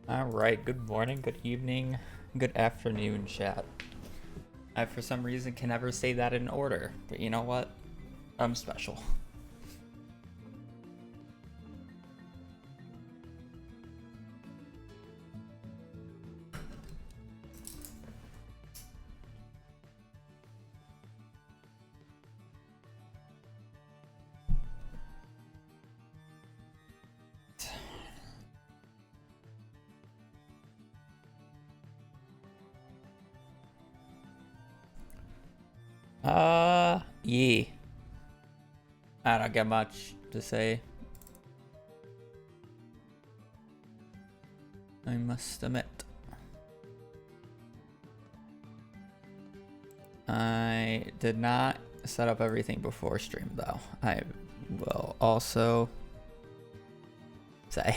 All right, good morning, good evening, good afternoon, chat. I, for some reason, can never say that in order, but you know what? I'm special. Yeah. I don't get much to say. I must admit. I did not set up everything before stream, though. I will also say.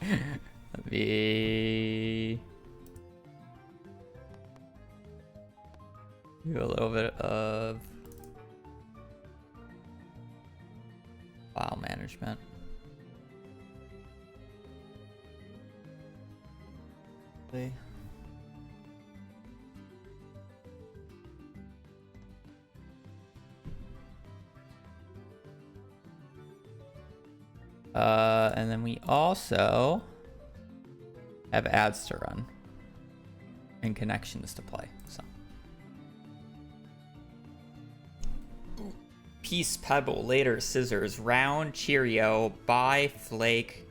Let me do a little bit of file management. And then we also have ads to run and connections to play. So, Peace, Pebble, later, Scissors, Round, Cheerio, Bye, Flake,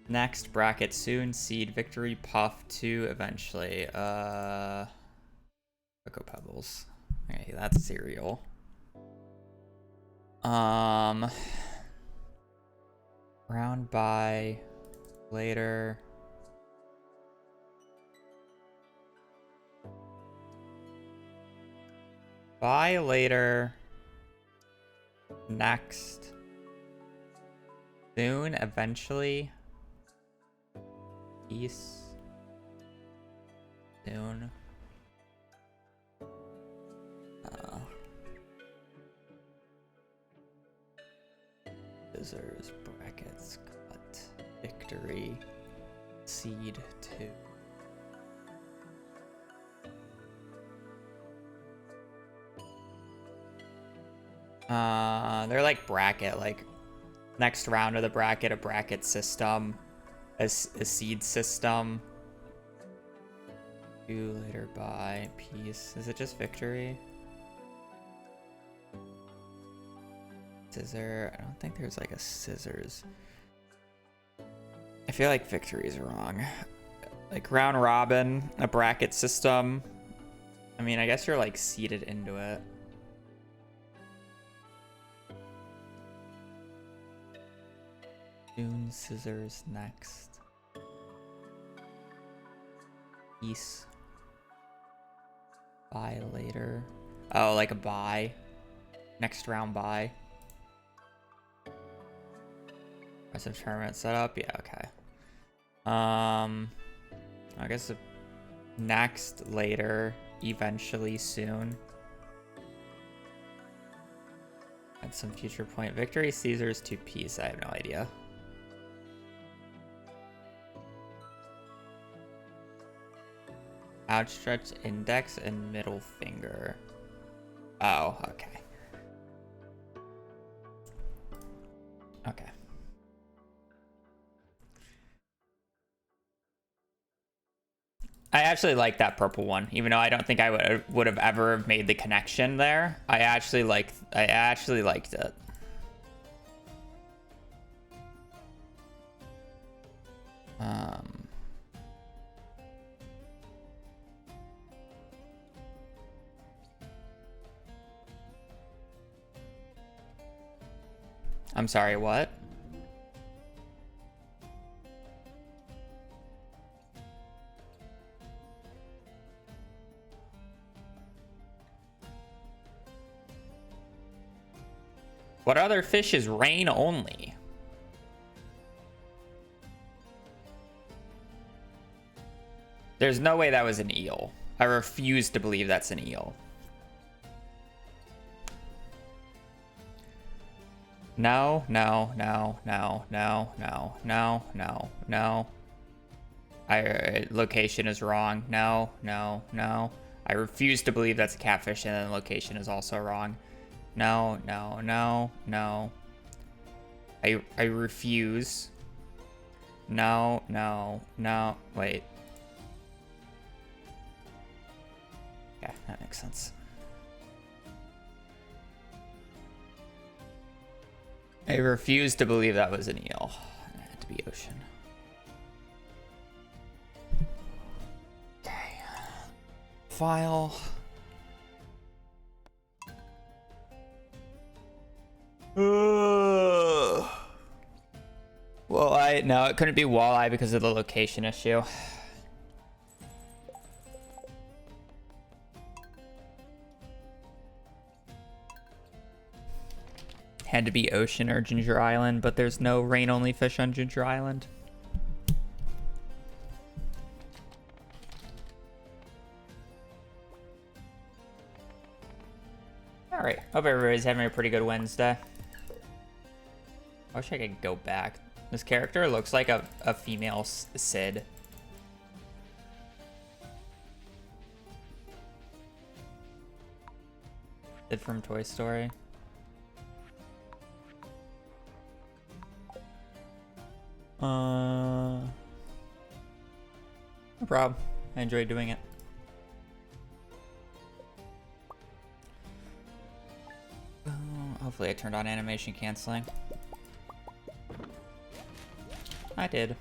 next, Bracket, soon, Seed, Victory, Puff, 2, eventually. Cocoa Pebbles. Okay, that's cereal. Round, Bye, later. Bye, later. Next. Soon, eventually. Peace. Soon. Scissors, brackets, cut, victory, seed 2. They're like bracket, like next round of the bracket, a bracket system, a seed system. 2 later, bye, peace. Is it just victory? Scissor, I don't think there's like a scissors. I feel like victory is wrong. Like round robin, a bracket system. I mean, I guess you're like seeded into it. Soon, scissors, next. Peace. Buy later. Oh, like a buy. Next round buy. Some tournament setup. Yeah, okay. I guess next, later, eventually, soon. At some future point. Victory, Caesars, 2 peace. I have no idea. Outstretched index and middle finger. Oh, okay. Okay. I actually like that purple one, even though I don't think I would have ever made the connection there. I actually liked it. I'm sorry, what? What other fish is rain only? There's no way that was an eel. I refuse to believe that's an eel. No, no, no, no, no, no, no, no, no. Location is wrong. No, no, no. I refuse to believe that's a catfish, and then location is also wrong. No, no, no, no. I refuse. No, no, no. Wait. Yeah, that makes sense. I refuse to believe that was an eel. It had to be ocean. Okay. File. Walleye. No, it couldn't be walleye because of the location issue. Had to be ocean or Ginger Island, but there's no rain-only fish on Ginger Island. Alright, hope everybody's having a pretty good Wednesday. I wish I could go back. This character looks like a female Sid. Sid from Toy Story. No problem. I enjoyed doing it. Oh, hopefully I turned on animation canceling. I did.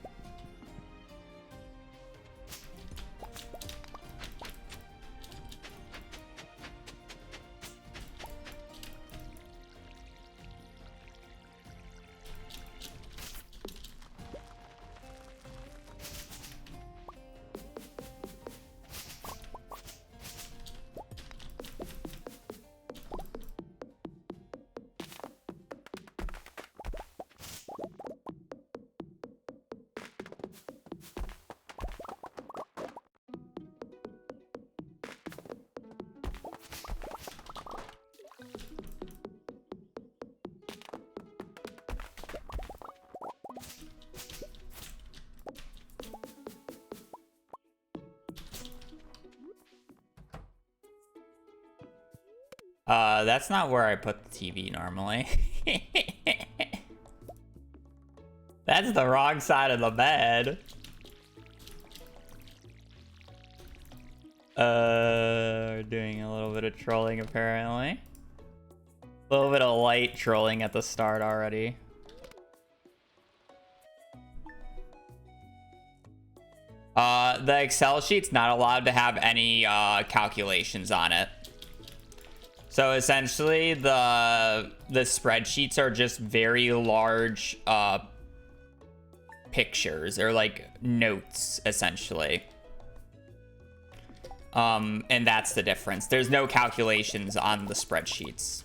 That's not where I put the TV normally. That's the wrong side of the bed. We're doing a little bit of trolling apparently. A little bit of light trolling at the start already. The Excel sheet's not allowed to have any calculations on it. So essentially, the spreadsheets are just very large pictures or like notes, essentially. And that's the difference. There's no calculations on the spreadsheets.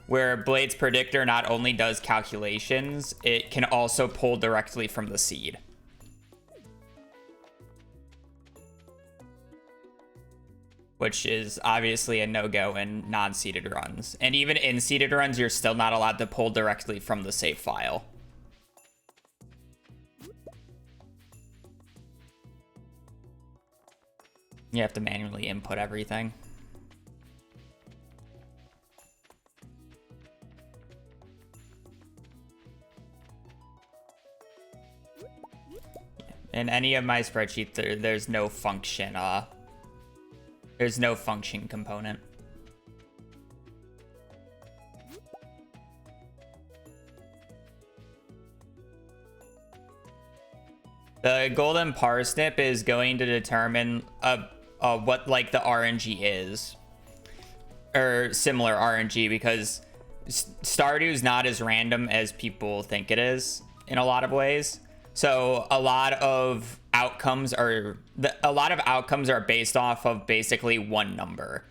Where Blade's Predictor not only does calculations, it can also pull directly from the seed. Which is obviously a no-go in non-seeded runs. And even in seeded runs, you're still not allowed to pull directly from the save file. You have to manually input everything. In any of my spreadsheets, there's no function, there's no function component. The golden parsnip is going to determine what like the RNG is, or similar RNG, because Stardew's not as random as people think it is in a lot of ways. So a lot of outcomes are based off of basically one number.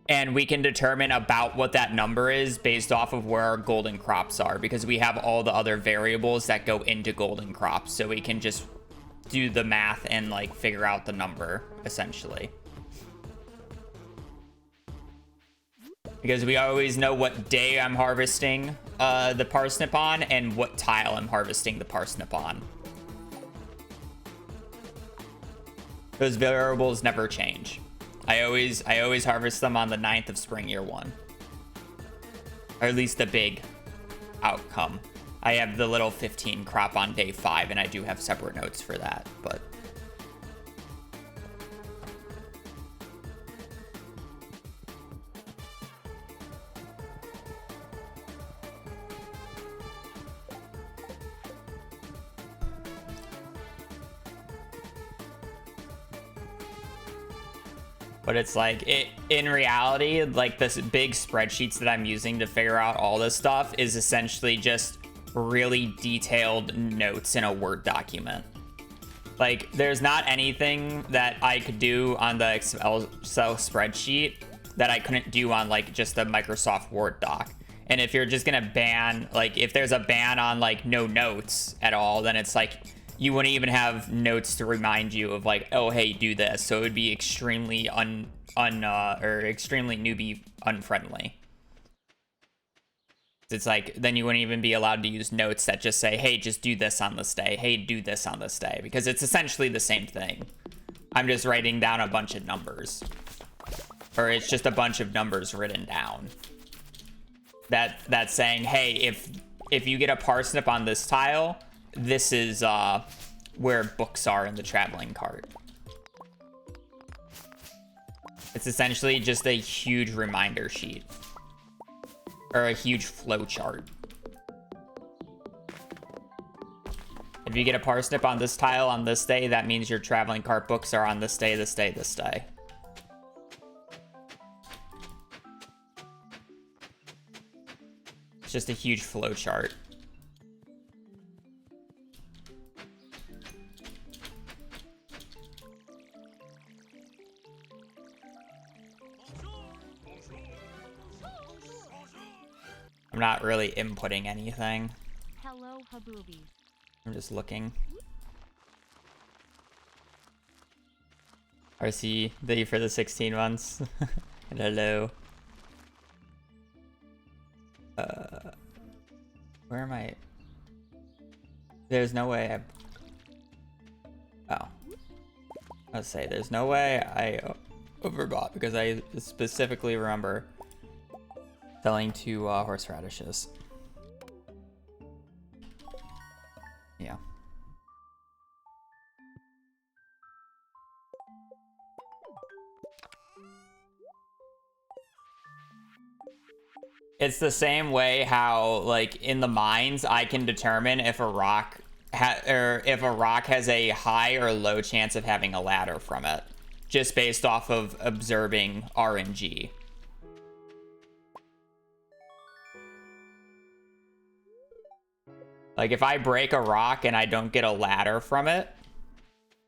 And we can determine about what that number is based off of where our golden crops are, because we have all the other variables that go into golden crops. So we can just do the math and like figure out the number essentially. Because we always know what day I'm harvesting the parsnip on and what tile I'm harvesting the parsnip on. Those variables never change. I always harvest them on the 9th of spring year 1. Or at least the big outcome. I have the little 15 crop on day 5, and I do have separate notes for that, but... But it's like, in reality, like this big spreadsheets that I'm using to figure out all this stuff is essentially just really detailed notes in a Word document. Like, there's not anything that I could do on the Excel spreadsheet that I couldn't do on like just a Microsoft Word doc. And if you're just gonna ban, like if there's a ban on like no notes at all, then it's like, you wouldn't even have notes to remind you of like, oh, hey, do this. So it would be extremely extremely newbie unfriendly. It's like, then you wouldn't even be allowed to use notes that just say, hey, just do this on this day. Hey, do this on this day. Because it's essentially the same thing. I'm just writing down a bunch of numbers. Or it's just a bunch of numbers written down. That's saying, hey, if you get a parsnip on this tile, this is where books are in the traveling cart. It's essentially just a huge reminder sheet. Or a huge flow chart. If you get a parsnip on this tile on this day, that means your traveling cart books are on this day, this day, this day. It's just a huge flow chart. I'm not really inputting anything. Hello, Habubi. I'm just looking. RC, thank you for the 16 months. And hello. Where am I? There's no way oh. Let's say there's no way I overbought because I specifically remember selling 2 horseradishes. Yeah. It's the same way how, like, in the mines, I can determine if a rock has a high or low chance of having a ladder from it, just based off of observing RNG. Like, if I break a rock and I don't get a ladder from it,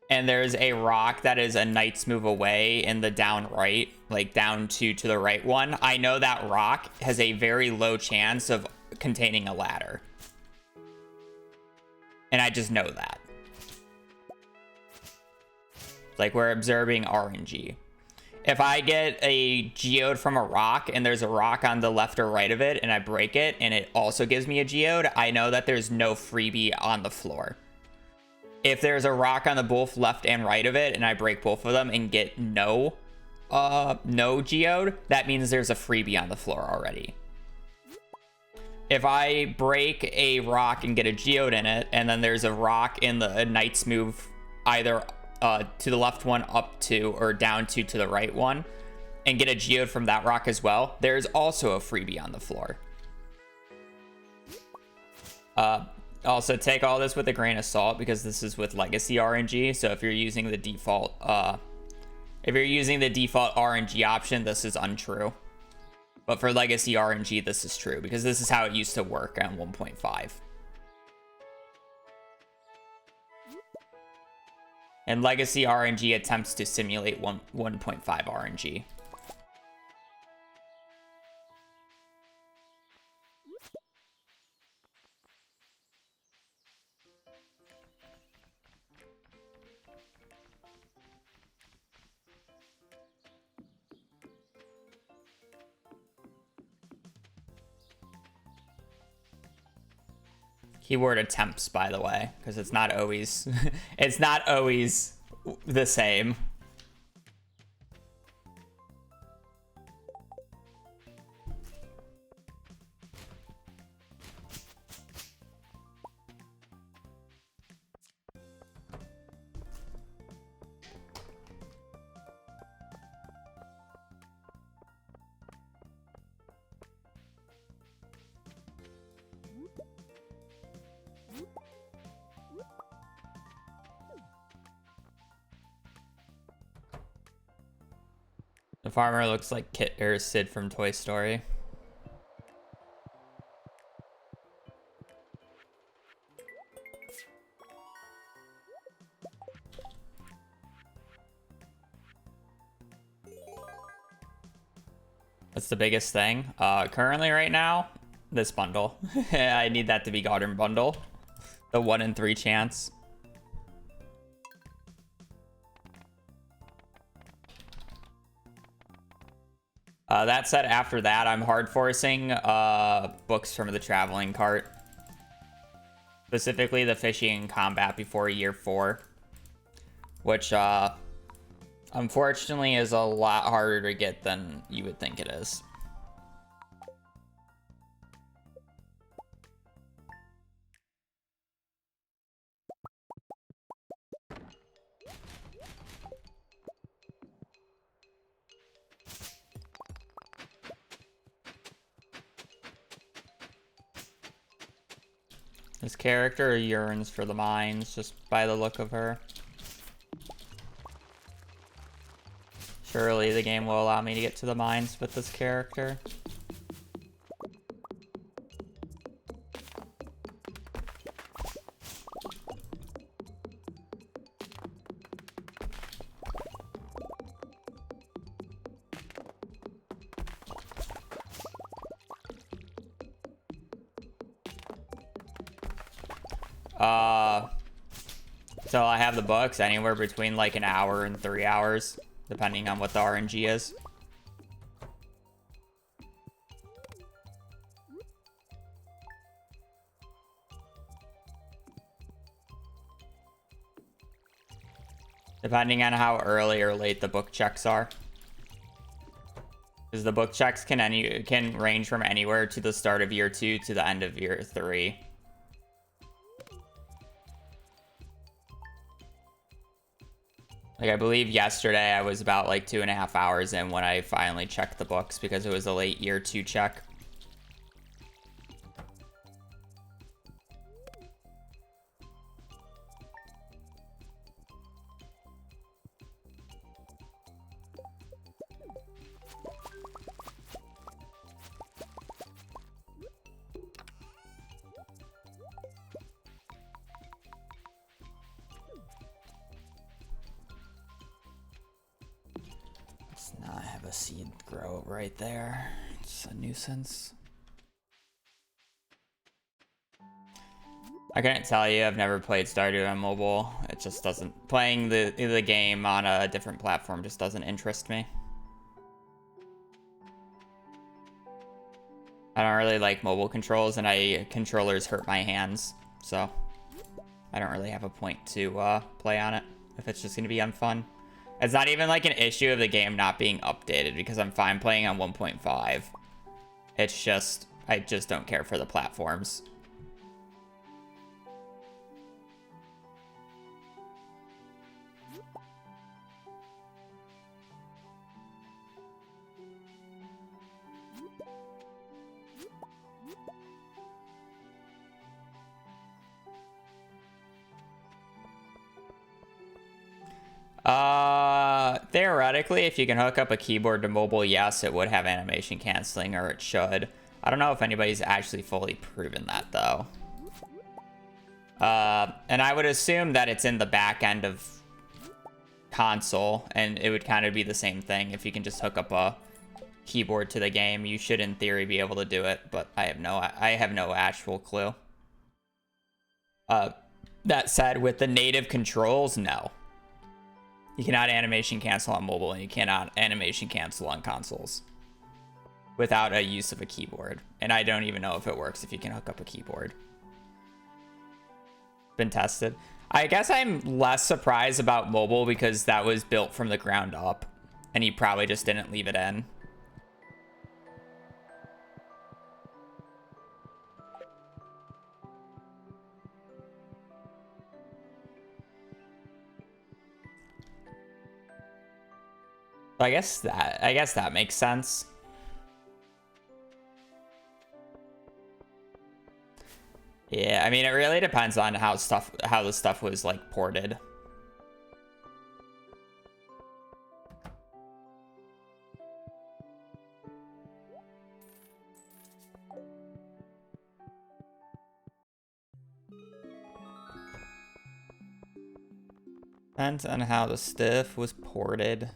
and there's a rock that is a knight's move away in the down right, like down to the right one, I know that rock has a very low chance of containing a ladder. And I just know that. Like, we're observing RNG. If I get a geode from a rock and there's a rock on the left or right of it and I break it and it also gives me a geode, I know that there's no freebie on the floor. If there's a rock on the both left and right of it and I break both of them and get no geode, that means there's a freebie on the floor already. If I break a rock and get a geode in it and then there's a rock in the knight's move either to the left one up to or down to the right one and get a geode from that rock as well, there's also a freebie on the floor. Also take all this with a grain of salt because this is with legacy RNG. So if you're using the default RNG option, this is untrue. But for legacy RNG, this is true because this is how it used to work on 1.5. And legacy RNG attempts to simulate 1.5 RNG. Keyword attempts, by the way, because it's not always it's not always the same. The farmer looks like Kit or Sid from Toy Story. That's the biggest thing. Currently right now, this bundle. I need that to be Garden Bundle. The 1 in 3 chance. That said, after that, I'm hard forcing books from the traveling cart. Specifically the fishing and combat before year 4. Which, unfortunately, is a lot harder to get than you would think it is. This character yearns for the mines just by the look of her. Surely the game will allow me to get to the mines with this character. So I have the books anywhere between like an hour and 3 hours, depending on what the RNG is. Depending on how early or late the book checks are. Because the book checks can range from anywhere to the start of year 2 to the end of year 3. Like, I believe yesterday I was about like 2.5 hours in when I finally checked the books because it was a late year 2 check. Not have a seed grow right there. It's a nuisance. I couldn't tell you. I've never played Stardew on mobile. It just doesn't. Playing the game on a different platform just doesn't interest me. I don't really like mobile controls, and controllers hurt my hands, so I don't really have a point to play on it if it's just gonna be unfun. It's not even like an issue of the game not being updated because I'm fine playing on 1.5. It's just, I just don't care for the platforms. Theoretically, if you can hook up a keyboard to mobile, yes, it would have animation canceling, or it should. I don't know if anybody's actually fully proven that, though. And I would assume that it's in the back end of console, and it would kind of be the same thing. If you can just hook up a keyboard to the game, you should, in theory, be able to do it, but I have no actual clue. That said, with the native controls, no. You cannot animation cancel on mobile, and you cannot animation cancel on consoles without a use of a keyboard. And I don't even know if it works if you can hook up a keyboard. been tested. I guess I'm less surprised about mobile because that was built from the ground up, and he probably just didn't leave it in. I guess that makes sense. Yeah, I mean, it really depends on how the stuff was like ported. Depends on how the stuff was ported.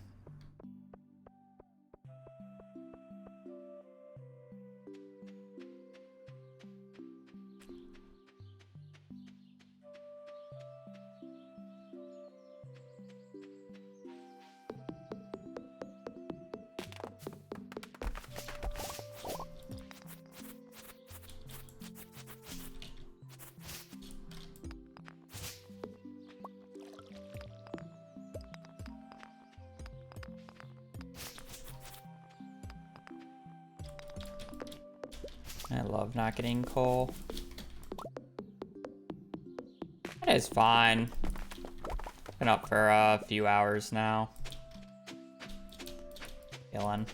I love not getting coal. It is fine. Been up for a few hours now. Chilling.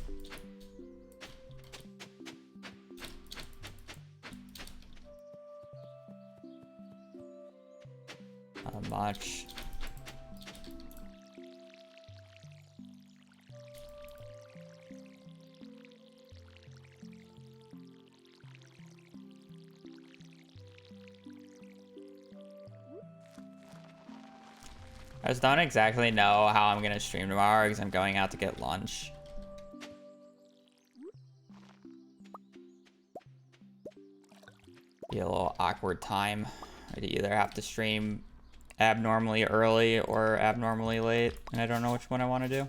Not much. I just don't exactly know how I'm gonna stream tomorrow because I'm going out to get lunch. Be a little awkward time. I'd either have to stream abnormally early or abnormally late, and I don't know which one I want to do.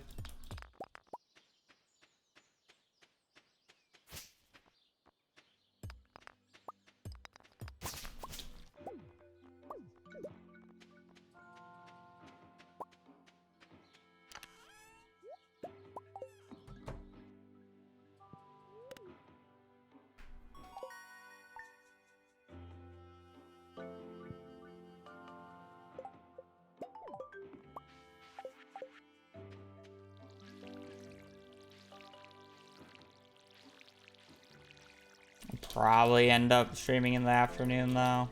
Probably end up streaming in the afternoon though.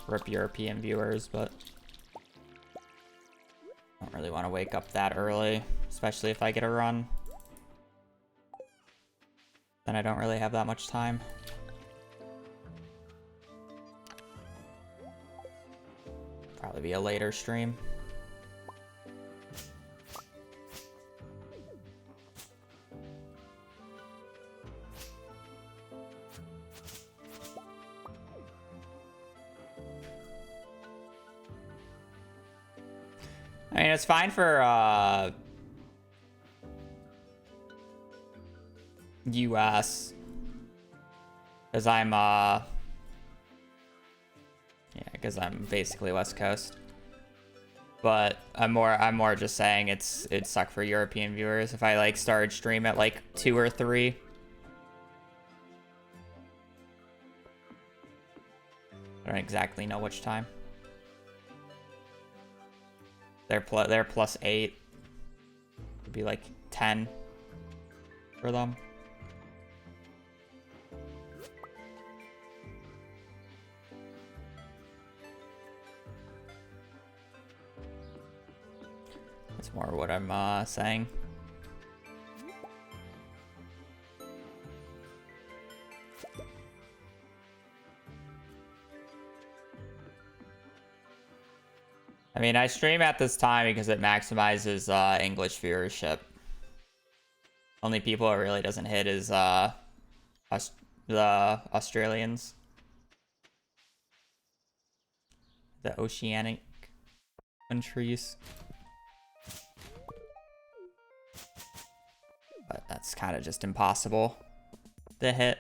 Rip European viewers, but I don't really want to wake up that early, especially if I get a run. Then I don't really have that much time. Probably be a later stream. I mean, it's fine for US because I'm because I'm basically West Coast. But I'm more just saying it'd suck for European viewers if I like started stream at like 2 or 3. I don't exactly know which time. They're +8. It'd be like 10 for them. That's more what I'm saying. I mean, I stream at this time because it maximizes English viewership. Only people it really doesn't hit is the Australians. The oceanic countries. But that's kind of just impossible to hit.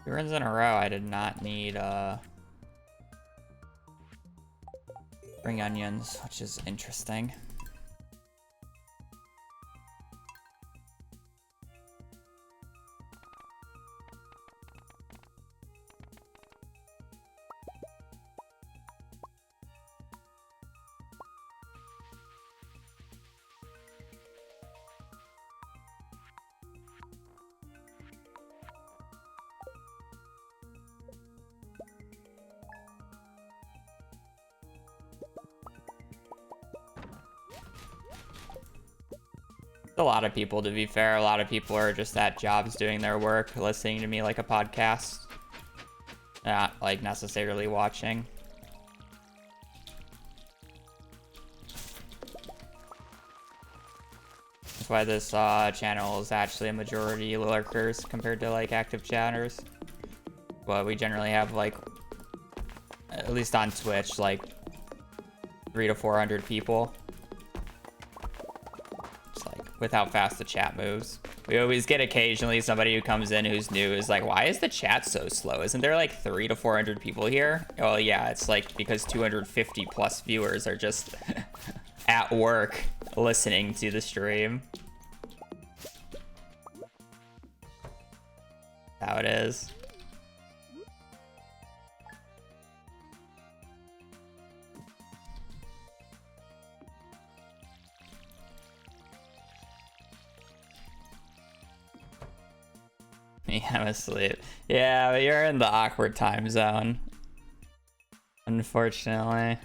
2 runs in a row, I did not need spring onions, which is interesting. A lot of people, to be fair. A lot of people are just at jobs doing their work, listening to me like a podcast. Not, like, necessarily watching. That's why this channel is actually a majority lurkers compared to, like, active chatters. But we generally have, like, at least on Twitch, like, 300 to 400 people. With how fast the chat moves. We always get occasionally somebody who comes in who's new is like, why is the chat so slow? Isn't there like 300 to 400 people here? Oh yeah, it's like because 250 plus viewers are just at work listening to the stream. That's how it is. Yeah, I'm asleep. Yeah, but you're in the awkward time zone. Unfortunately.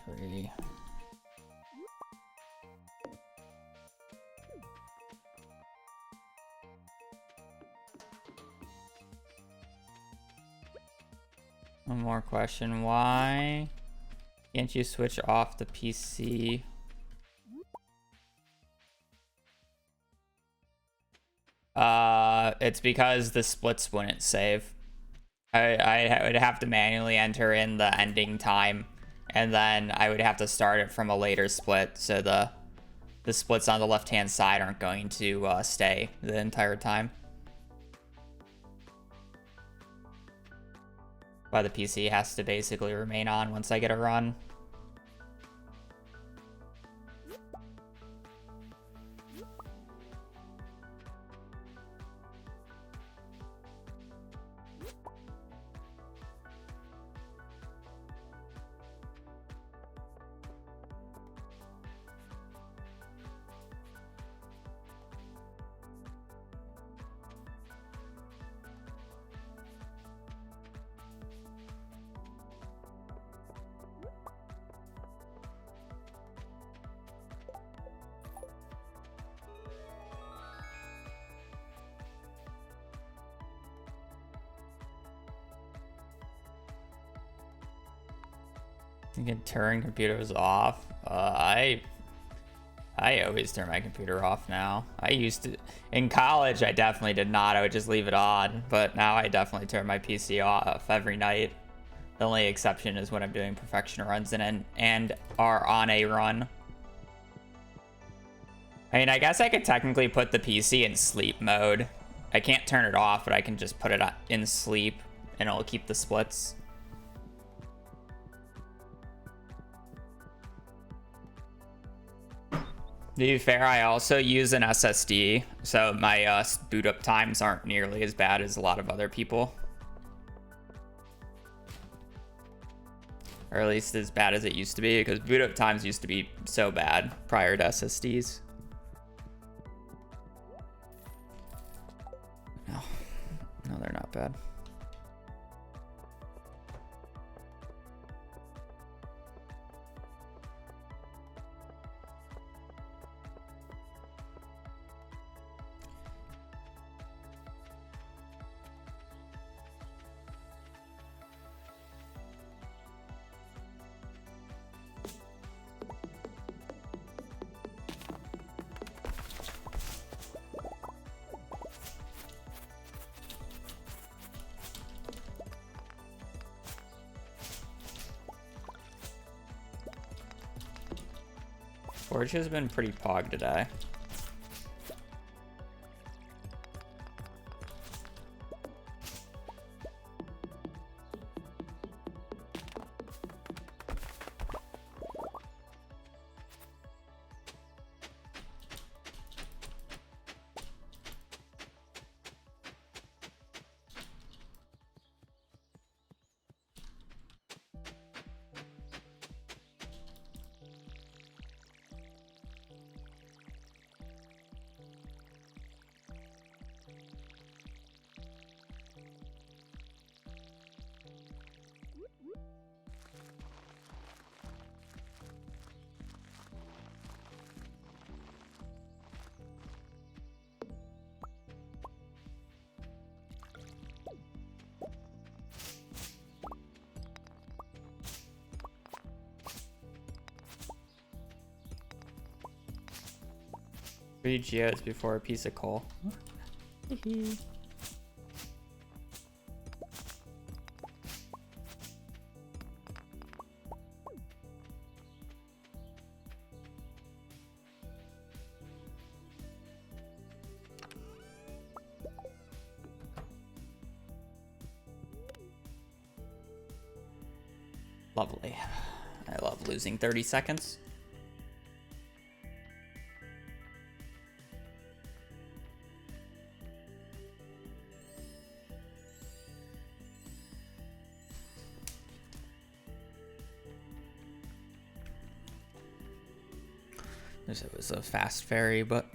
Tree. One more question. Why can't you switch off the PC? It's because the splits wouldn't save. I would have to manually enter in the ending time, and then I would have to start it from a later split, so the splits on the left-hand side aren't going to stay the entire time. Why the PC has to basically remain on once I get a run. You can turn computers off. I always turn my computer off now. I used to, in college, I definitely did not. I would just leave it on, but now I definitely turn my PC off every night. The only exception is when I'm doing perfection runs and are on a run. I mean, I guess I could technically put the PC in sleep mode. I can't turn it off, but I can just put it in sleep and it'll keep the splits. To be fair, I also use an SSD, so my boot up times aren't nearly as bad as a lot of other people. Or at least as bad as it used to be, because boot up times used to be so bad prior to SSDs. No, they're not bad. Forge has been pretty pog today. Three geodes before a piece of coal. Lovely. I love losing 30 seconds. It was a fast ferry, but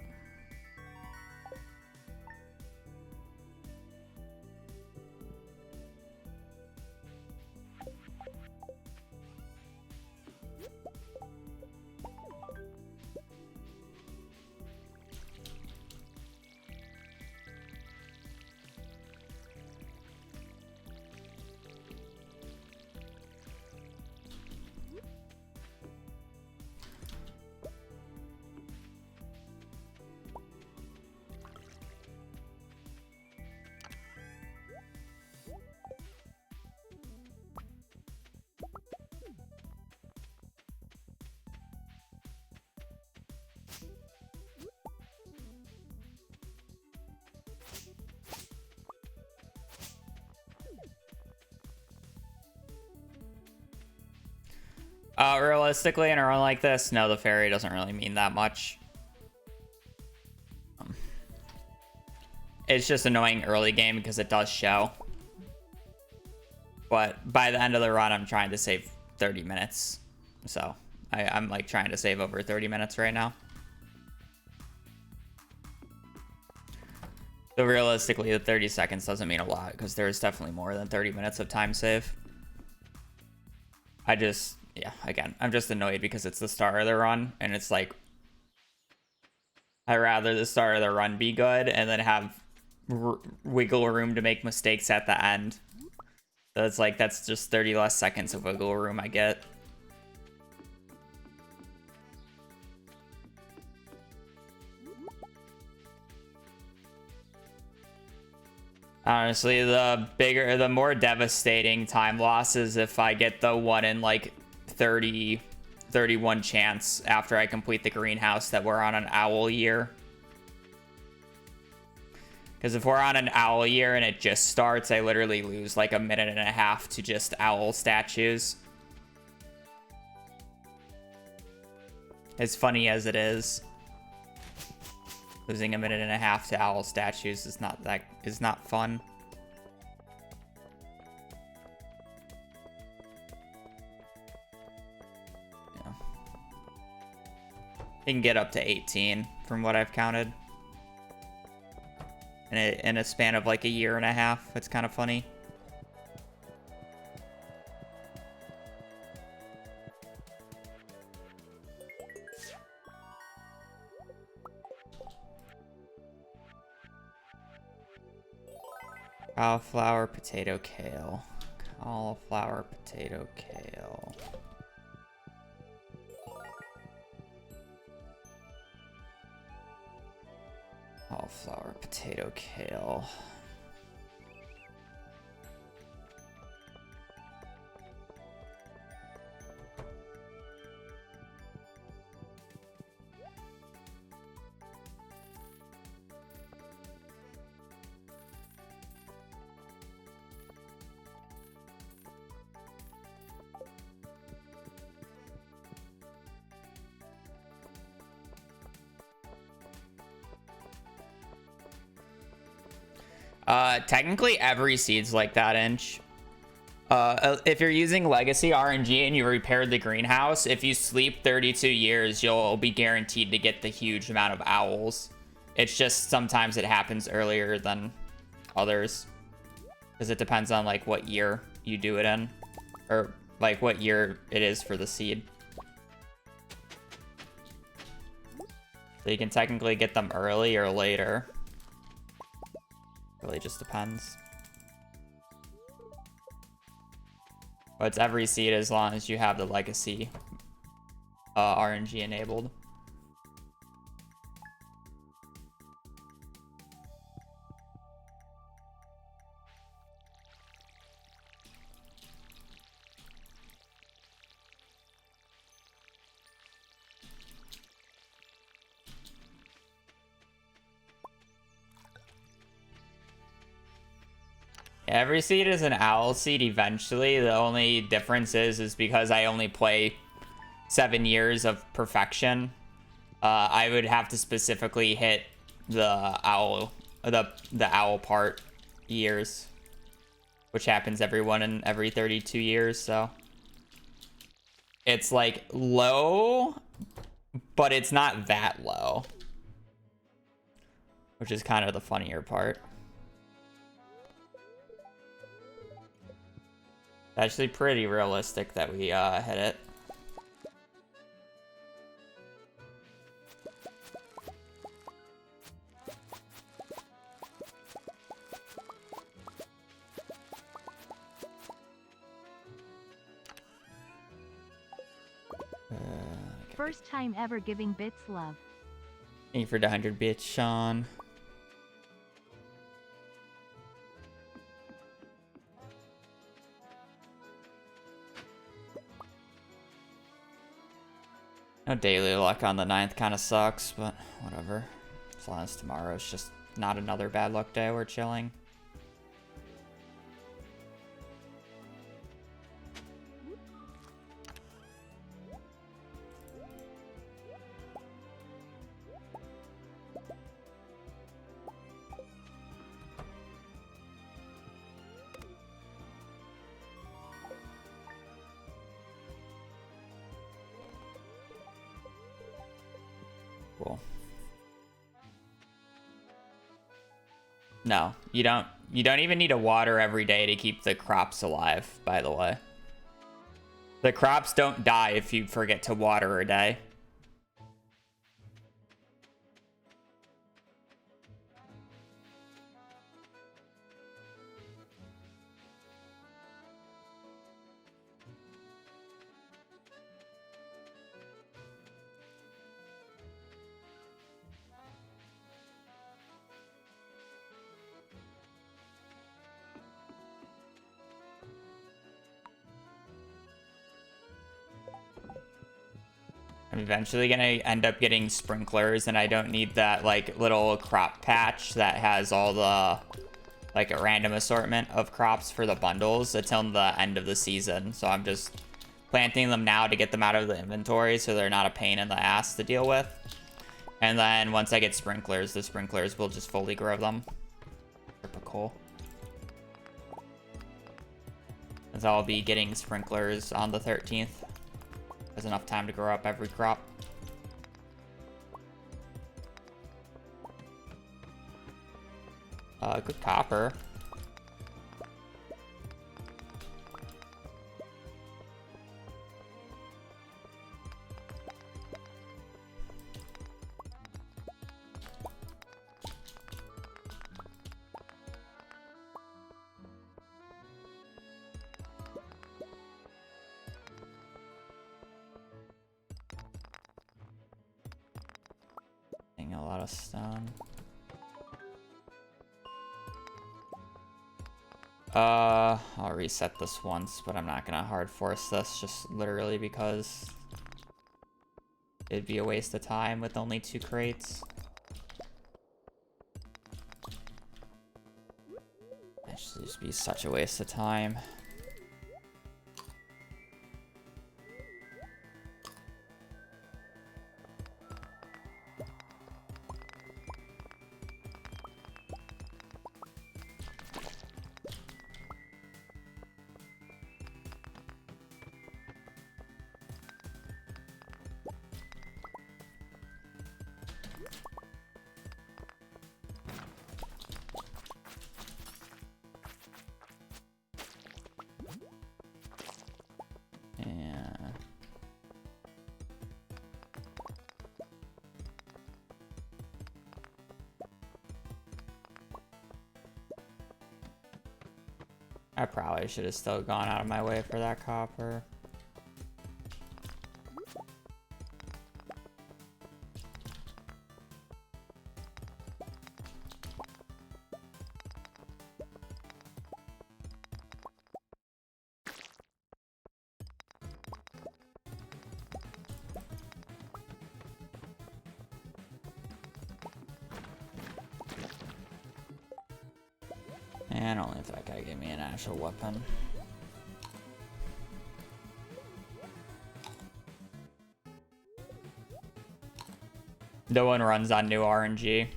realistically, in a run like this, no, the ferry doesn't really mean that much. It's just annoying early game because it does show. But by the end of the run, I'm trying to save 30 minutes. So I'm like trying to save over 30 minutes right now. So realistically, the 30 seconds doesn't mean a lot because there's definitely more than 30 minutes of time save. Yeah, again, I'm just annoyed because it's the start of the run and it's like, I'd rather the start of the run be good and then have wiggle room to make mistakes at the end. So it's like, that's just 30 less seconds of wiggle room I get. Honestly, the more devastating time loss is if I get the 1 in like 31 chance after I complete the greenhouse that we're on an owl year. Because if we're on an owl year and it just starts, I literally lose like a minute and a half to just owl statues. As funny as it is, losing a minute and a half to owl statues is not fun. Yeah. It can get up to 18 from what I've counted. In a span of like a year and a half. It's kind of funny. Cauliflower, potato, kale. Cauliflower, potato, kale. Cauliflower, potato, kale. Technically every seed's like that, Inch. If you're using legacy RNG and you repaired the greenhouse, if you sleep 32 years, you'll be guaranteed to get the huge amount of owls. It's just sometimes it happens earlier than others, because it depends on like what year you do it in, or like what year it is for the seed. So you can technically get them early or later. Really just depends. But it's every seed as long as you have the legacy RNG enabled. Every seed is an owl seed eventually. The only difference is because I only play 7 years of perfection. I would have to specifically hit the owl part years, which happens every 32 years. So it's like low, but it's not that low, which is kind of the funnier part. Actually pretty realistic that we hit it. First time ever giving bits love. Thank you for the 100 bits, Sean. No daily luck on the 9th kind of sucks, but whatever. As long as tomorrow's just not another bad luck day, we're chilling. Cool. No, you don't even need to water every day to keep the crops alive, by the way. The crops don't die if you forget to water a day. I'm eventually gonna end up getting sprinklers, and I don't need that like little crop patch that has all the like a random assortment of crops for the bundles until the end of the season. So I'm just planting them now to get them out of the inventory so they're not a pain in the ass to deal with. And then once I get sprinklers, the sprinklers will just fully grow them. Typical. As I'll be getting sprinklers on the 13th. There's enough time to grow up every crop. Good copper. A lot of stone. I'll reset this once, but I'm not gonna hard force this, just literally because it'd be a waste of time with only 2 crates. That should just be such a waste of time. I probably should have still gone out of my way for that copper. And only if that guy gave me an actual weapon. No one runs on new RNG.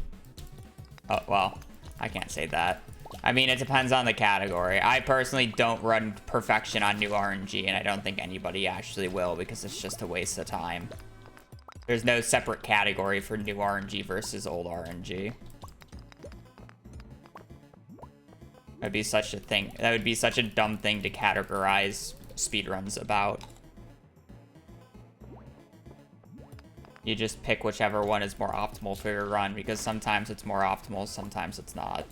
Oh, well, I can't say that. I mean, it depends on the category. I personally don't run perfection on new RNG, and I don't think anybody actually will because it's just a waste of time. There's no separate category for new RNG versus old RNG. That'd be such a thing. That would be such a dumb thing to categorize speedruns about. You just pick whichever one is more optimal for your run, because sometimes it's more optimal, sometimes it's not.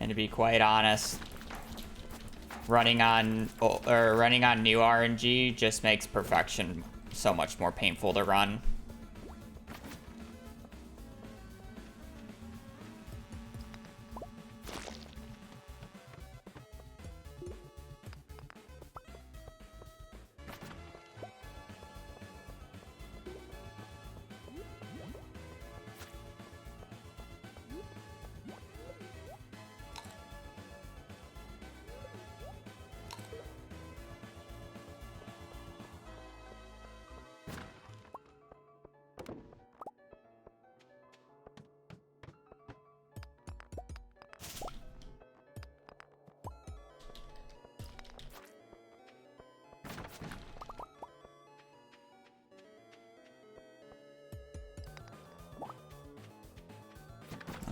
And to be quite honest, running on new RNG just makes perfection so much more painful to run.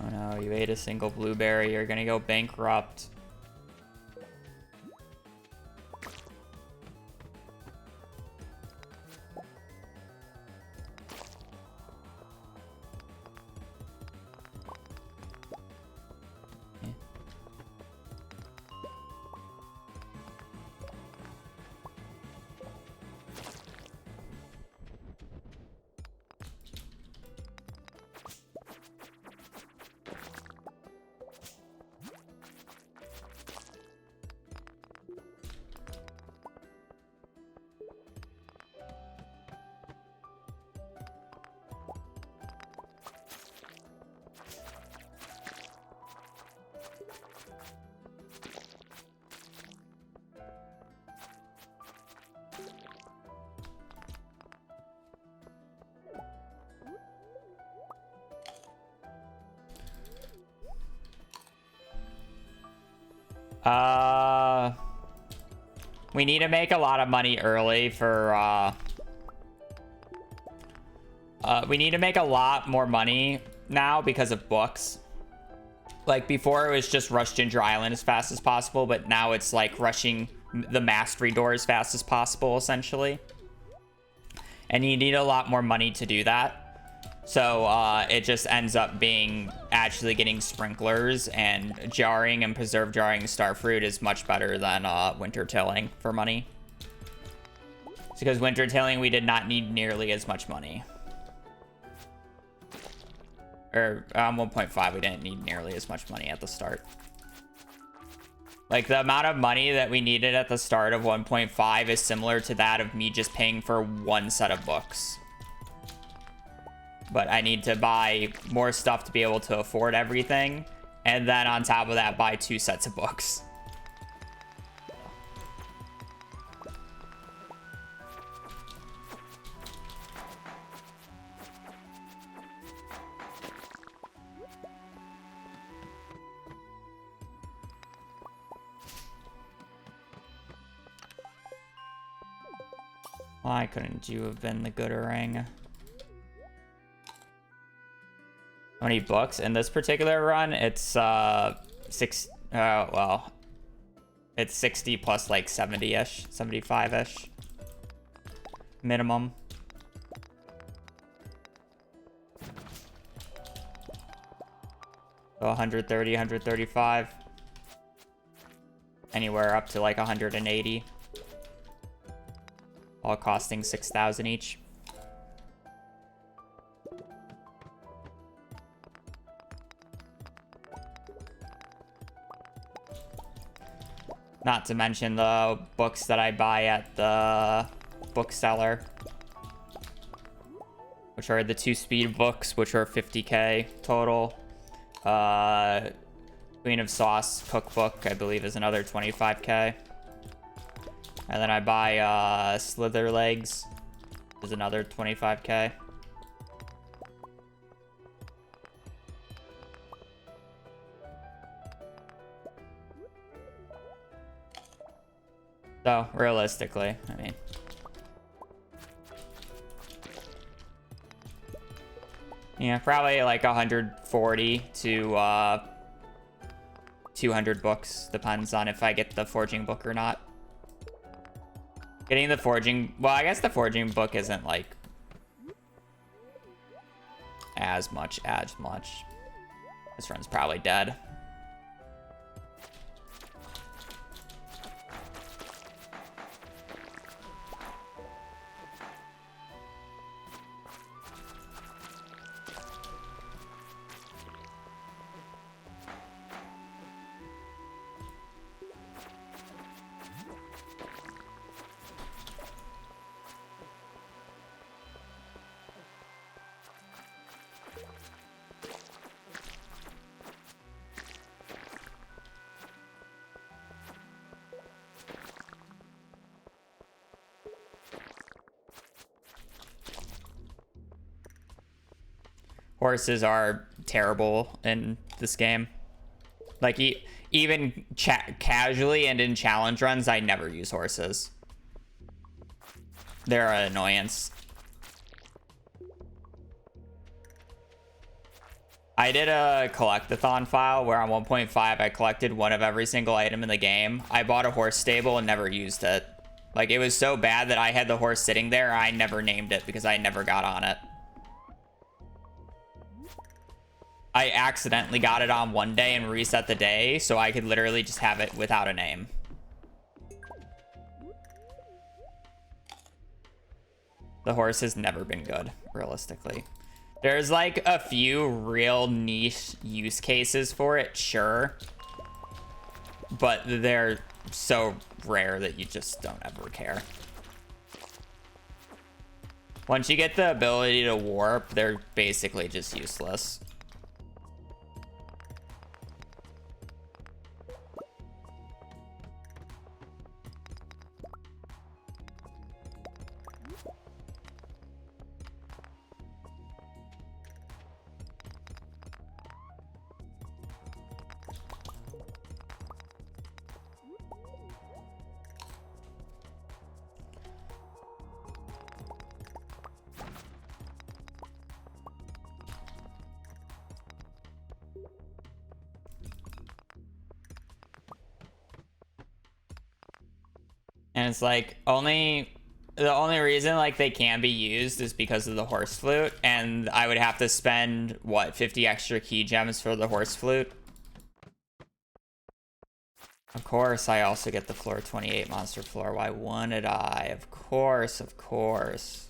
Oh no, you ate a single blueberry, you're gonna go bankrupt. We need to make a lot of money early for, we need to make a lot more money now because of books. Like, before it was just rush Ginger Island as fast as possible, but now it's like rushing the mastery door as fast as possible, essentially. And you need a lot more money to do that. So it just ends up being actually getting sprinklers, and jarring and preserved jarring starfruit is much better than winter tilling for money. It's because winter tilling we did not need nearly as much money. Or on 1.5 we didn't need nearly as much money at the start. Like, the amount of money that we needed at the start of 1.5 is similar to that of me just paying for one set of books. But I need to buy more stuff to be able to afford everything. And then on top of that, buy 2 sets of books. Why couldn't you have been the Gooderang? How many books? In this particular run, it's Oh, well. It's 60 plus like 70-ish, 75-ish. Minimum. So 130, 135. Anywhere up to like 180. All costing 6,000 each. Not to mention the books that I buy at the bookseller, which are the 2 speed books, which are 50k total. Queen of Sauce cookbook, I believe, is another 25k. And then I buy Slither Legs, is another 25k. So, realistically, I mean... Yeah, probably like 140 to 200 books. Depends on if I get the forging book or not. Getting the forging... Well, I guess the forging book isn't like... as much. This run's probably dead. Horses are terrible in this game. Like, even casually and in challenge runs, I never use horses. They're an annoyance. I did a collectathon file where on 1.5 I collected one of every single item in the game. I bought a horse stable and never used it. Like, it was so bad that I had the horse sitting there, I never named it because I never got on it. I accidentally got it on one day and reset the day, so I could literally just have it without a name. The horse has never been good, realistically. There's like a few real niche use cases for it, sure. But they're so rare that you just don't ever care. Once you get the ability to warp, they're basically just useless. And it's like the only reason like they can be used is because of the horse flute, and I would have to spend what 50 extra key gems for the horse flute. Of course, I also get the floor 28 monster floor. Why wouldn't I? Of course, of course.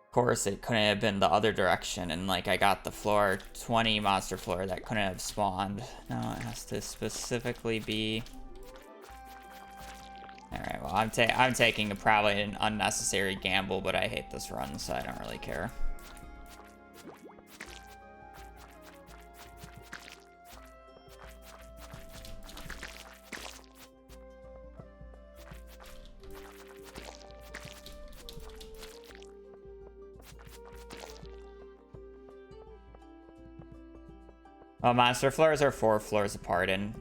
Of course, it couldn't have been the other direction, and like I got the floor 20 monster floor that couldn't have spawned. No, it has to specifically be. All right, well, I'm taking probably an unnecessary gamble, but I hate this run, so I don't really care. Oh, monster floors are 4 floors apart in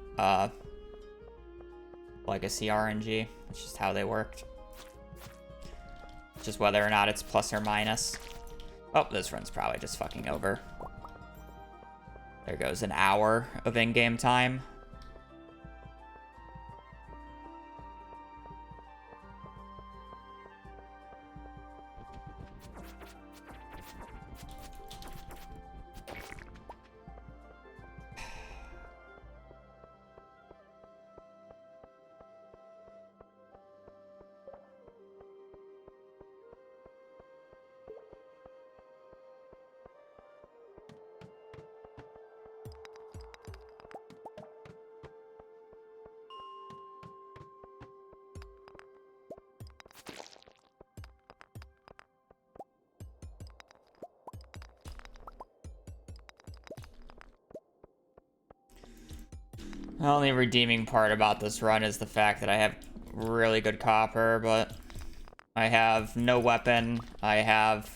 Legacy RNG. That's just how they worked. Just whether or not it's plus or minus. Oh, this run's probably just fucking over. There goes an hour of in-game time. The only redeeming part about this run is the fact that I have really good copper, but I have no weapon. I have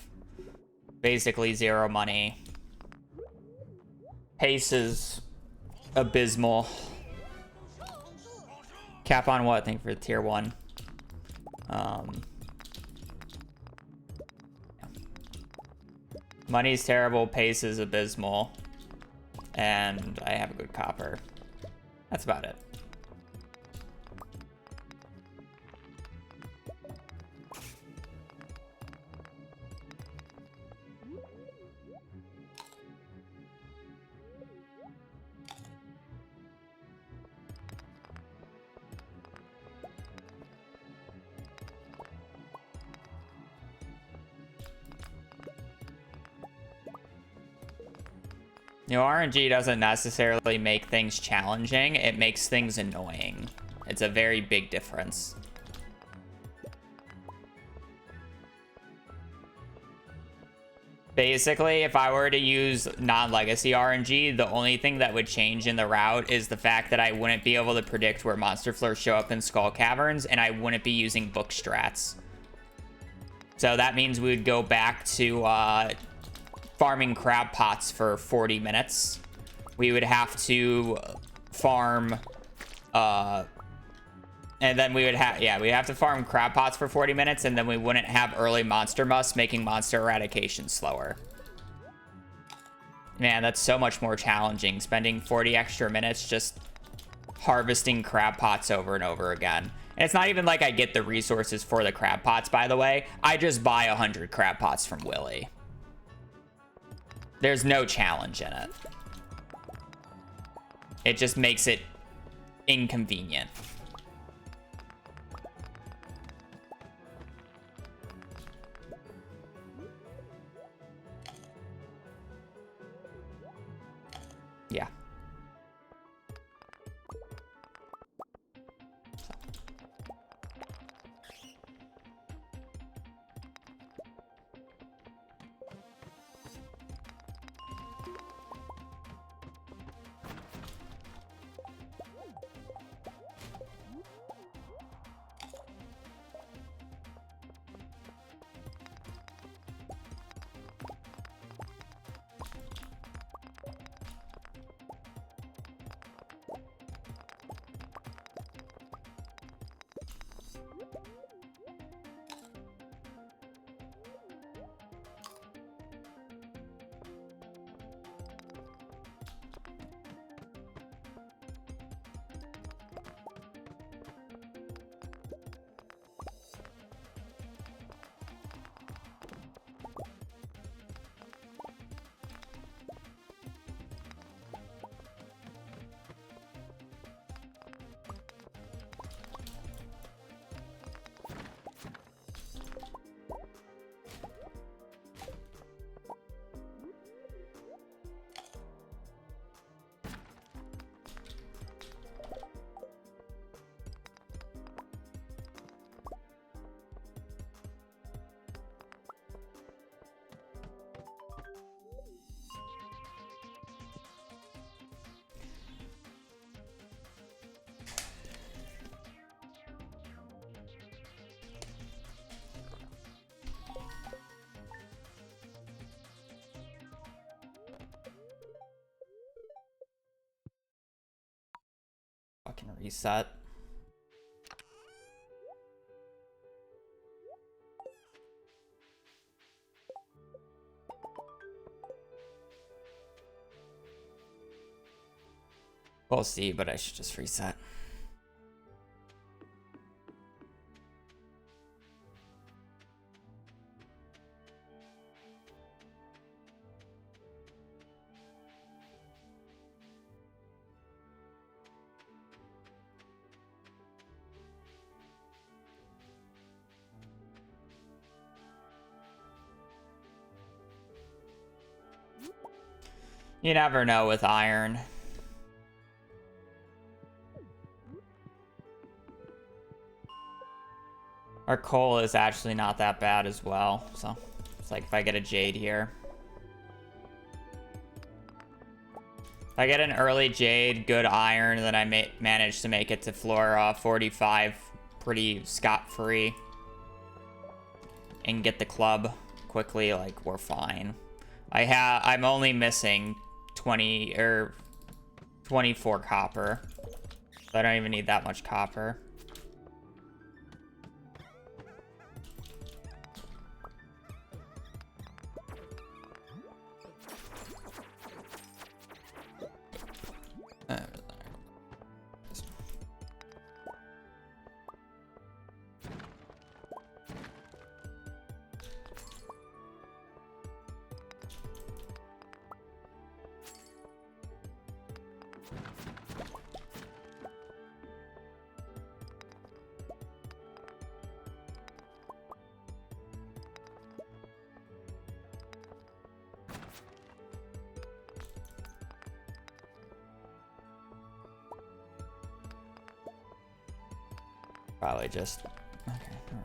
basically zero money. Pace is abysmal. Cap on what? I think for tier 1. Money's terrible, pace is abysmal, and I have a good copper. That's about it. You know, RNG doesn't necessarily make things challenging, it makes things annoying. It's a very big difference. Basically, if I were to use non-legacy RNG, the only thing that would change in the route is the fact that I wouldn't be able to predict where monster floors show up in Skull Caverns, and I wouldn't be using book strats. So that means we would go back to farming crab pots for 40 minutes. We would have to farm and then we would have we'd have to farm crab pots for 40 minutes, and then we wouldn't have early monster musts, making monster eradication slower. Man, that's so much more challenging, spending 40 extra minutes just harvesting crab pots over and over again. And it's not even like I get the resources for the crab pots, by the way. I just buy 100 crab pots from Willy. There's no challenge in it. It just makes it inconvenient. Yeah. Fucking reset. We'll see, but I should just reset. You never know with iron. Our coal is actually not that bad as well, so it's like if I get a jade here. If I get an early jade, good iron, then I may manage to make it to floor 45 pretty scot-free. And get the club quickly, like, we're fine. I'm only missing 20 or 24 copper. So I don't even need that much copper. Probably just... Okay, alright.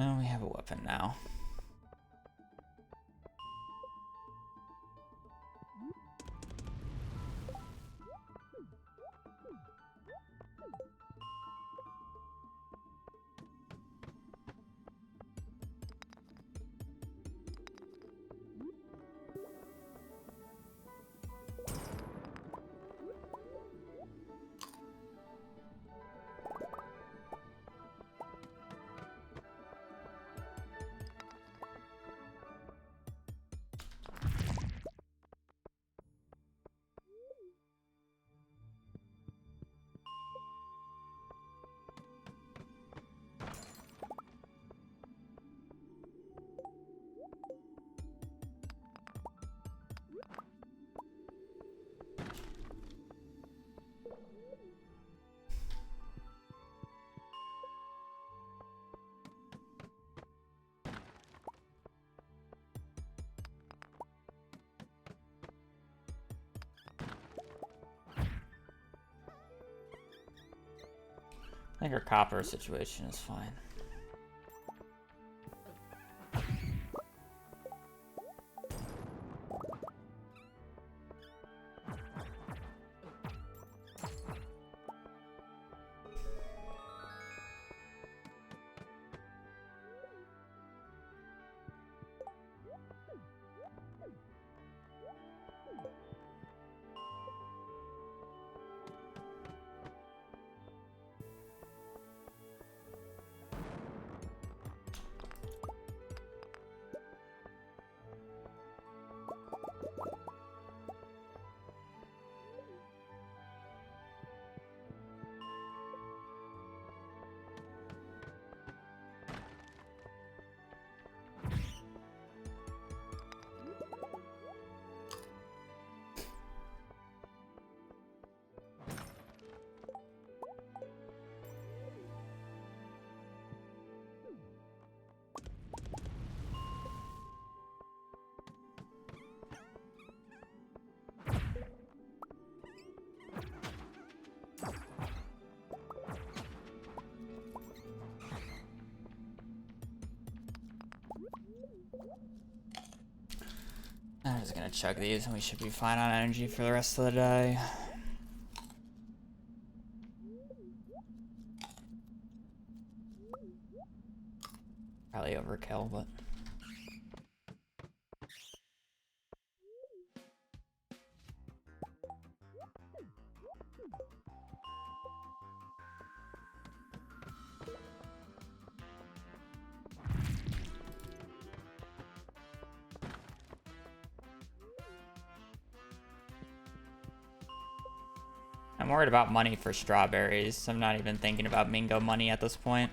Oh, we have a weapon now. I think our copper situation is fine. I'm just gonna chug these and we should be fine on energy for the rest of the day. Probably overkill, but... I'm worried about money for strawberries. I'm not even thinking about Mingo money at this point.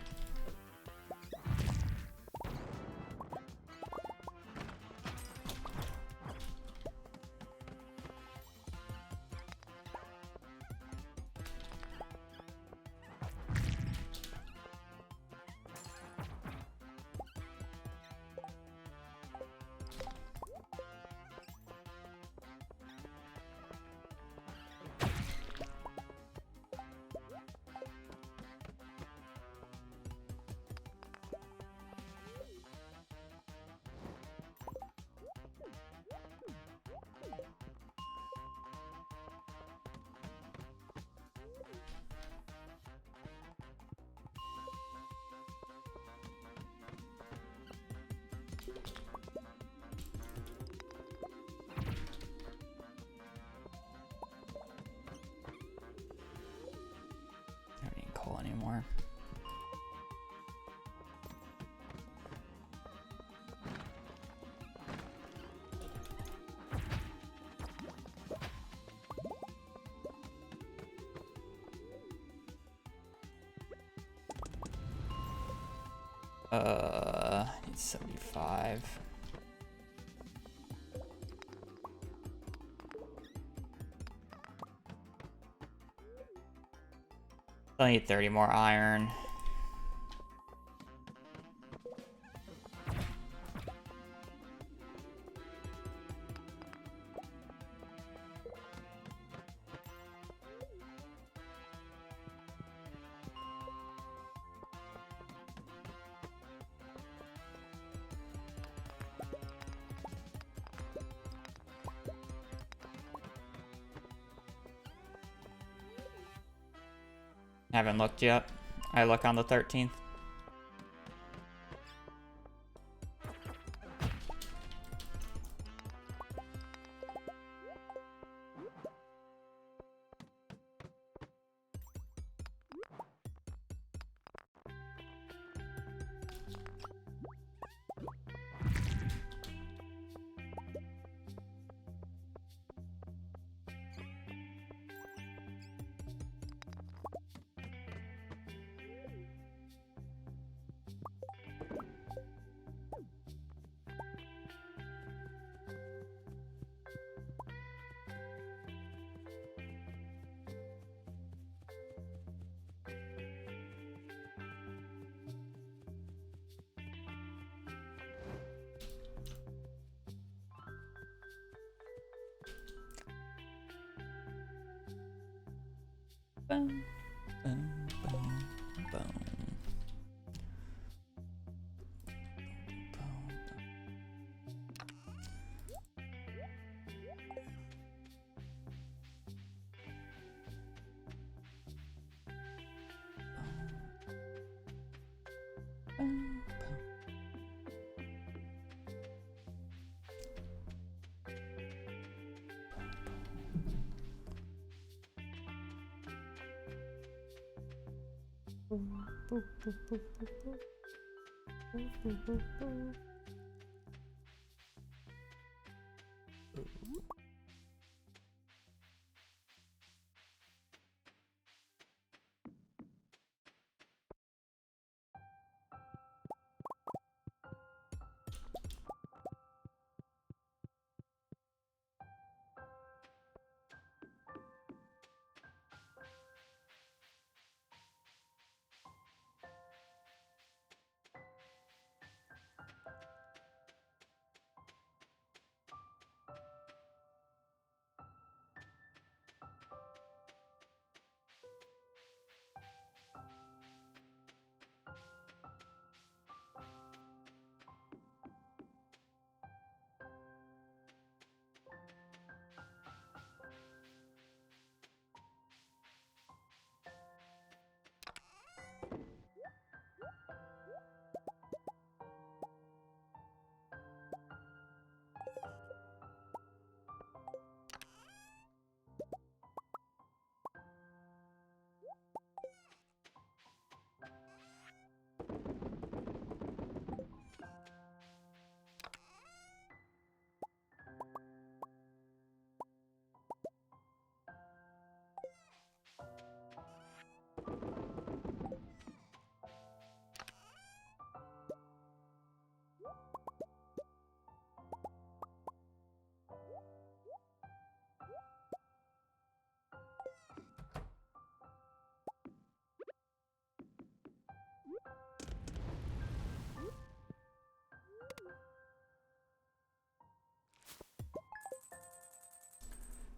I don't need coal anymore. I need 75. I need 30 more iron. Haven't looked yet. I look on the 13th. Boom, boom, boom, boom.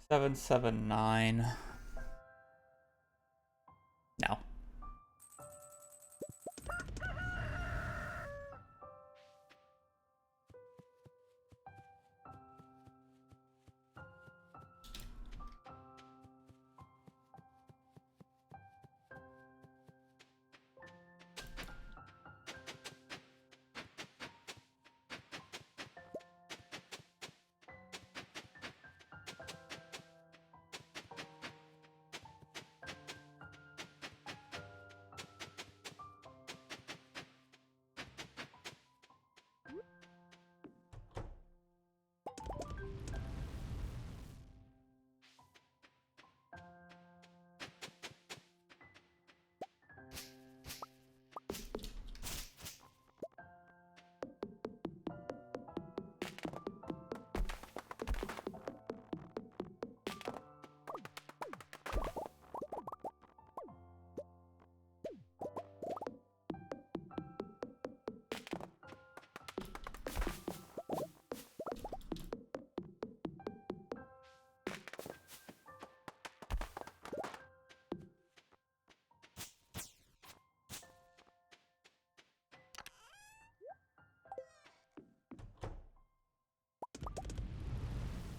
779. No.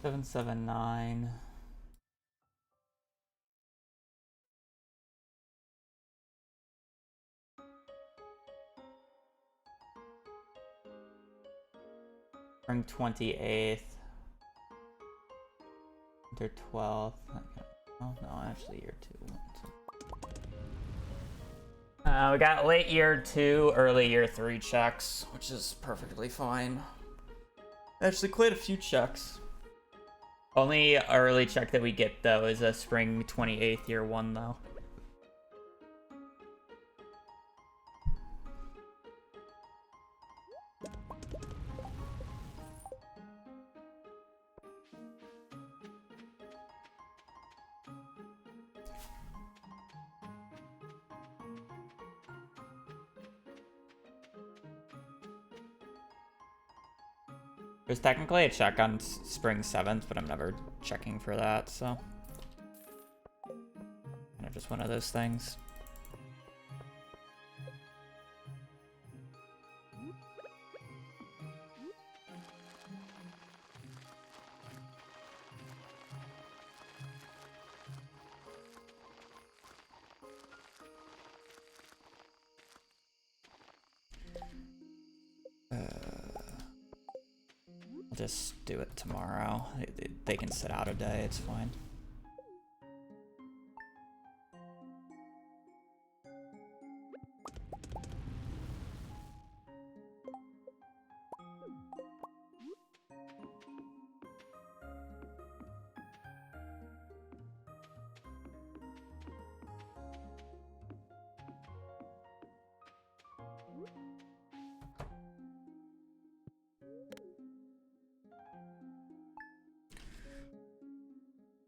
Seven, 7, 9. Spring 28th. Winter 12th. Oh no, actually year 2. We got late year 2, early year 3 checks, which is perfectly fine. Actually, quite a few checks. Only early check that we get though is a spring 28th year 1 though. There's technically a check on spring 7th, but I'm never checking for that, so. Kind of just one of those things. I'll just do it tomorrow. They can sit out a day, it's fine.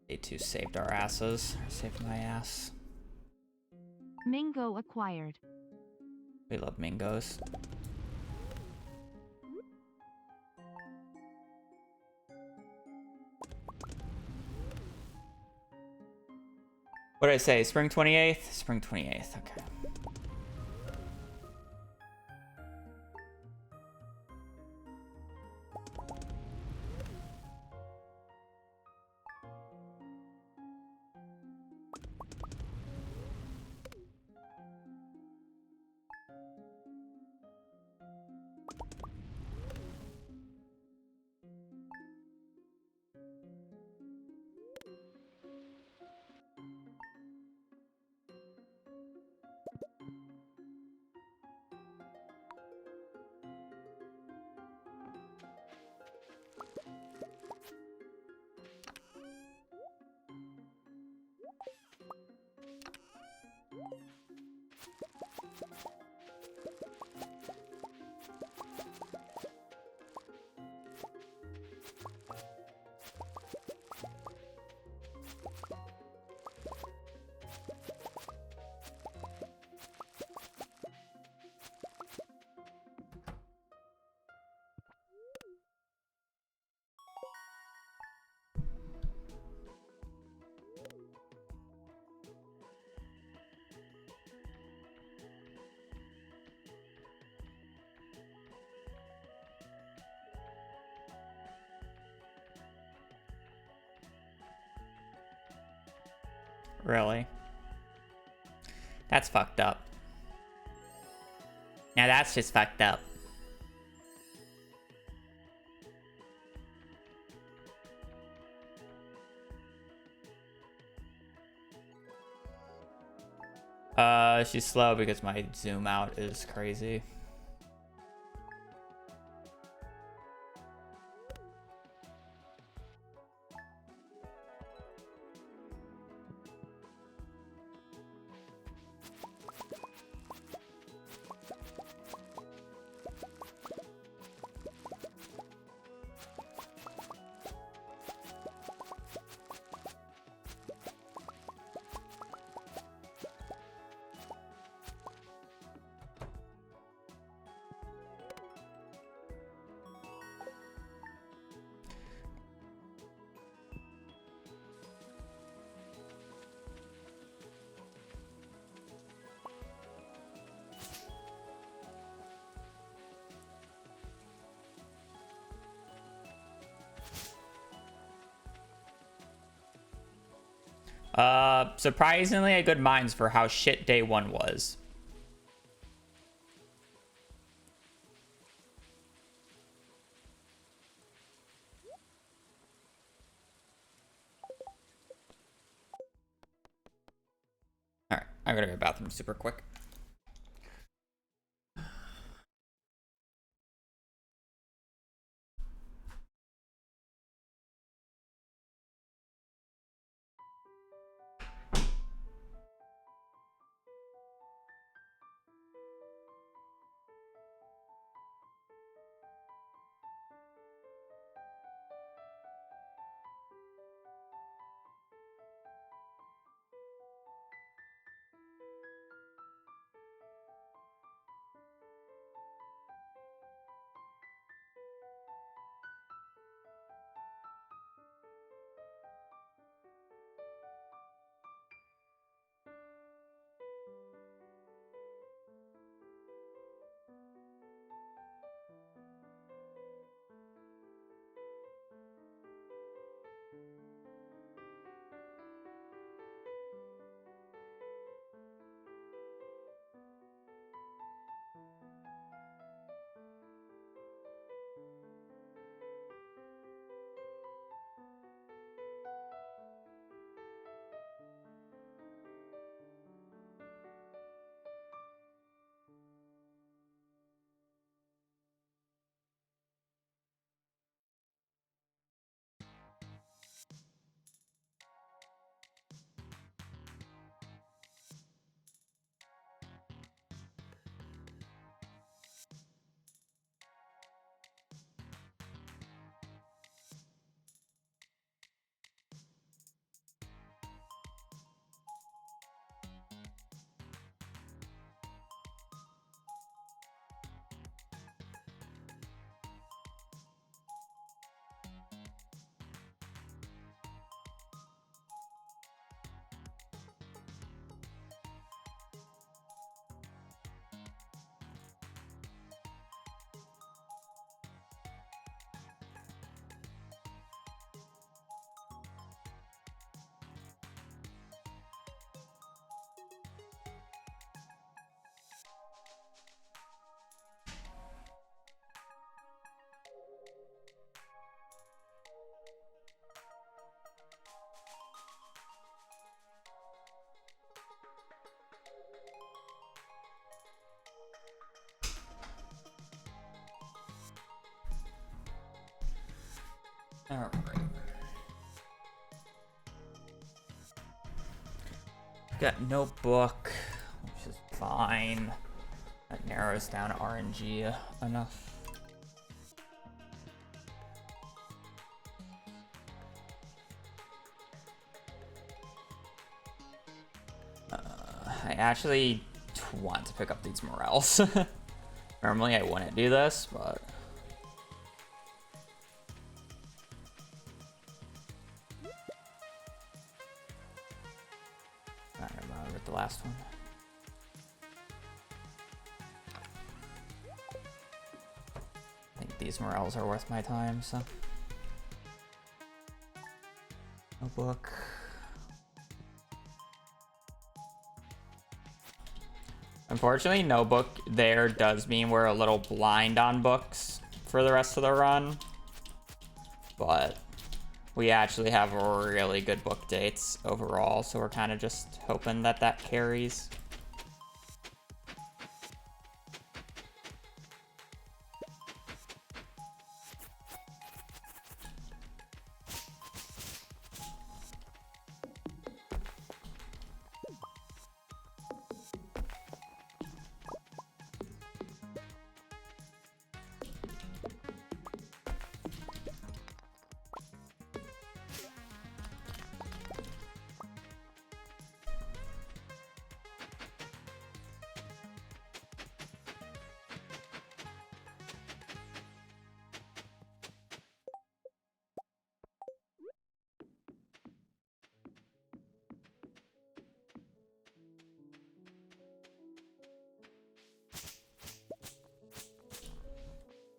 Day 2 saved our asses. Saved my ass. Mingo acquired. We love Mingos. What did I say? Spring 28th? Spring 28th, okay. Really? That's fucked up. Now that's just fucked up. She's slow because my zoom out is crazy. Surprisingly a good minds for how shit day one was. Alright, I gotta go to the bathroom super quick. Alright. Got notebook, which is fine. That narrows down RNG enough. I actually want to pick up these morels. Normally I wouldn't do this, but not gonna bother with the last one. I think these morels are worth my time, so. Notebook. Unfortunately, no book there does mean we're a little blind on books for the rest of the run. But we actually have really good book dates overall, so we're kind of just hoping that that carries.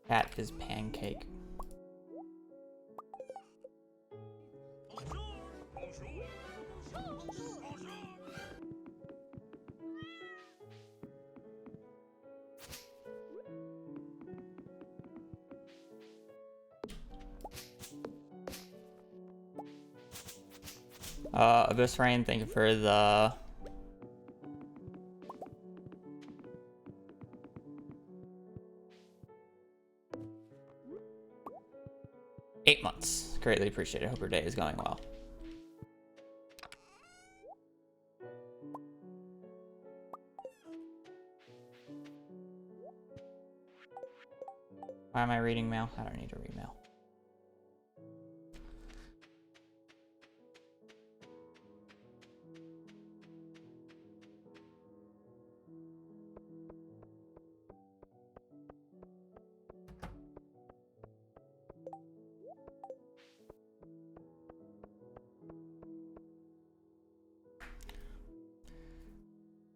Cat is pancake. Abyss Rain, thank you for the... $8 months. Greatly appreciate it. Hope your day is going well. Why am I reading mail? I don't need to read mail.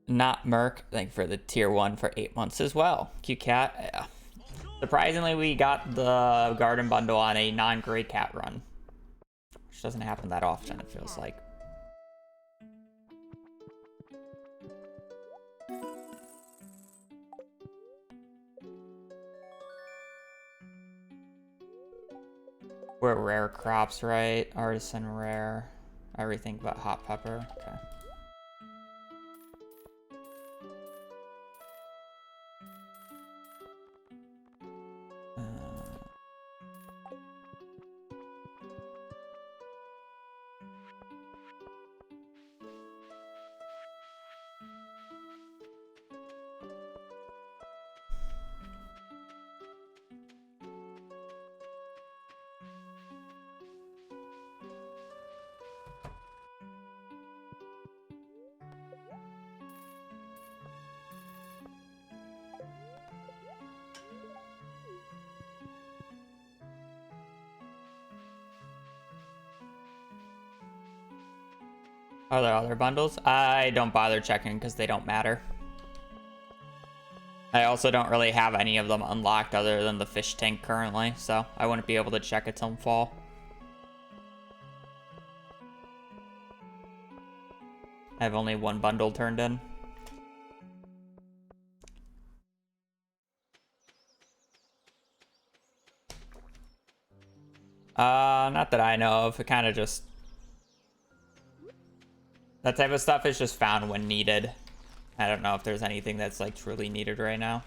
Not Merc, thank you for the tier 1 for 8 months as well. Cute cat. Yeah. Surprisingly, we got the garden bundle on a non-gray cat run, which doesn't happen that often, it feels like. We're rare crops, right? Artisan rare. Everything but hot pepper. Okay. Are there other bundles? I don't bother checking because they don't matter. I also don't really have any of them unlocked other than the fish tank currently, so I wouldn't be able to check it till fall. I have only one bundle turned in. Not that I know of. It kind of just... That type of stuff is just found when needed. I don't know if there's anything that's like truly needed right now.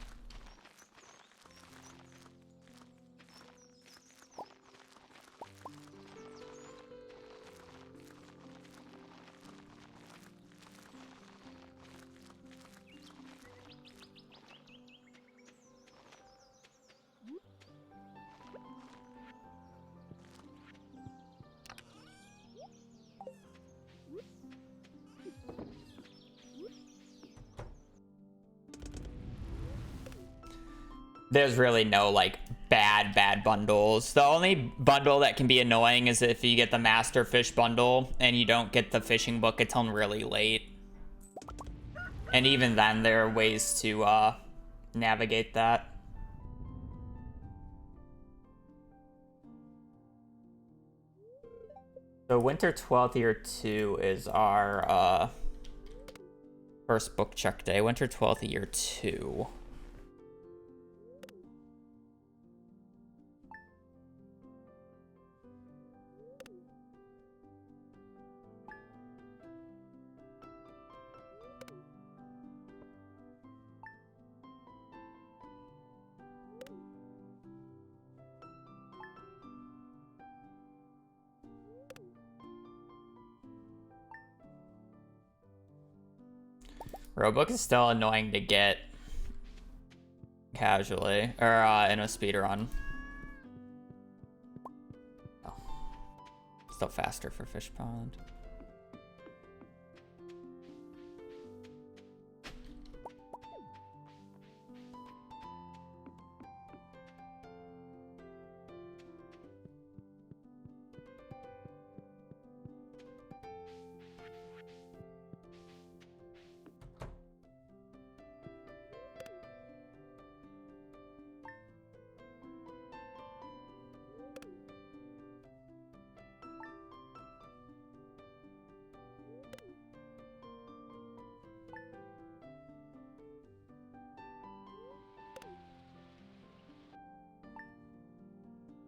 There's really no like bad bundles. The only bundle that can be annoying is if you get the master fish bundle and you don't get the fishing book until really late. And even then there are ways to navigate that. So Winter 12th Year 2 is our First book check day, winter 12th, year 2. Robook is still annoying to get casually, or in a speedrun. Oh. Still faster for Fish Pond.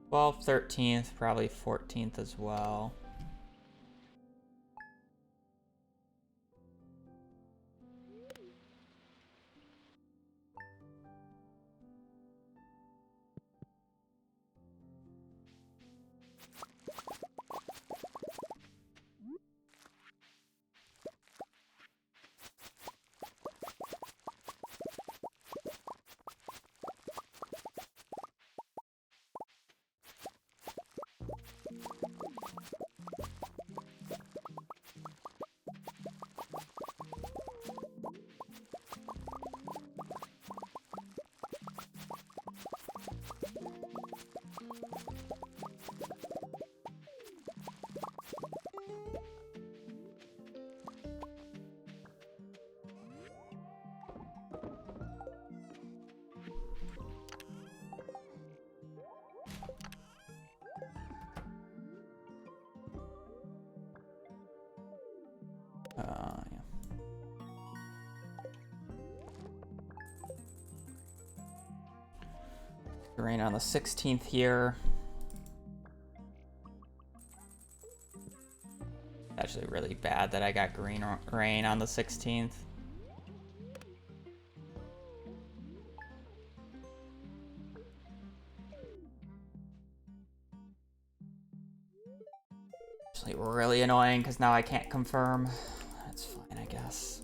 Well, 13th, probably 14th as well. Yeah. Rain on the 16th here. Actually really bad that I got green rain on the 16th. Actually really annoying because now I can't confirm. That's fine, I guess.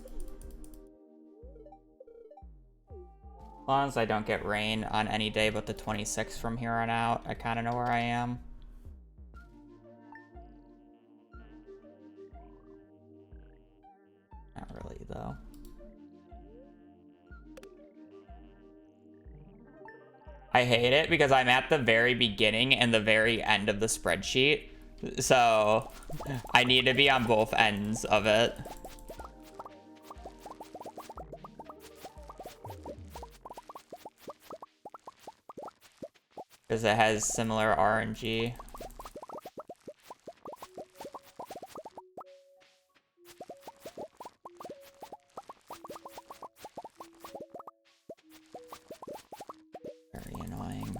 As long as I don't get rain on any day but the 26th from here on out, I kind of know where I am. Not really, though. I hate it because I'm at the very beginning and the very end of the spreadsheet. So I need to be on both ends of it. Because it has similar RNG. Very annoying.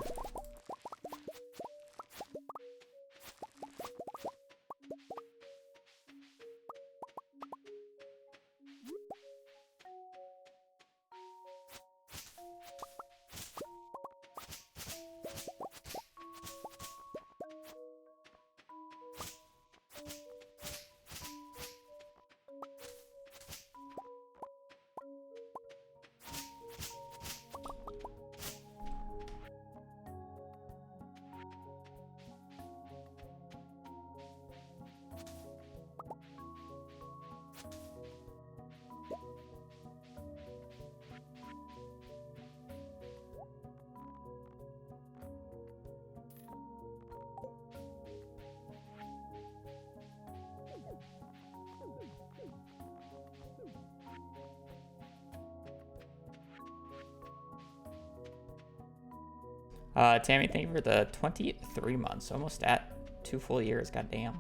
Tammy, thank you for the 23 months. Almost at 2 full years, goddamn.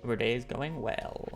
Our day is going well.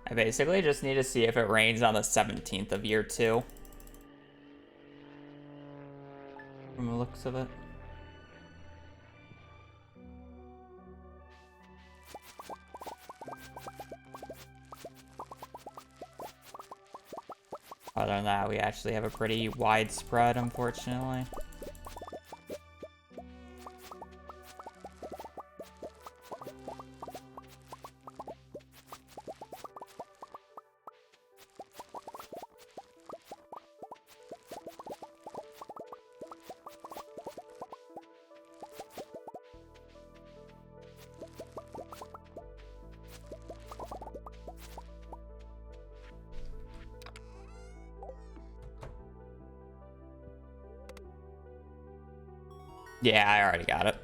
I basically just need to see if it rains on the 17th of year 2. From the looks of it. Other than that, we actually have a pretty wide spread, unfortunately. Yeah, I already got it.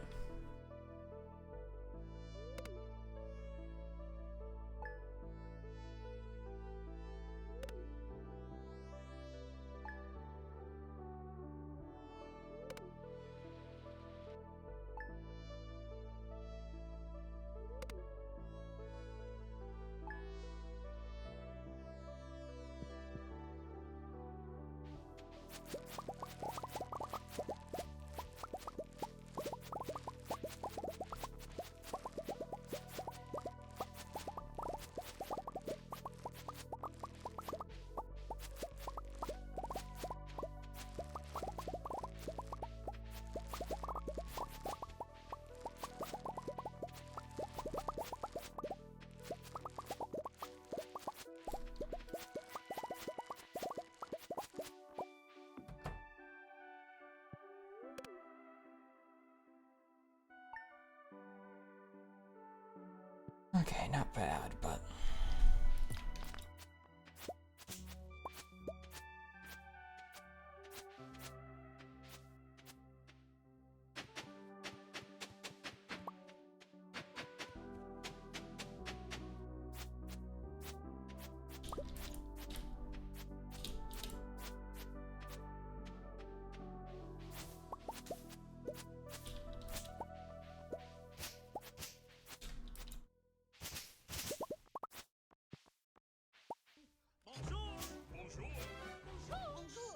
Okay, not bad, but...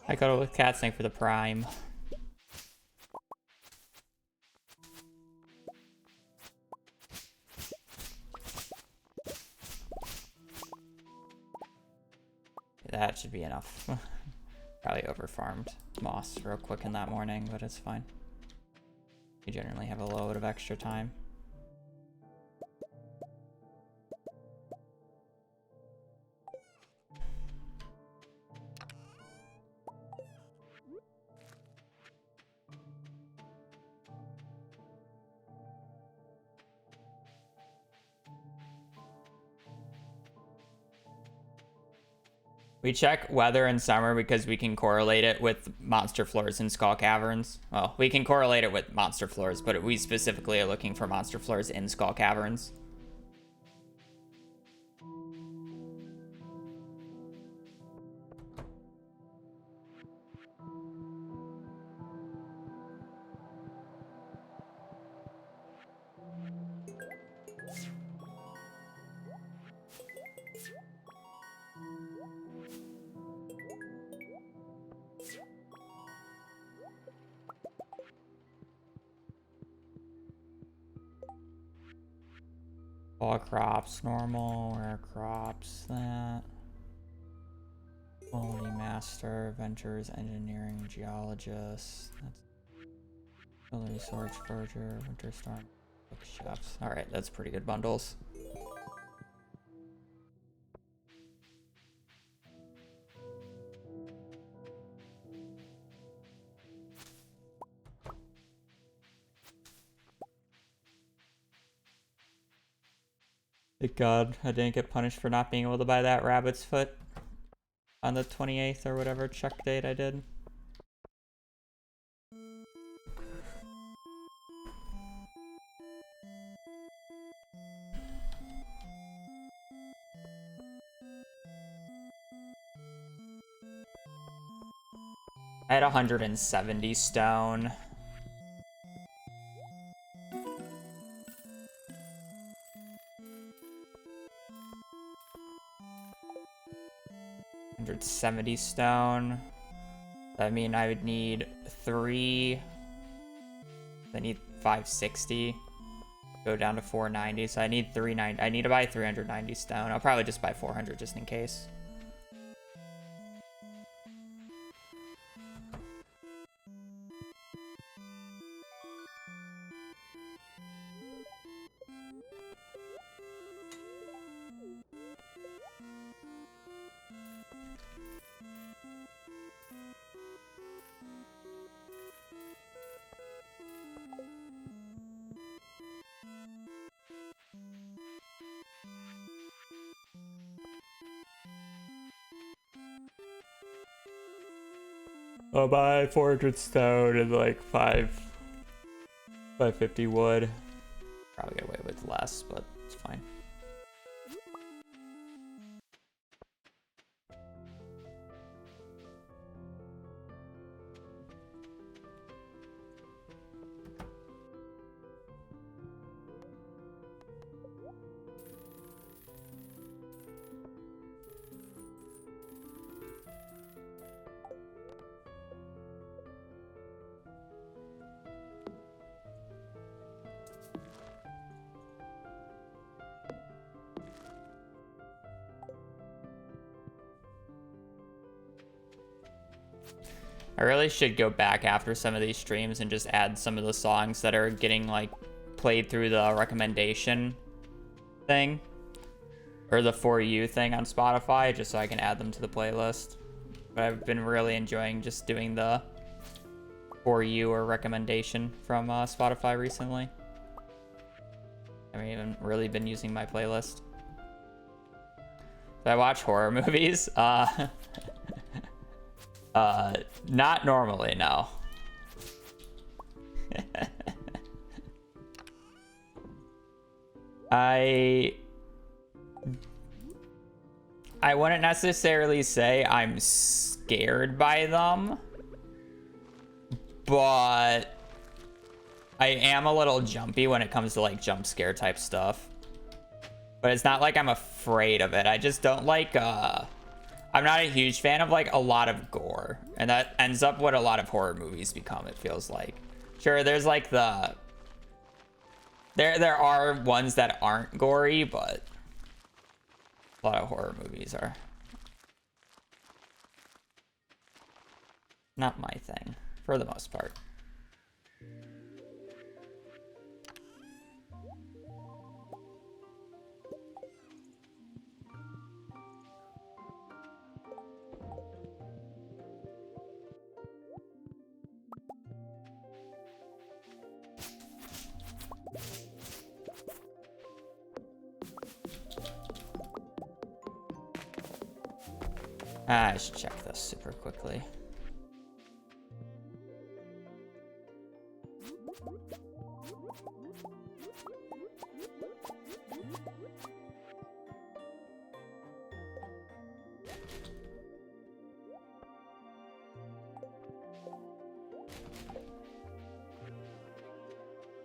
I go with Catsnake for the prime. That should be enough. Probably overfarmed moss real quick in that morning, but it's fine. We generally have a load of extra time. We check weather in summer because we can correlate it with monster floors in Skull Caverns. Well, we can correlate it with monster floors, but we specifically are looking for monster floors in Skull Caverns. All crops, normal, rare crops, that. Quality master, ventures, engineering, geologist. That's ability storage, forger, winter storm, bookshops. Alright, that's pretty good bundles. Thank God I didn't get punished for not being able to buy that rabbit's foot on the 28th or whatever check date I did. I had 170 stone. 170 stone. I mean, I would need 3. I need 560. Go down to 490. So I need 390. I need to buy 390 stone. I'll probably just buy 400 just in case. I'll buy 400 stone and like 550 wood. Probably get away with less, but it's fine. I really should go back after some of these streams and just add some of the songs that are getting like played through the recommendation thing or the For You thing on Spotify, just so I can add them to the playlist. But I've been really enjoying just doing the For You or recommendation from Spotify recently. I haven't really been using my playlist. So I watch horror movies. Not normally, no. I wouldn't necessarily say I'm scared by them, but I am a little jumpy when it comes to like jump scare type stuff. But it's not like I'm afraid of it. I just don't like I'm not a huge fan of like a lot of gore, and that ends up what a lot of horror movies become, it feels like. Sure, there's like the there are ones that aren't gory, but a lot of horror movies are not my thing for the most part. I should check this super quickly.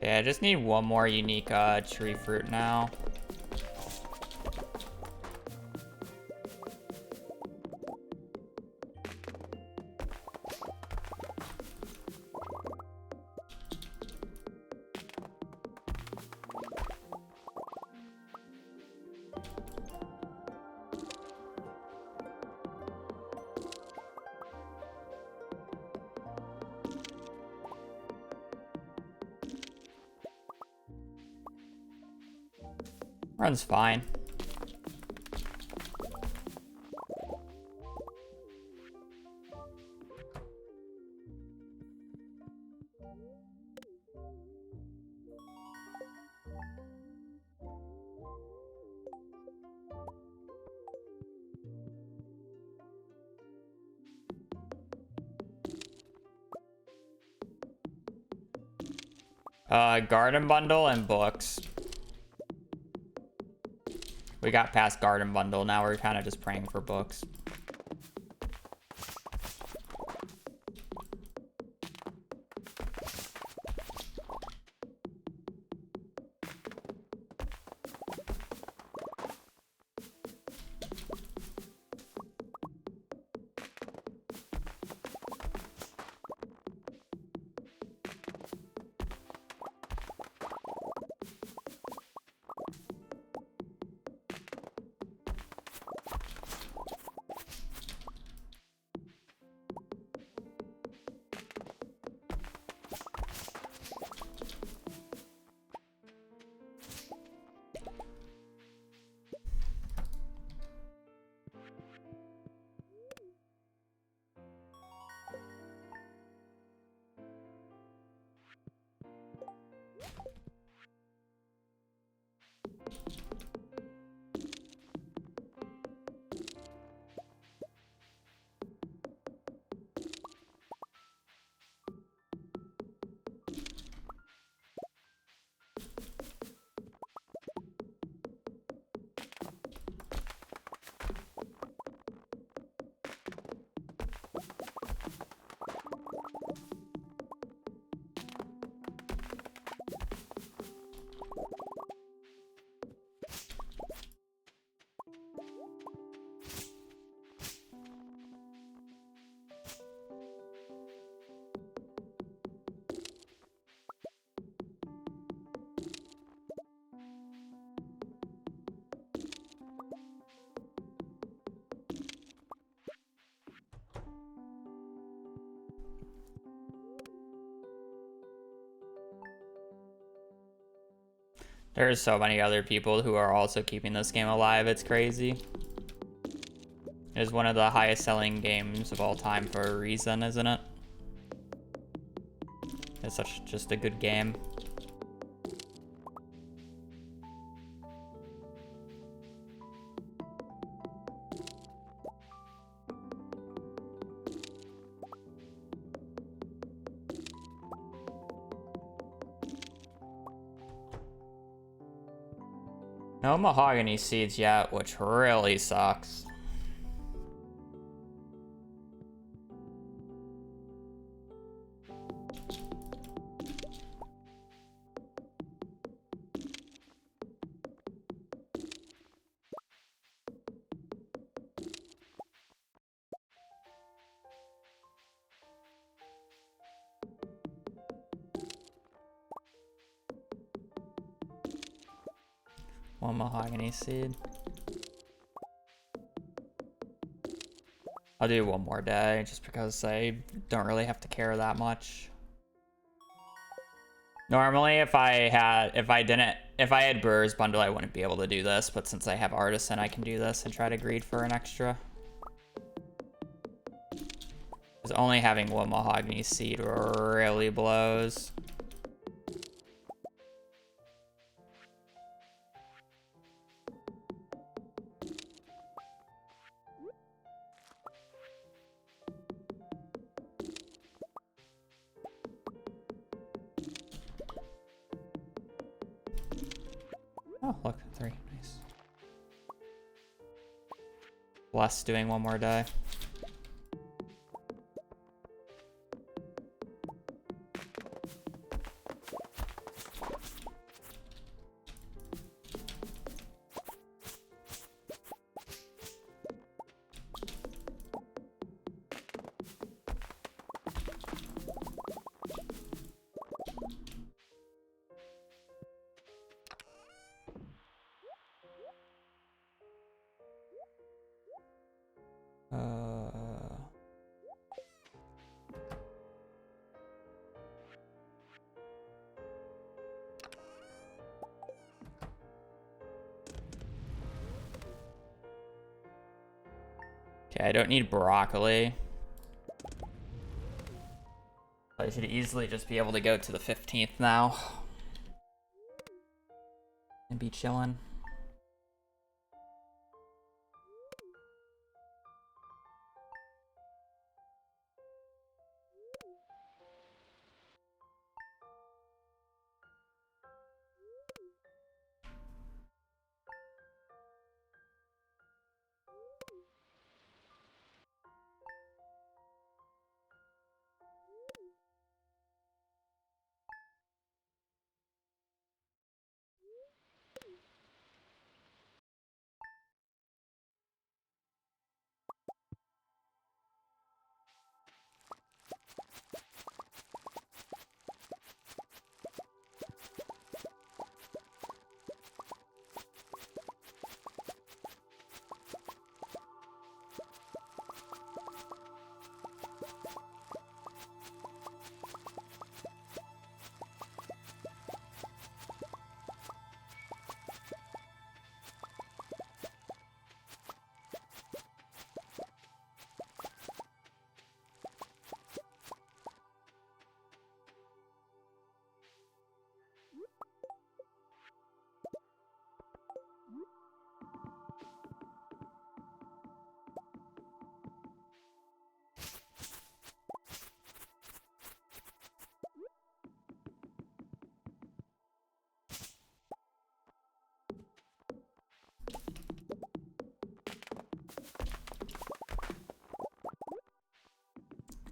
Yeah, I just need one more unique tree fruit now. Runs fine. Garden bundle and books. We got past garden bundle, now we're kind of just praying for books. There's so many other people who are also keeping this game alive, it's crazy. It is one of the highest selling games of all time for a reason, isn't it? It's just a good game. No mahogany seeds yet, which really sucks. One mahogany seed. I'll do one more day just because I don't really have to care that much. Normally if I had Brewer's Bundle, I wouldn't be able to do this, but since I have Artisan, I can do this and try to greed for an extra. Because only having one mahogany seed really blows. Oh, look, 3, nice. Bless doing one more day. Okay, I don't need broccoli. I should easily just be able to go to the 15th now. And be chilling.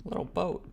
Little boat.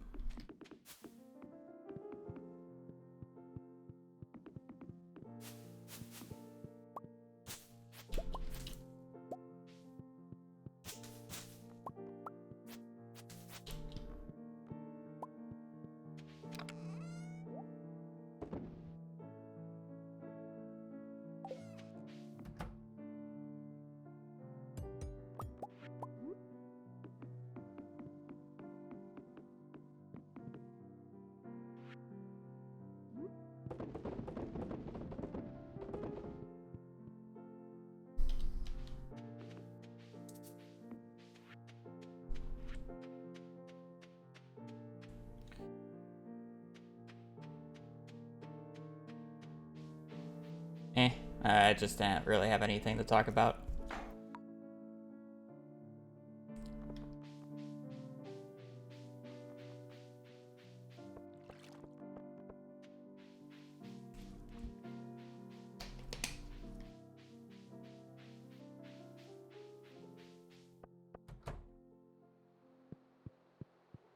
I just didn't really have anything to talk about.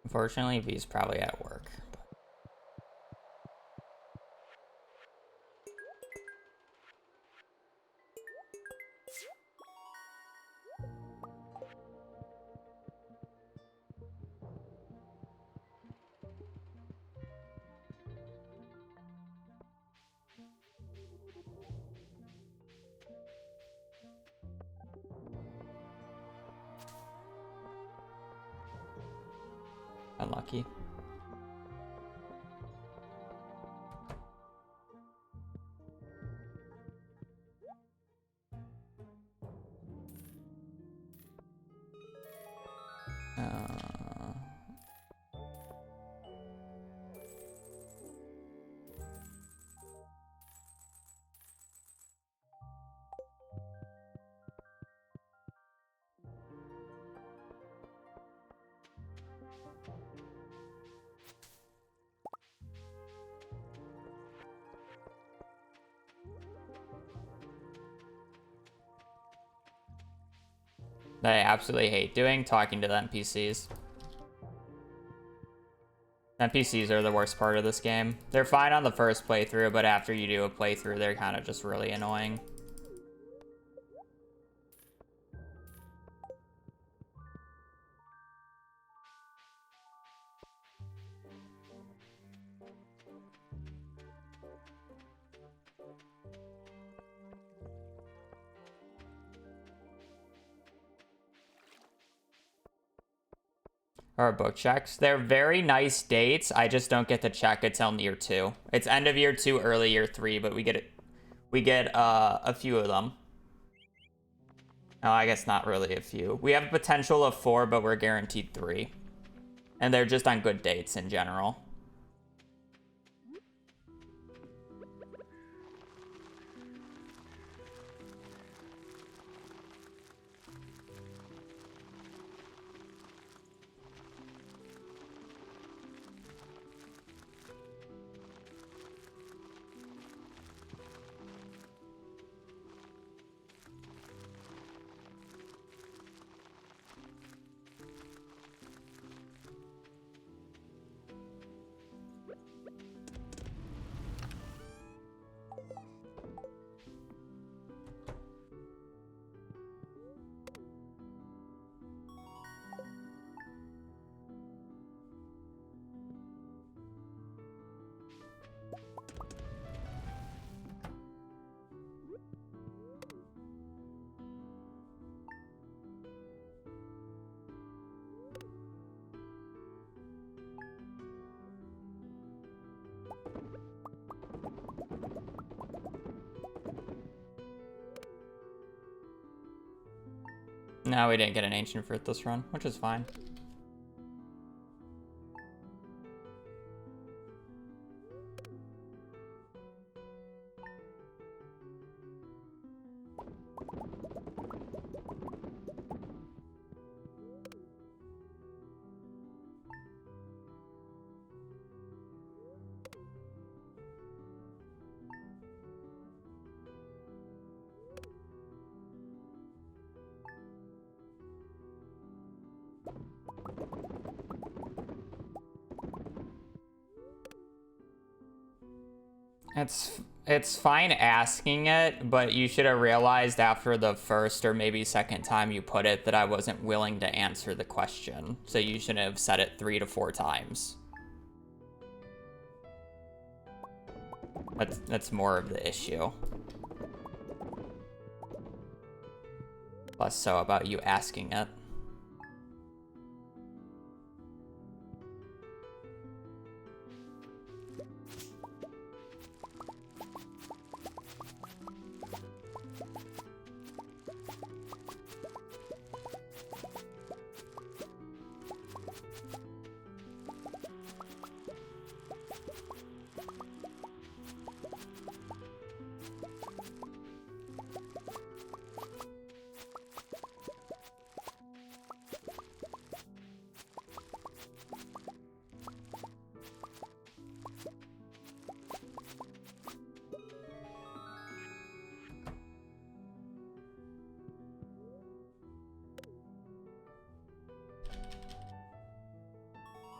Unfortunately, V's probably at work. Unlucky. That I absolutely hate doing, talking to the NPCs. NPCs are the worst part of this game. They're fine on the first playthrough, but after you do a playthrough, they're kind of just really annoying. Or book checks. They're very nice dates. I just don't get to check until year 2. It's end of year 2, early year 3, but we get it. We get a few of them. No, I guess not really a few. We have a potential of 4, but we're guaranteed 3. And they're just on good dates in general. No, we didn't get an ancient fruit this run, which is fine. It's fine asking it, but you should have realized after the first or maybe second time you put it that I wasn't willing to answer the question. So you shouldn't have said it 3 to 4 times. That's more of the issue. Less so about you asking it.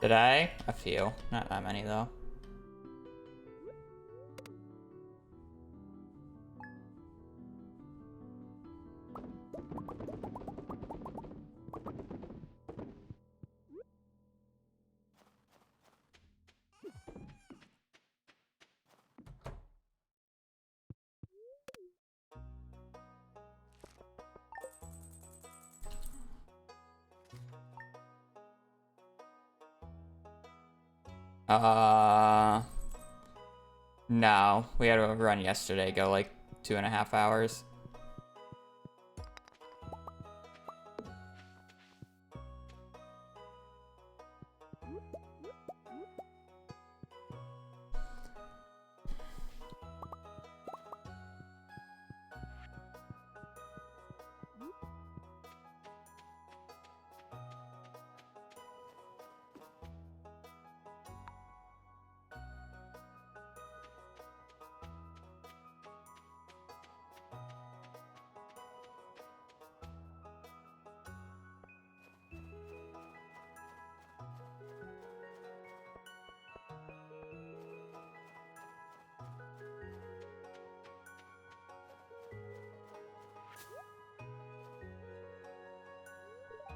Did I? A few. Not that many, though. No. We had a run yesterday, go like 2.5 hours.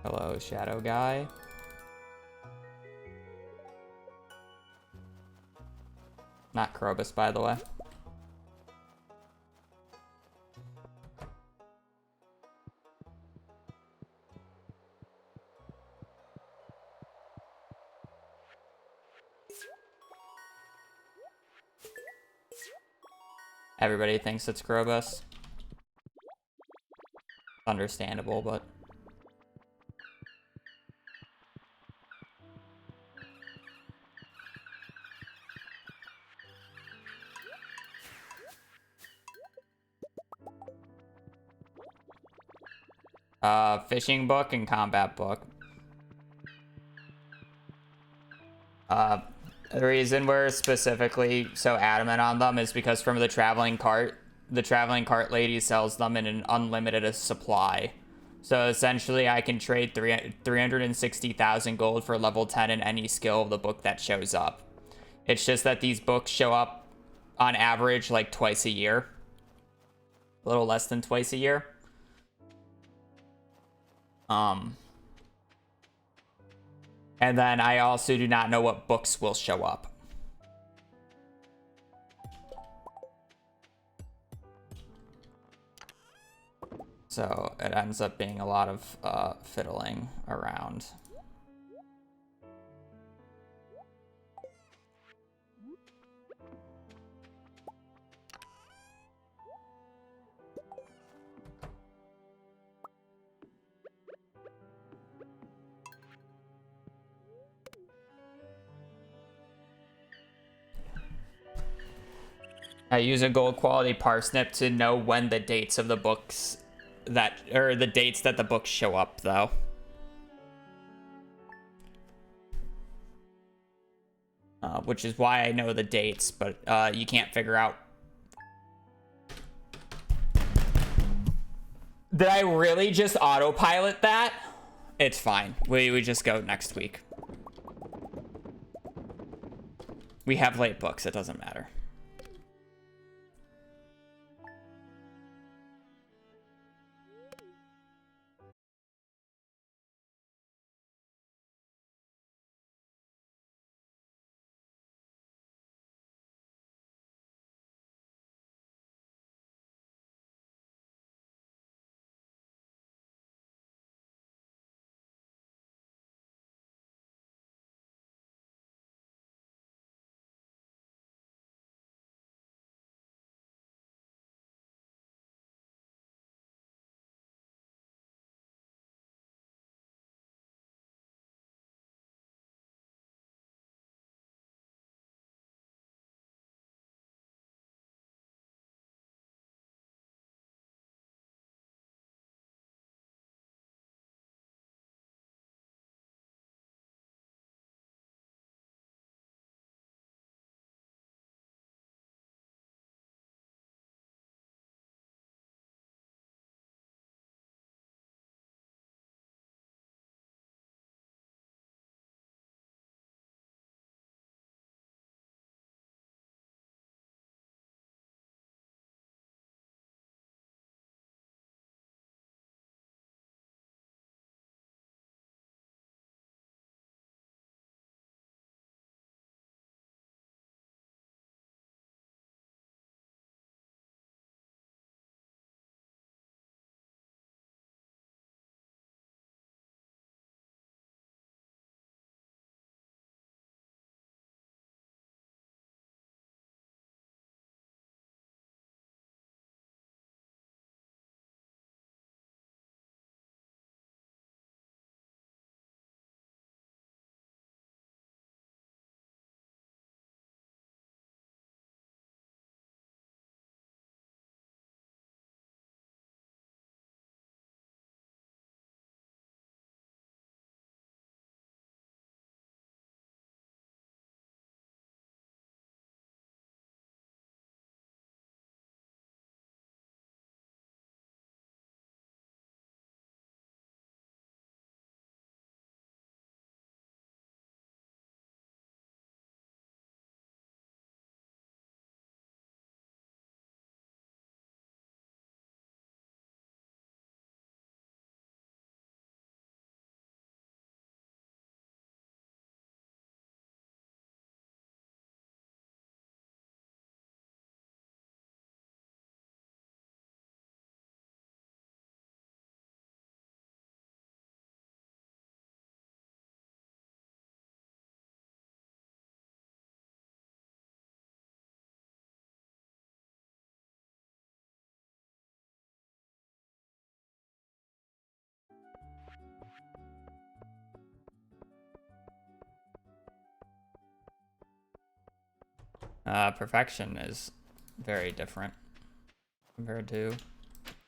Hello, Shadow Guy. Not Krobus, by the way. Everybody thinks it's Krobus. Understandable, but... fishing book and combat book. The reason we're specifically so adamant on them is because from the traveling cart lady sells them in an unlimited supply. So essentially I can trade 360,000 gold for level 10 in any skill of the book that shows up. It's just that these books show up on average like twice a year. A little less than twice a year. And then I also do not know what books will show up. So it ends up being a lot of fiddling around. I use a gold quality parsnip to know when the dates of the books the dates that the books show up, though. Which is why I know the dates, but you can't figure out. Did I really just autopilot that? It's fine. We just go next week. We have late books, it doesn't matter. Perfection is very different compared to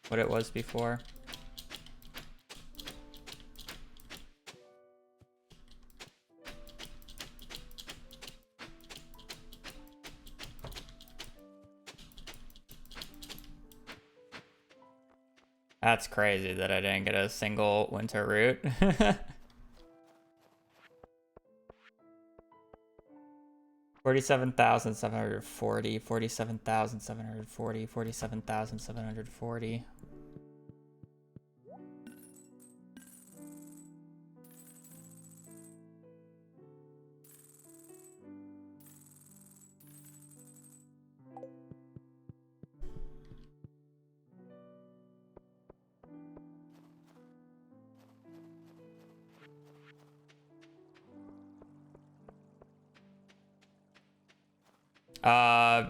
what it was before. That's crazy that I didn't get a single winter route. 47,740, 47,740, 47,740.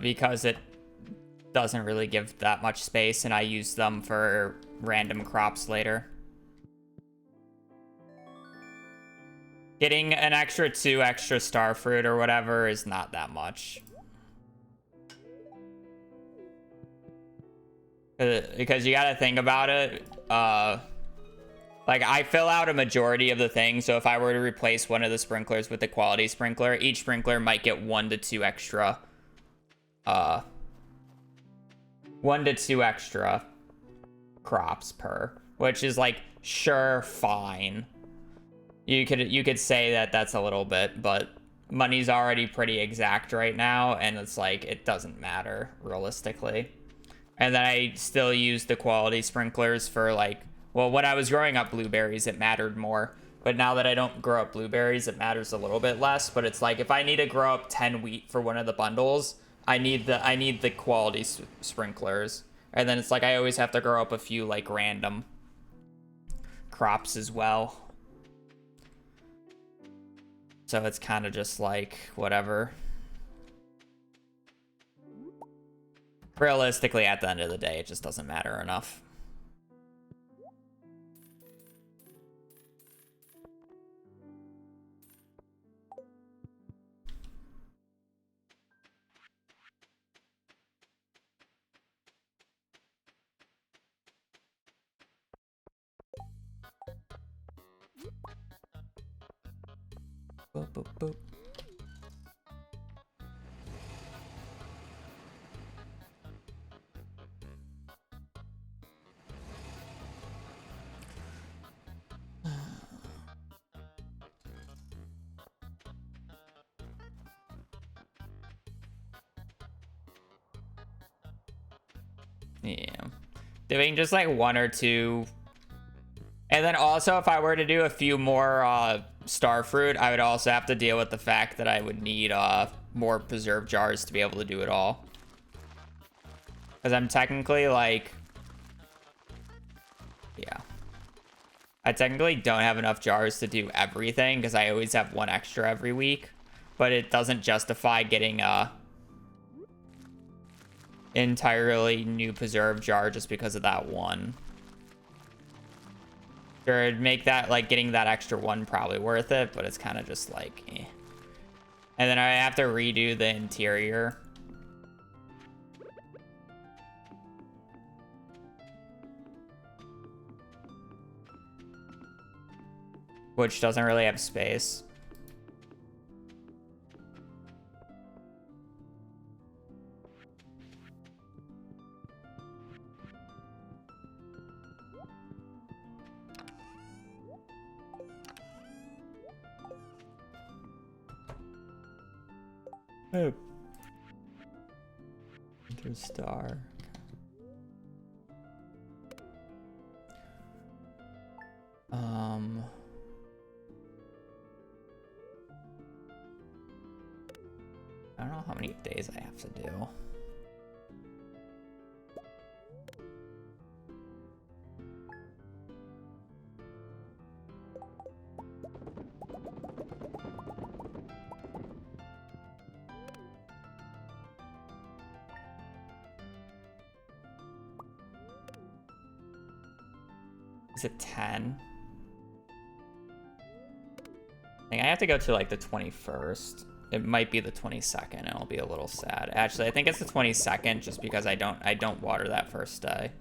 Because it doesn't really give that much space, and I use them for random crops later. Getting an extra 2 extra star fruit or whatever is not that much. Because you gotta think about it, like, I fill out a majority of the thing, so if I were to replace one of the sprinklers with the quality sprinkler, each sprinkler might get 1 to 2 extra, 1 to 2 extra crops per, which is, like, sure, fine. You could say that that's a little bit, but money's already pretty exact right now, and it's like, it doesn't matter, realistically. And then I still use the quality sprinklers for, like, well, when I was growing up blueberries, it mattered more. But now that I don't grow up blueberries, it matters a little bit less. But it's like, if I need to grow up 10 wheat for one of the bundles, I need the quality sprinklers. And then it's like, I always have to grow up a few, like, random crops as well. So it's kind of just like, whatever. Realistically, at the end of the day, it just doesn't matter enough. Boop, boop, boop. Yeah. Doing just like 1 or 2. And then also, if I were to do a few more star fruit, I would also have to deal with the fact that I would need more preserve jars to be able to do it all. Because I'm technically like... Yeah. I technically don't have enough jars to do everything, because I always have 1 extra every week. But it doesn't justify getting a entirely new preserve jar just because of that 1. Sure, it'd make that, like, getting that extra 1 probably worth it, but it's kind of just like, eh. And then I have to redo the interior. Which doesn't really have space. Oh. Interstar. I don't know how many days I have to do. Is it 10? I think I have to go to like the 21st. It might be the 22nd, and I'll be a little sad. Actually, I think it's the 22nd, just because I don't water that first day.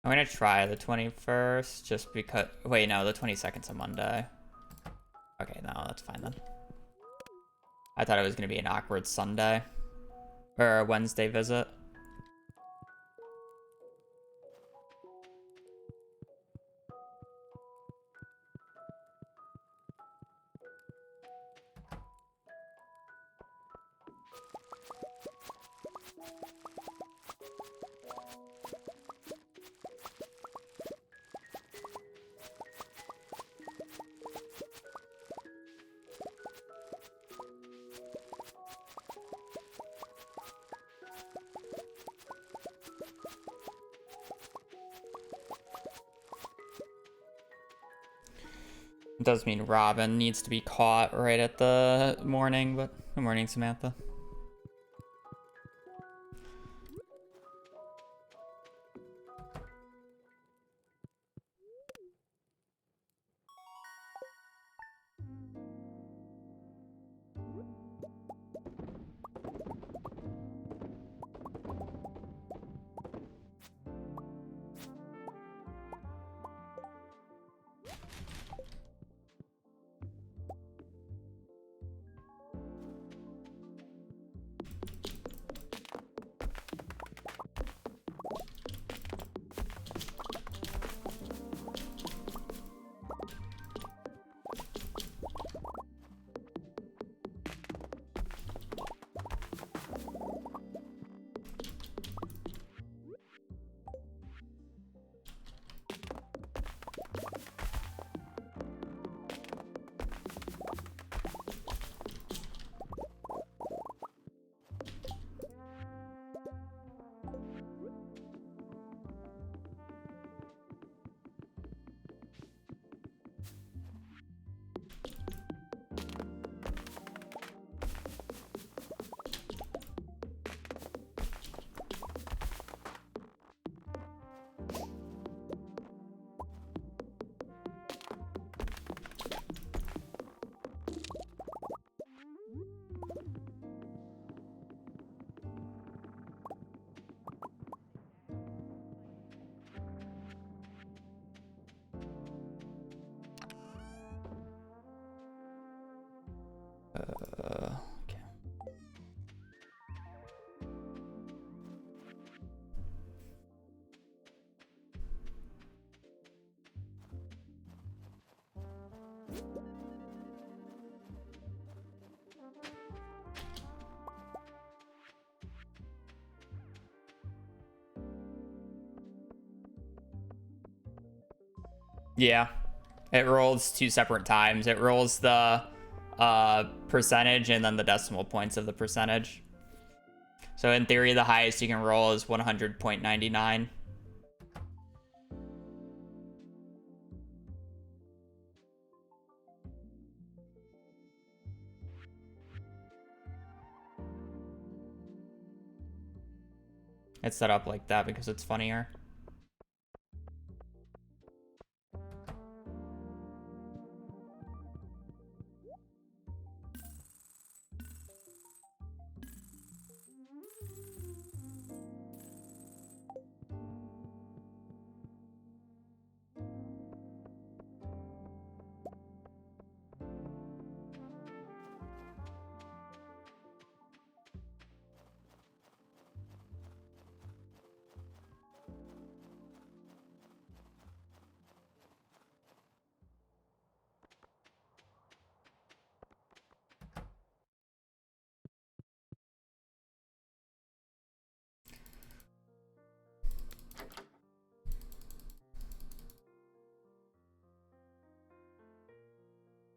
I'm gonna try the 21st, just because... Wait, no, the 22nd's a Monday. Okay, no, that's fine then. I thought it was gonna be an awkward Sunday. Or a Wednesday visit. It does mean Robin needs to be caught right at the morning, but good morning, Samantha. Okay. Yeah, it rolls two separate times. It rolls the percentage and then the decimal points of the percentage. So in theory, the highest you can roll is 100.99. It's set up like that because it's funnier.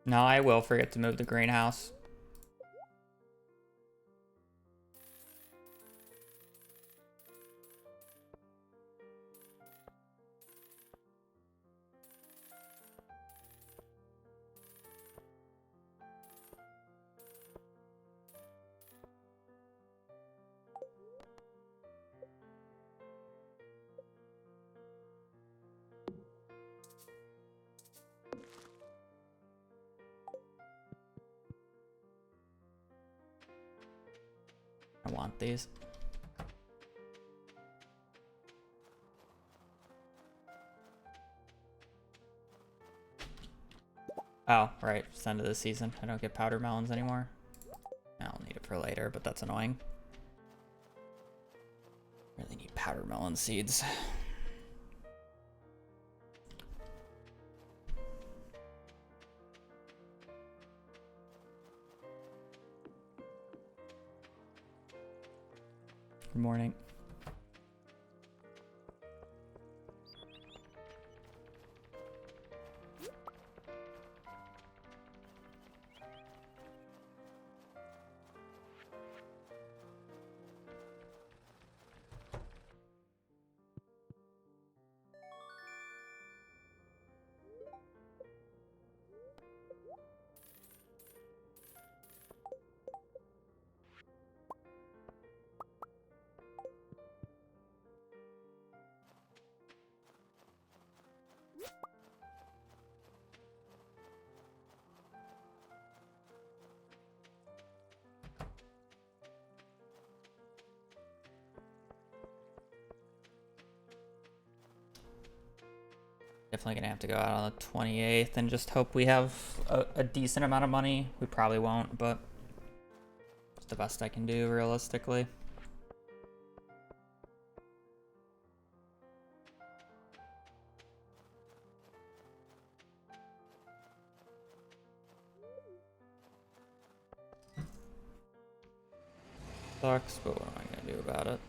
No, I will forget to move the greenhouse. want these. Oh, right. It's the end of the season. I don't get powder melons anymore. I'll need it for later, but that's annoying. Really need powder melon seeds. Good morning. Definitely gonna have to go out on the 28th and just hope we have a decent amount of money. We probably won't, but it's the best I can do realistically. Sucks, but what am I gonna do about it?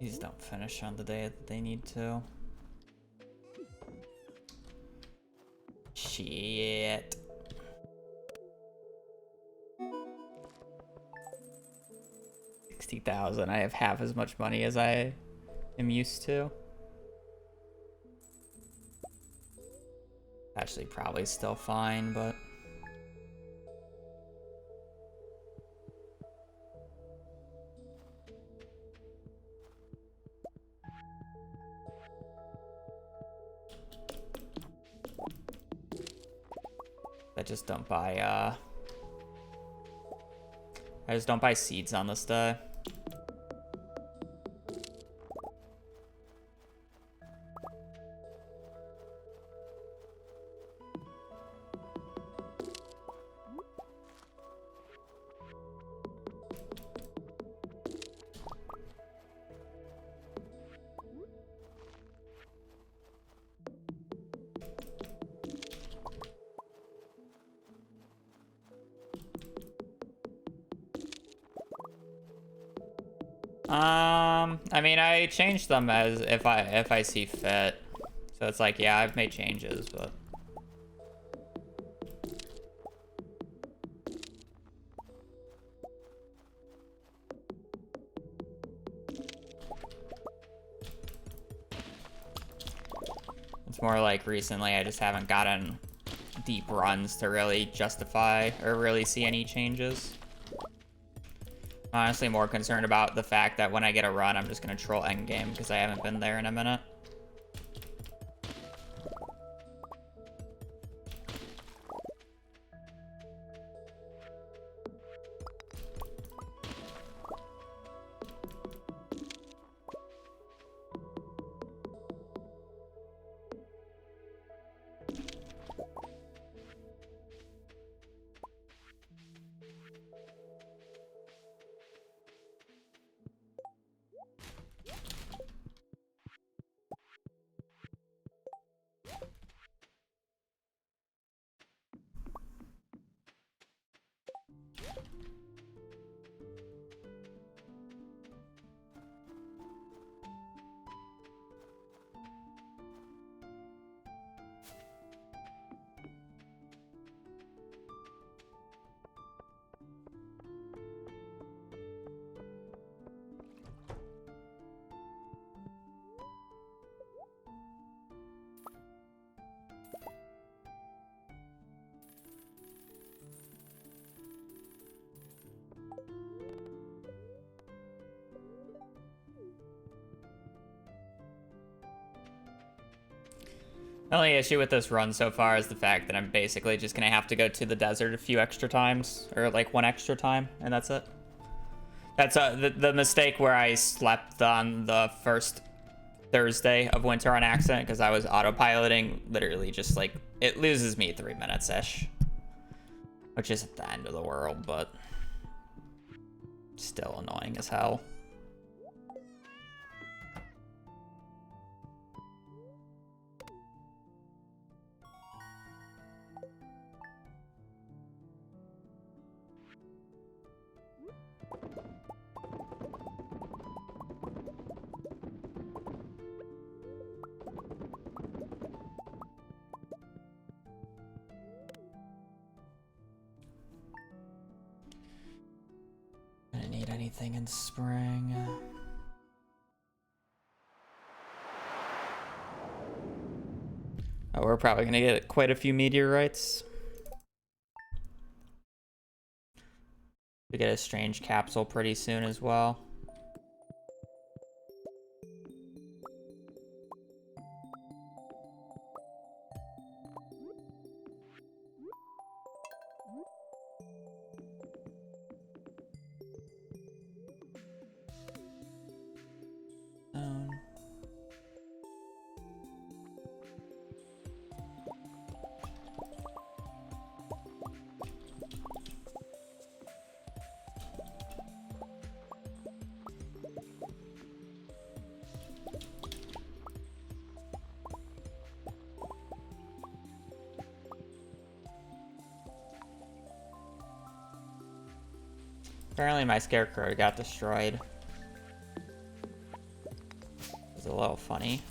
These don't finish on the day that they need to. Shit. $60,000. I have half as much money as I am used to. Actually, probably still fine, but I just don't buy I just don't buy seeds on this day. I mean, I changed them as if I see fit. So it's like, yeah, I've made changes, but it's more like recently I just haven't gotten deep runs to really justify or really see any changes. I'm honestly more concerned about the fact that when I get a run, I'm just gonna troll endgame because I haven't been there in a minute. The only issue with this run so far is the fact that I'm basically just gonna have to go to the desert a few extra times, or like one extra time, and that's it. That's the mistake where I slept on the first Thursday of winter on accident because I was autopiloting. Literally, just like it loses me 3 minutes ish, which isn't the end of the world, but still annoying as hell. Gonna need anything in spring. Oh, we're probably gonna get quite a few meteorites. We get a strange capsule pretty soon as well. Apparently my scarecrow got destroyed. It's a little funny.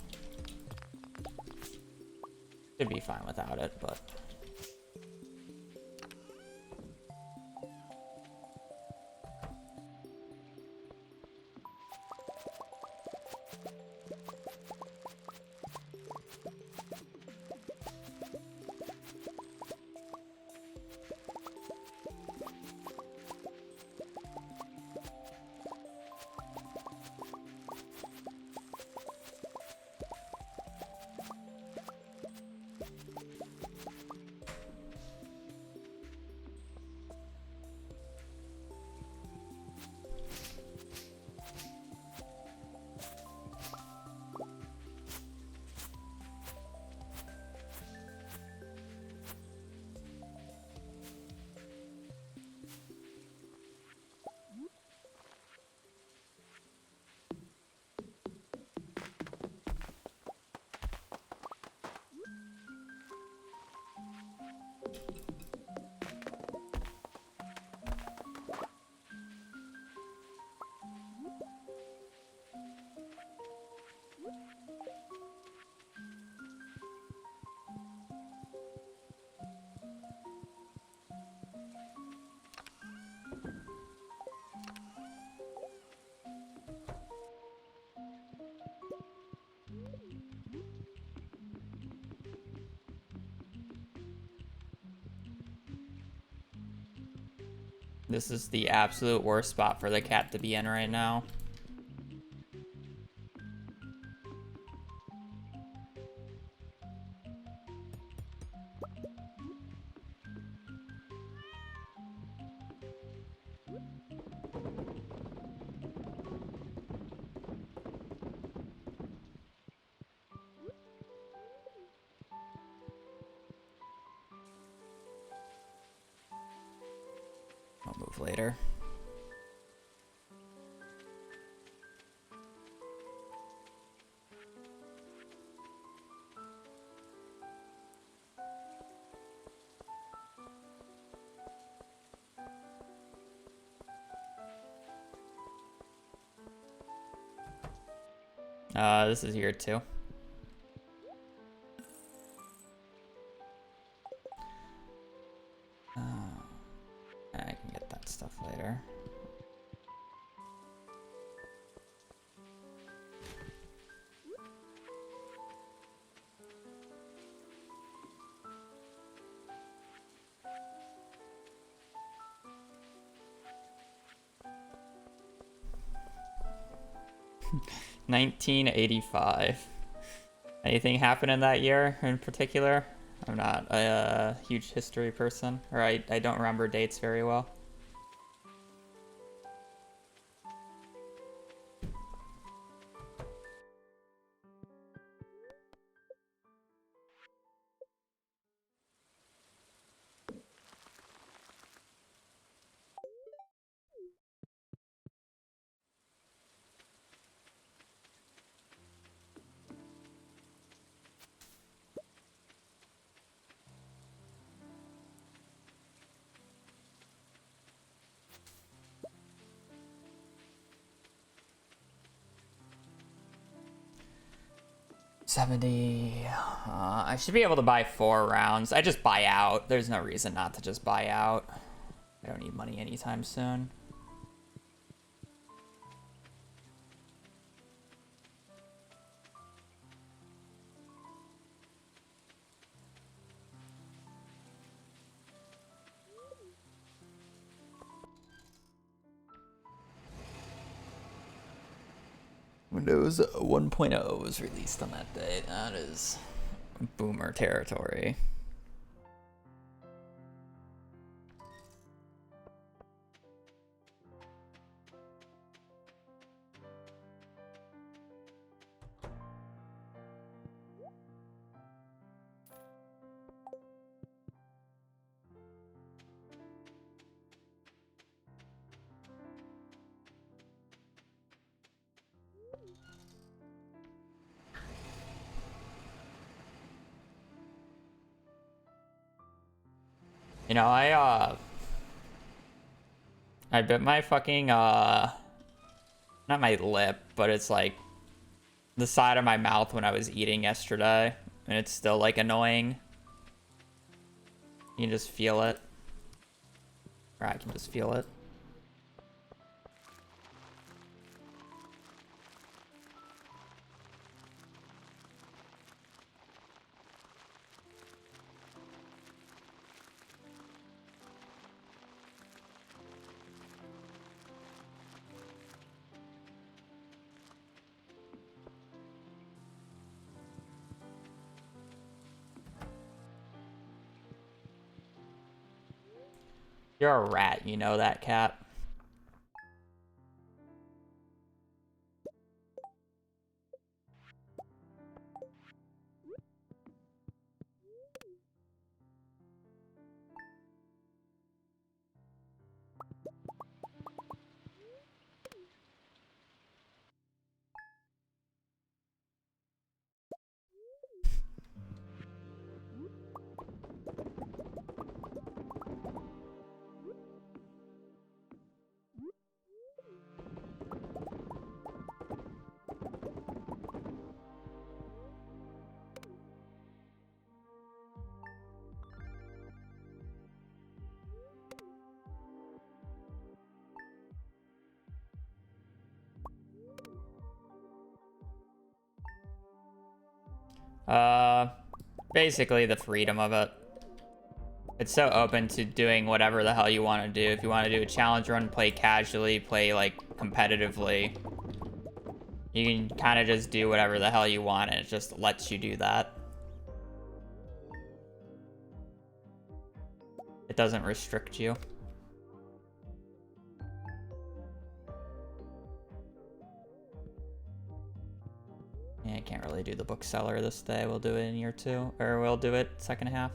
Should be fine without it, but... This is the absolute worst spot for the cat to be in right now. I'll move later. This is here too. I can get that stuff later. $1985. Anything happen in that year in particular? I'm not a huge history person, or I don't remember dates very well. $70. I should be able to buy 4 rounds. I just buy out. There's no reason not to just buy out. I don't need money anytime soon. Windows 1.0 was released on that day. That is boomer territory. You know, I bit my fucking, not my lip, but it's like the side of my mouth when I was eating yesterday, and it's still like annoying. You can just feel it. Or I can just feel it. You're a rat, you know that, cat. Basically the freedom of it. It's so open to doing whatever the hell you want to do. If you want to do a challenge run, play casually, play like competitively. You can kind of just do whatever the hell you want, and it just lets you do that. It doesn't restrict you. Yeah, I can't really do the bookseller this day. We'll do it in year 2, or we'll do it second half.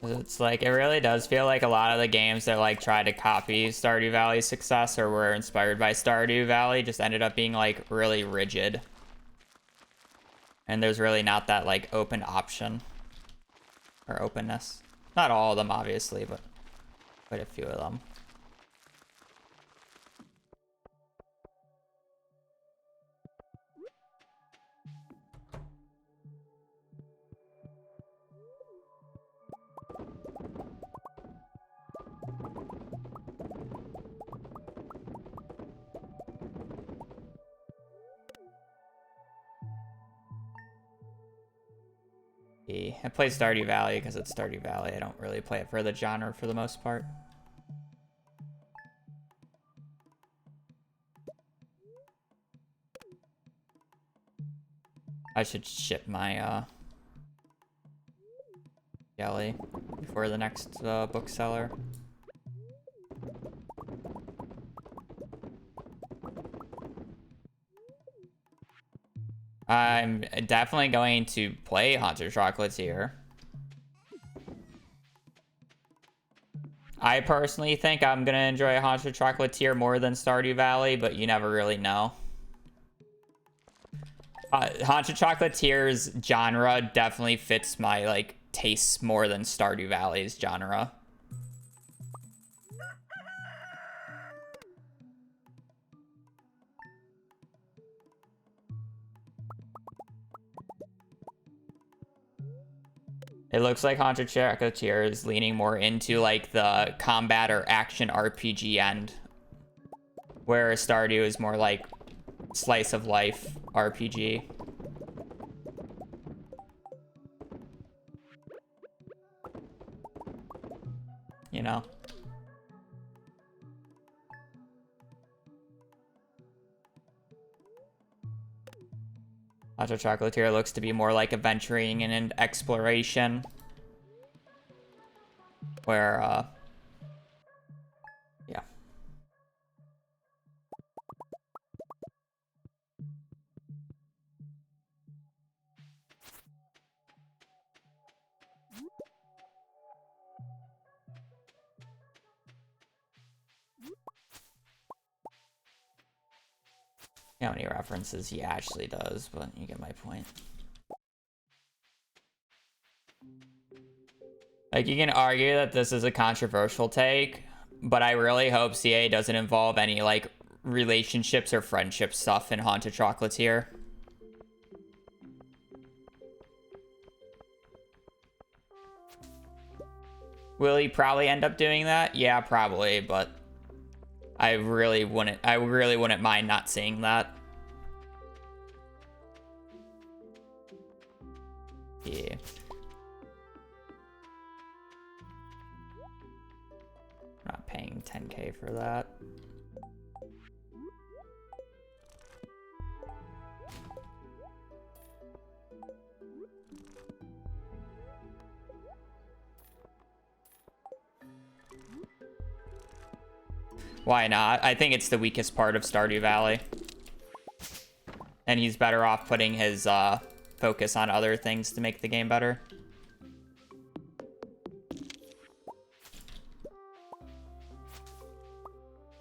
It's like, it really does feel like a lot of the games that like try to copy Stardew Valley's success or were inspired by Stardew Valley just ended up being like really rigid. And there's really not that like open option or openness. Not all of them, obviously, but quite a few of them. I play Stardew Valley because it's Stardew Valley. I don't really play it for the genre for the most part. I should ship my jelly before the next bookseller. I'm definitely going to play Haunted Chocolatier. I personally think I'm going to enjoy Haunted Chocolatier more than Stardew Valley, but you never really know. Haunted Chocolatier's genre definitely fits my like tastes more than Stardew Valley's genre. It looks like Haunted Chocolatier is leaning more into like the combat or action RPG end, where Stardew is more like slice of life RPG. You know? Haunted Chocolatier looks to be more like adventuring and an exploration. Where, yeah. How many references he actually does, but you get my point. Like, you can argue that this is a controversial take, but I really hope CA doesn't involve any, like, relationships or friendship stuff in Haunted Chocolatier. Will he probably end up doing that? Yeah, probably, but I really wouldn't mind not seeing that. Yeah. Not paying 10K for that. Why not? I think it's the weakest part of Stardew Valley. And he's better off putting his focus on other things to make the game better.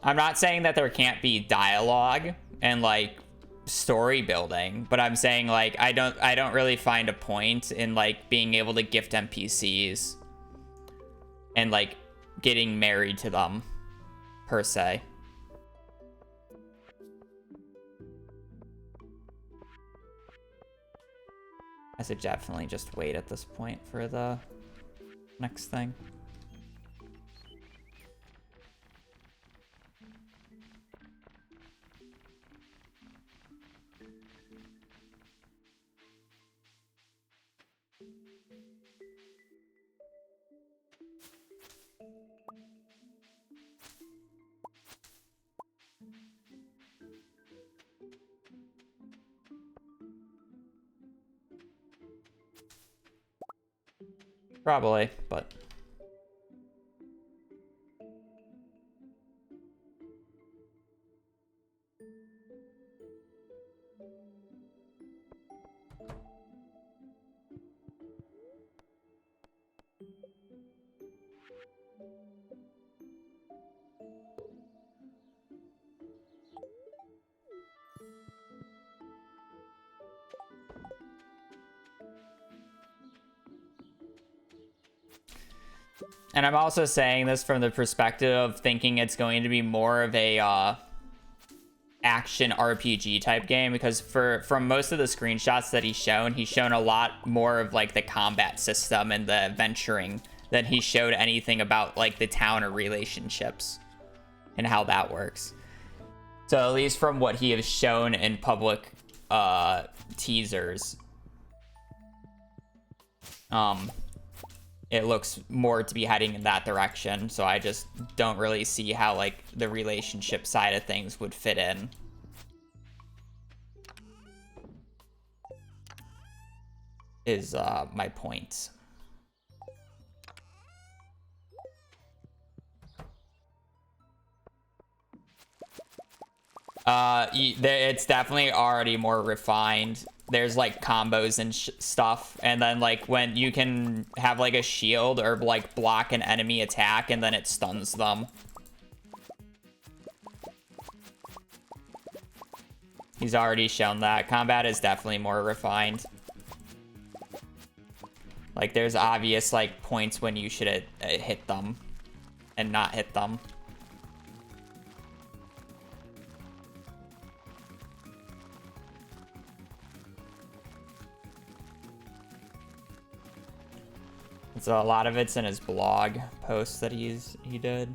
I'm not saying that there can't be dialogue and like story building, but I'm saying like I don't really find a point in like being able to gift NPCs and like getting married to them per se. I should definitely just wait at this point for the next thing. Probably, but and I'm also saying this from the perspective of thinking it's going to be more of a action RPG type game, because from most of the screenshots that he's shown a lot more of like the combat system and the adventuring than he showed anything about like the town or relationships and how that works. So at least from what he has shown in public teasers, it looks more to be heading in that direction. So I just don't really see how like the relationship side of things would fit in. Is my point. It's definitely already more refined. There's like combos and stuff, and then like when you can have like a shield or like block an enemy attack and then it stuns them. He's already shown that. Combat is definitely more refined. Like there's obvious like points when you should hit them and not hit them. So a lot of it's in his blog posts that he did.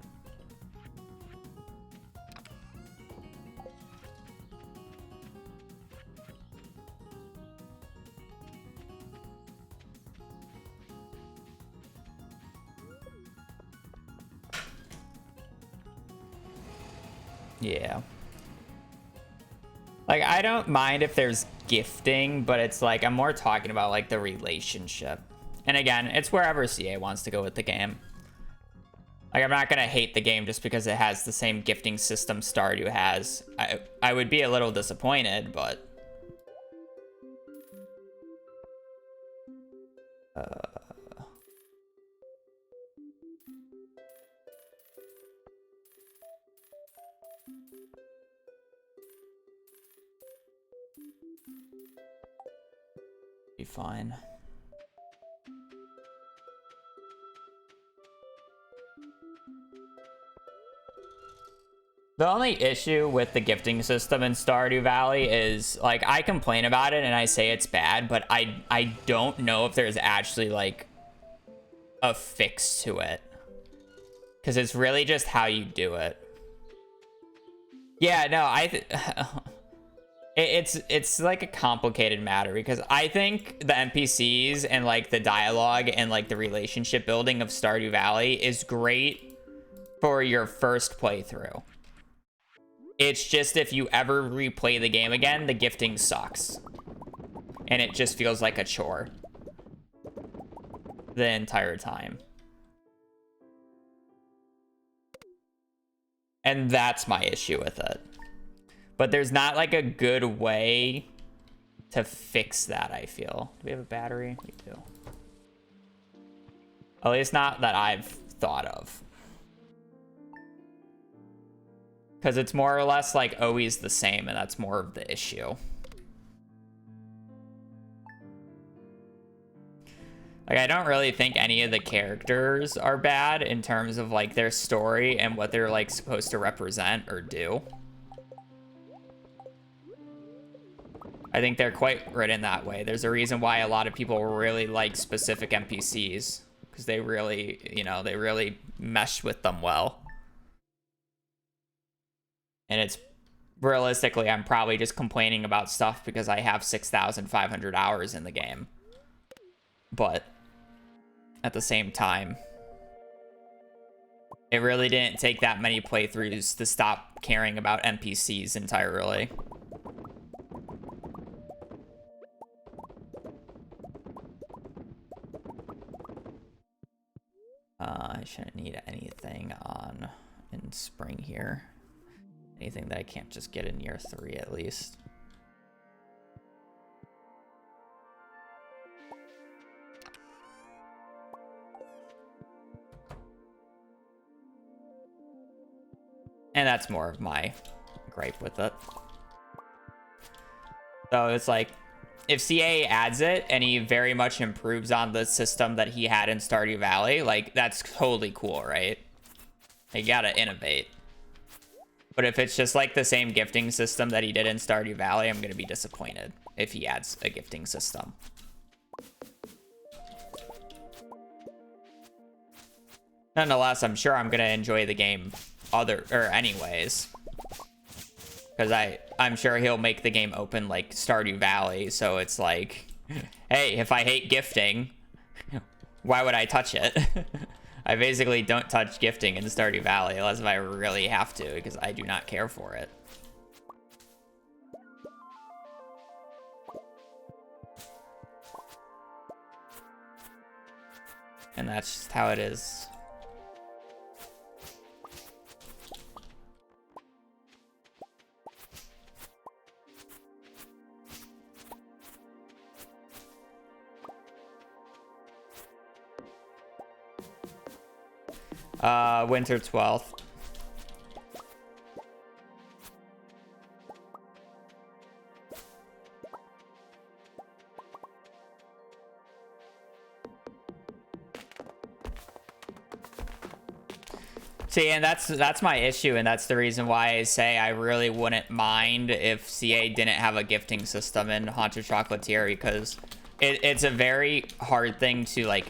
Yeah. Like, I don't mind if there's gifting, but it's like, I'm more talking about like the relationship. And again, it's wherever CA wants to go with the game. Like, I'm not gonna hate the game just because it has the same gifting system Stardew has. I would be a little disappointed, but... be fine. The only issue with the gifting system in Stardew Valley is, like, I complain about it and I say it's bad, but I don't know if there's actually, like, a fix to it. Because it's really just how you do it. Yeah, no, it's like a complicated matter, because I think the NPCs and, like, the dialogue and, like, the relationship building of Stardew Valley is great for your first playthrough. It's just if you ever replay the game again, the gifting sucks. And it just feels like a chore the entire time. And that's my issue with it. But there's not like a good way to fix that, I feel. Do we have a battery? We do. At least not that I've thought of. Because it's more or less like always the same, and that's more of the issue. Like, I don't really think any of the characters are bad in terms of like their story and what they're like supposed to represent or do. I think they're quite written that way. There's a reason why a lot of people really like specific NPCs, because they really, you know, they really mesh with them well. And it's realistically, I'm probably just complaining about stuff because I have 6,500 hours in the game. But at the same time, it really didn't take that many playthroughs to stop caring about NPCs entirely. I shouldn't need anything on in spring here. Anything that I can't just get in year 3 at least. And that's more of my gripe with it. So it's like, if CA adds it and he very much improves on the system that he had in Stardew Valley, like, that's totally cool, right? You gotta innovate. But if it's just like the same gifting system that he did in Stardew Valley, I'm gonna be disappointed if he adds a gifting system. Nonetheless, I'm sure I'm gonna enjoy the game anyways. Because I'm sure he'll make the game open like Stardew Valley, so it's like, hey, if I hate gifting, why would I touch it? I basically don't touch gifting in Stardew Valley unless if I really have to, because I do not care for it. And that's just how it is. Winter 12th. See, and that's my issue, and that's the reason why I say I really wouldn't mind if CA didn't have a gifting system in Haunted Chocolatier, because it's a very hard thing to like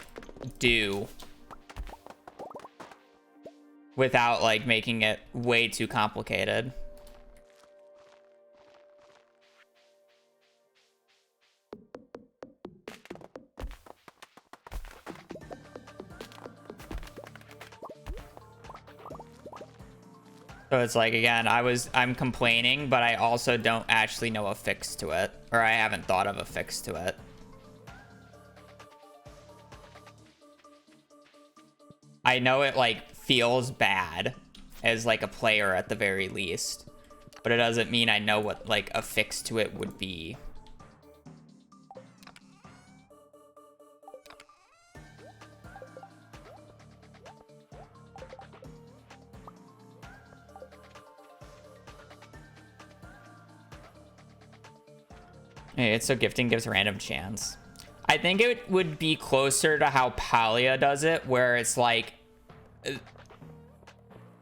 do without like making it way too complicated. So it's like, again, I'm complaining, but I also don't actually know a fix to it, or I haven't thought of a fix to it. I know it like feels bad as like a player at the very least, but it doesn't mean I know what like a fix to it would be. It's so gifting gives random chance. I think it would be closer to how Palia does it, where it's like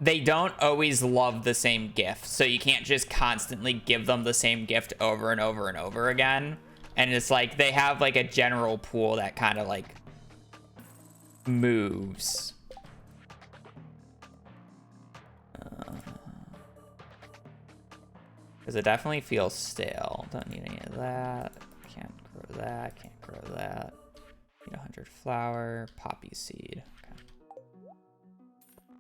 they don't always love the same gift, so you can't just constantly give them the same gift over and over and over again. And it's like they have like a general pool that kind of like moves. Because it definitely feels stale. Don't need any of that. Can't grow that. Can't grow that. Need 100 flour. Poppy seed. Okay.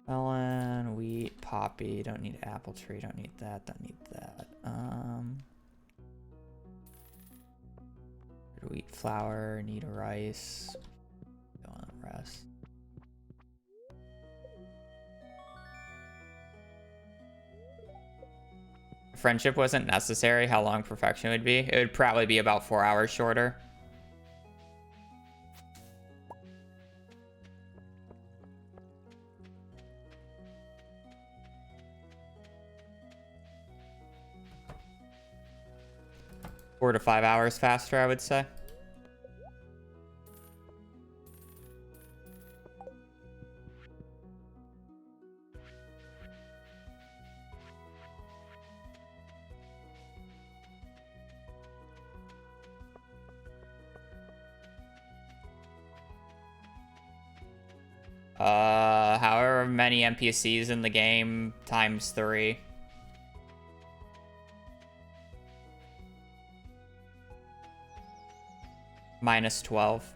Melon, wheat, poppy. Don't need apple tree. Don't need that. Don't need that. Wheat flour. Need rice. Go on the rest. Friendship wasn't necessary, how long perfection would be? It would probably be about 4 hours shorter. 4 to 5 hours faster, I would say. However many NPCs in the game times 3. Minus 12.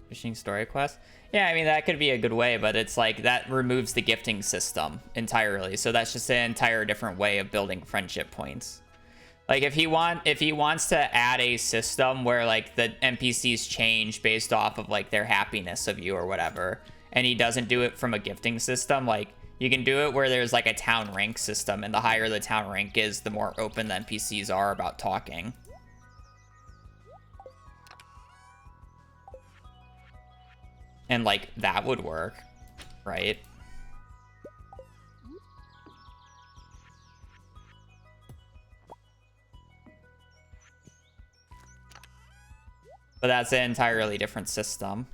Fishing story quest. Yeah, I mean, that could be a good way, but it's like that removes the gifting system entirely. So that's just an entire different way of building friendship points. Like if he wants to add a system where like the NPCs change based off of like their happiness of you or whatever, and he doesn't do it from a gifting system, like you can do it where there's like a town rank system, and the higher the town rank is, the more open the NPCs are about talking. And like that would work, right? But that's an entirely different system.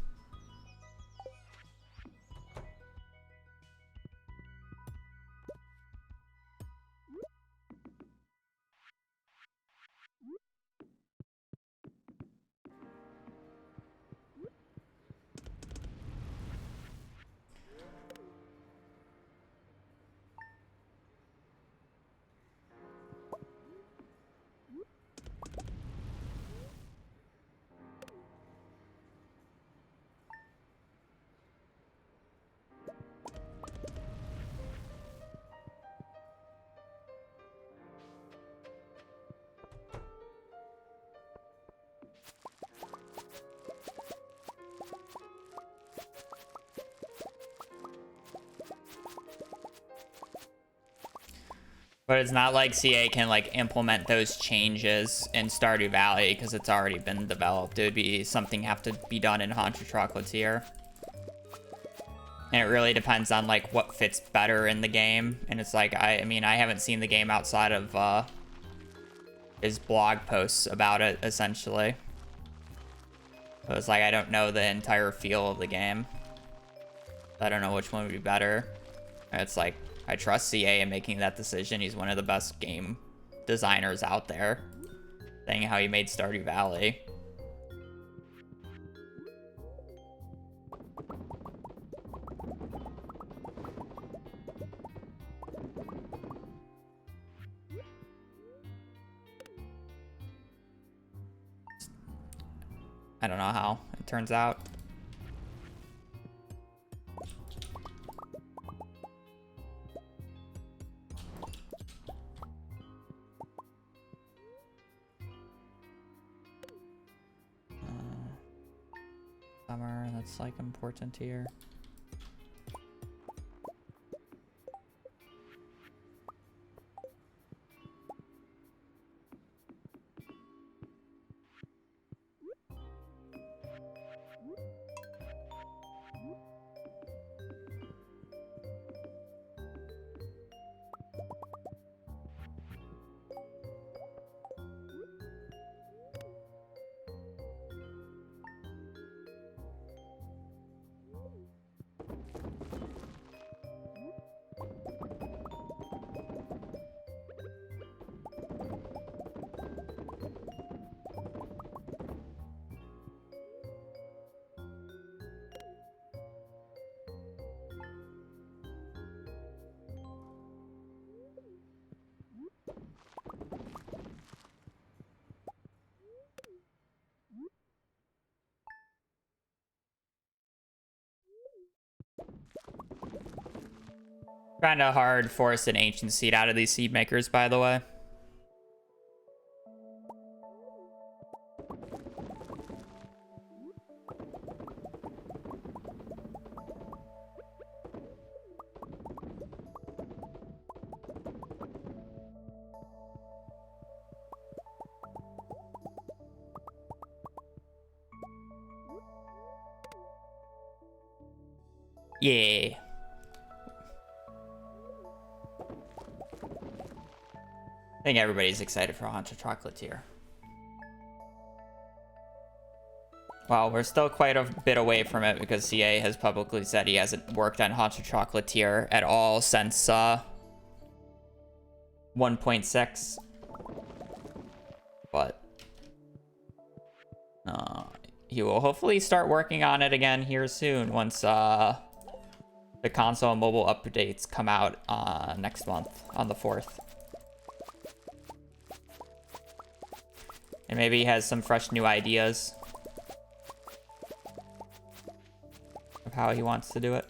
But it's not like CA can like implement those changes in Stardew Valley because it's already been developed. It would be something have to be done in Haunted Chocolatier. And it really depends on like what fits better in the game. And it's like, I mean, I haven't seen the game outside of his blog posts about it, essentially. So it's like, I don't know the entire feel of the game. I don't know which one would be better. And it's like, I trust CA in making that decision. He's one of the best game designers out there. Saying how he made Stardew Valley. I don't know how it turns out. Summer, that's like important here. Kinda hard force an ancient seed out of these seed makers, by the way. Yeah. I think everybody's excited for Haunted Chocolatier. Well, we're still quite a bit away from it because CA has publicly said he hasn't worked on Haunted Chocolatier at all since 1.6. But he will hopefully start working on it again here soon once the console and mobile updates come out next month on the 4th. And maybe he has some fresh new ideas of how he wants to do it.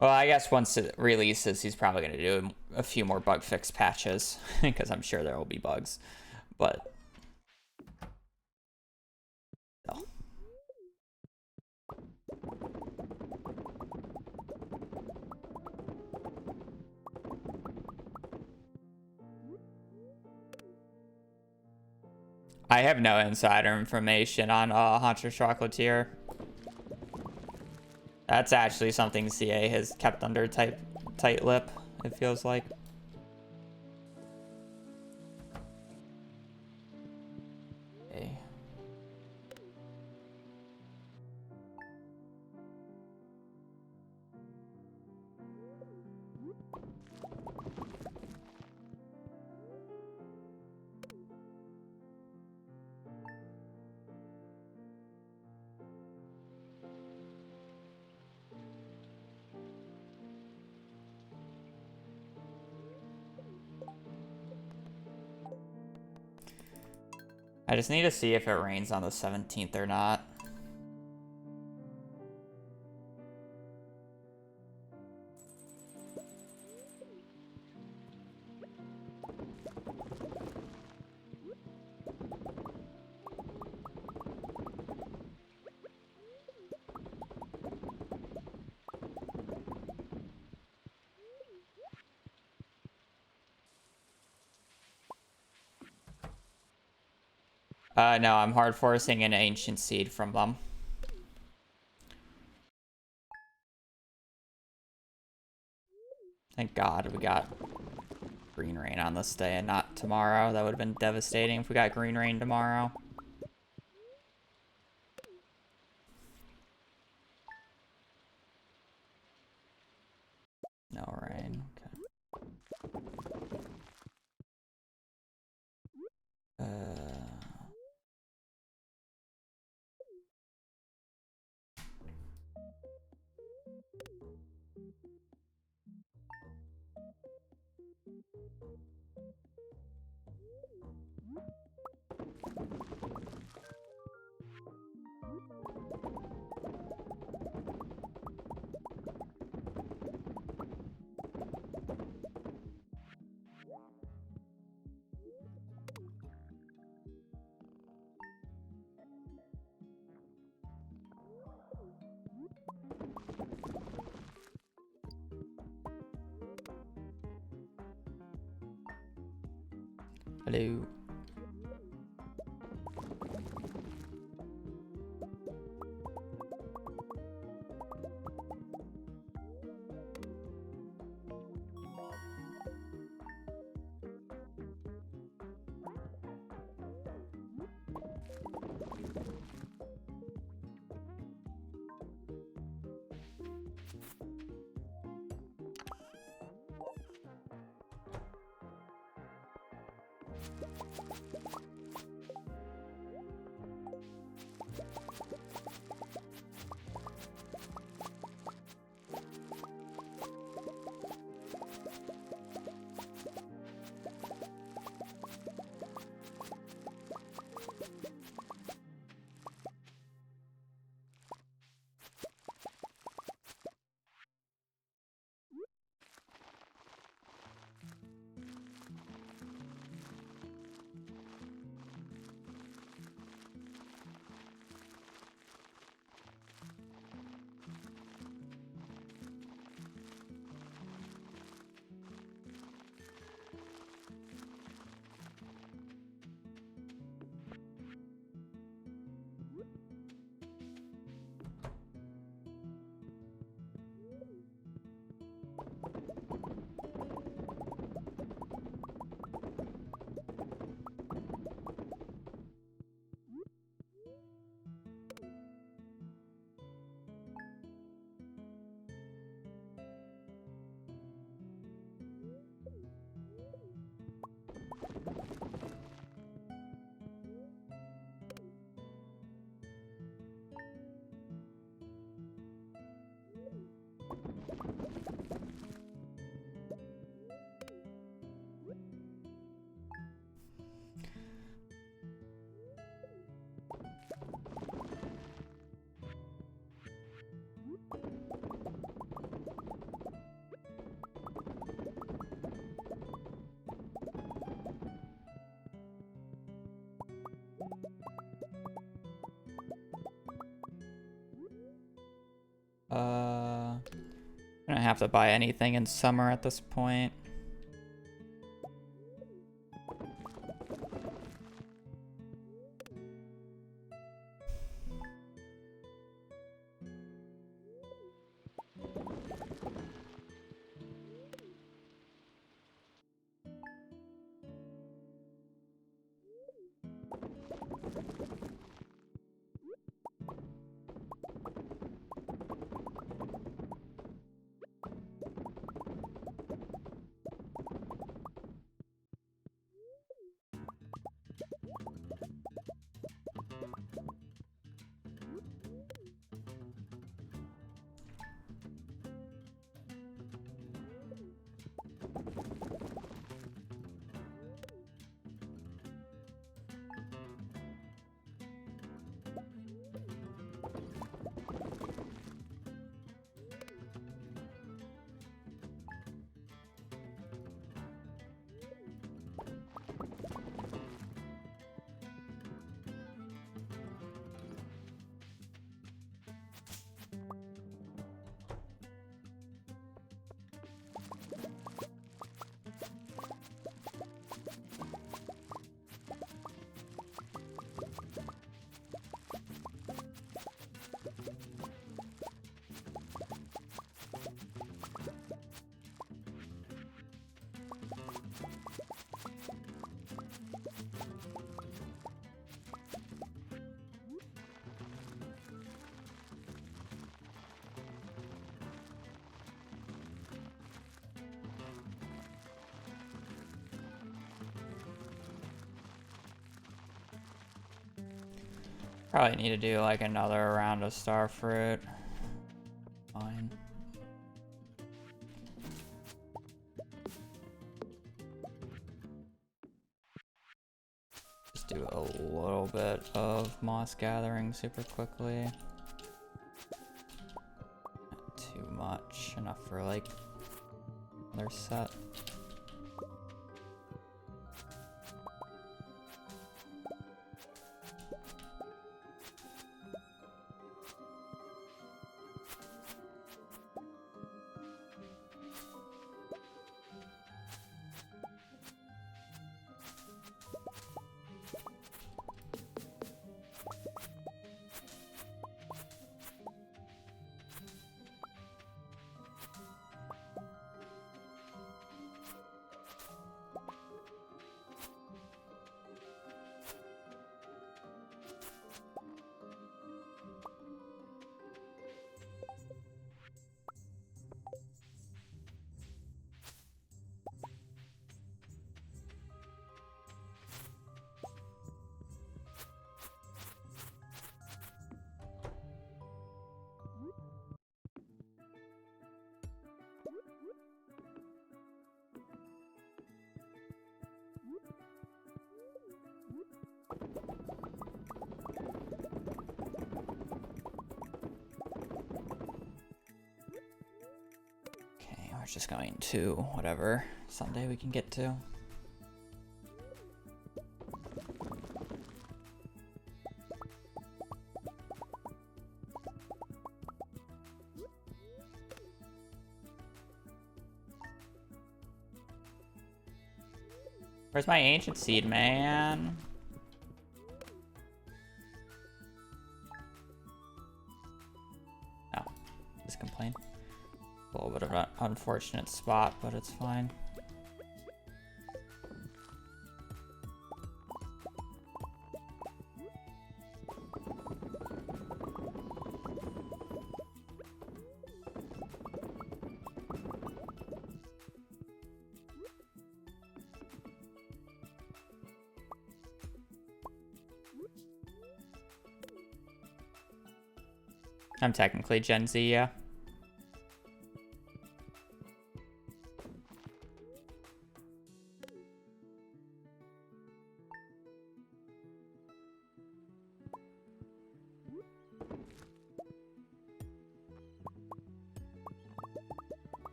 Well, I guess once it releases, he's probably going to do a few more bug fix patches, because I'm sure there will be bugs. But no. I have no insider information on Haunted Chocolatier. That's actually something CA has kept under tight lip, it feels like. Okay. I just need to see if it rains on the 17th or not. No, I'm hard forcing an ancient seed from them. Thank God we got green rain on this day and not tomorrow. That would have been devastating if we got green rain tomorrow. No rain. Okay. Hello. have to buy anything in summer at this point. Probably need to do like another round of starfruit. Fine. Just do a little bit of moss gathering super quickly. Not too much, enough for like another set. Just going to whatever Sunday we can get to. Where's my ancient seed, man? Oh, just complain. A little bit of an unfortunate spot, but it's fine. I'm technically Gen Z, yeah.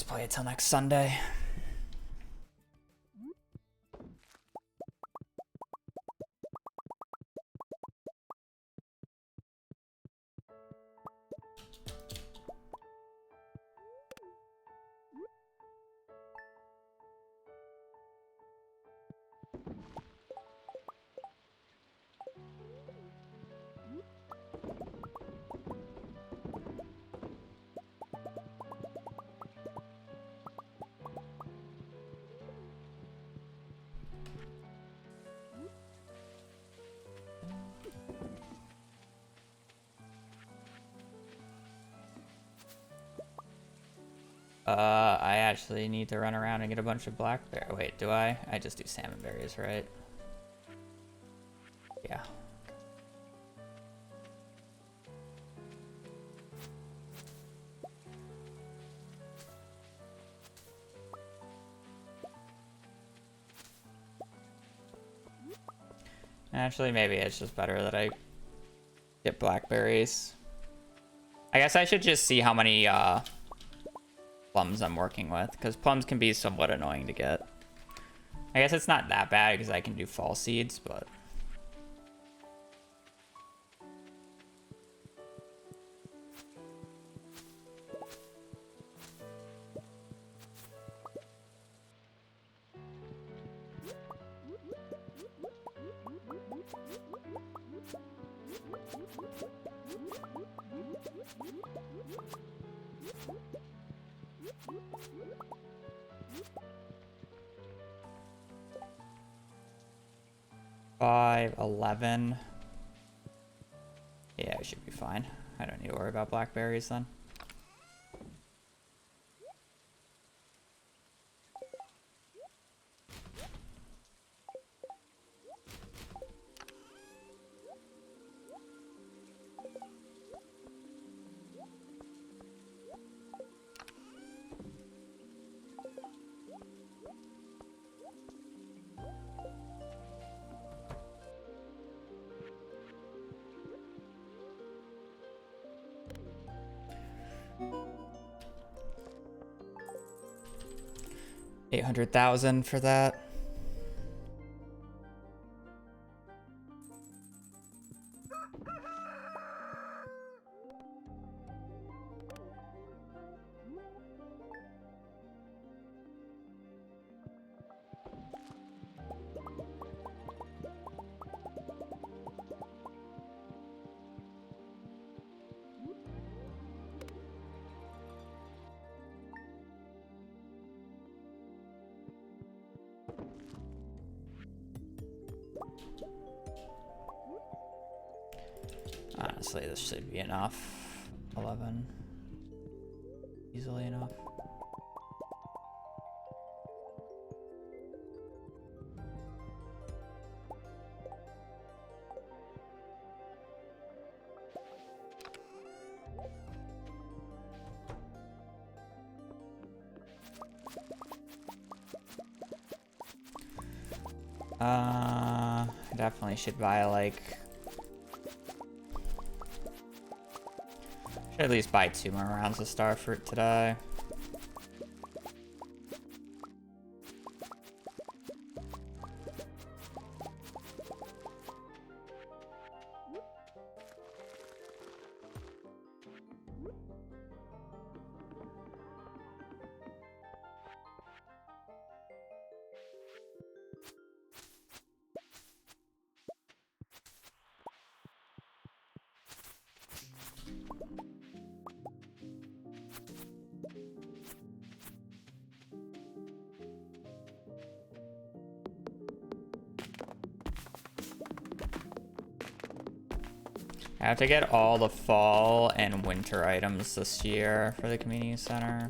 just play it till next Sunday. I actually need to run around and get a bunch of blackberry. Wait, do I? I just do salmon berries, right? Yeah. Actually, maybe it's just better that I get blackberries. I guess I should just see how many plums I'm working with, because plums can be somewhat annoying to get. I guess it's not that bad because I can do fall seeds, but... Five, 11. Yeah, I should be fine. I don't need to worry about blackberries then. $800,000 for that. Honestly, this should be enough. 11. Easily enough. Definitely should buy like... Should at least buy 2 more rounds of starfruit today. I have to get all the fall and winter items this year for the community center.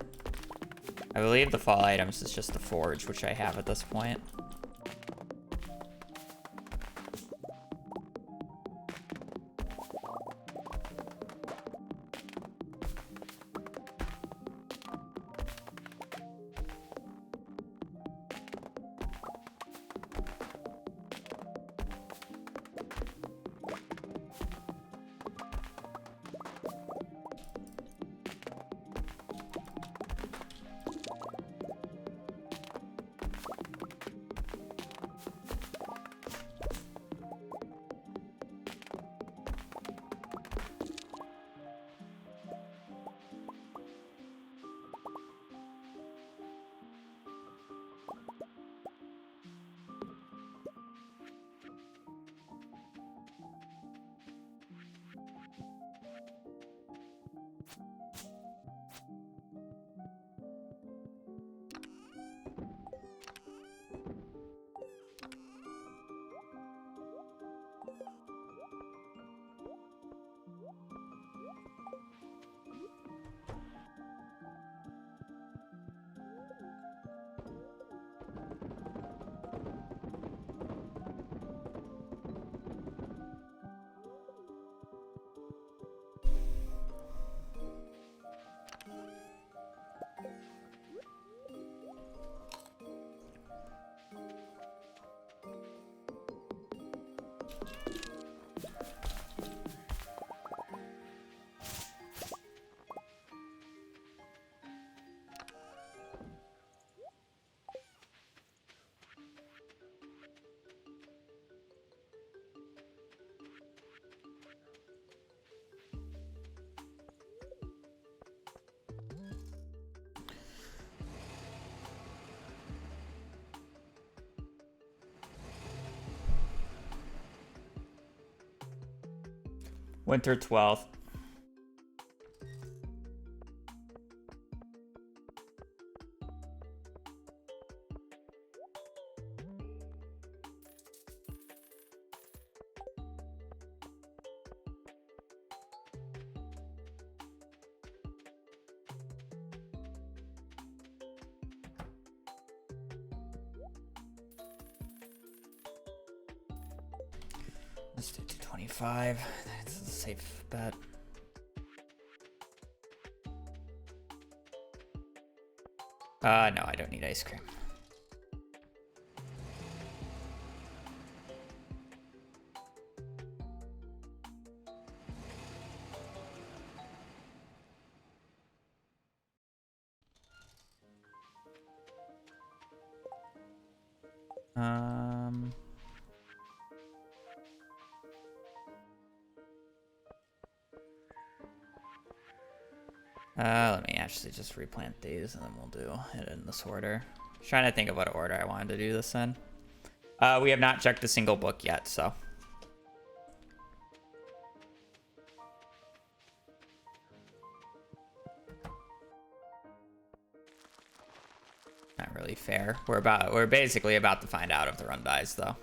I believe the fall items is just the forge, which I have at this point. Winter 12th. Let's do 225. That's a safe bet. No, I don't need ice cream. Let me actually just replant these and then we'll do it in this order. Trying to think of what order I wanted to do this in. We have not checked a single book yet, so. Not really fair. We're basically about to find out if the run dies though.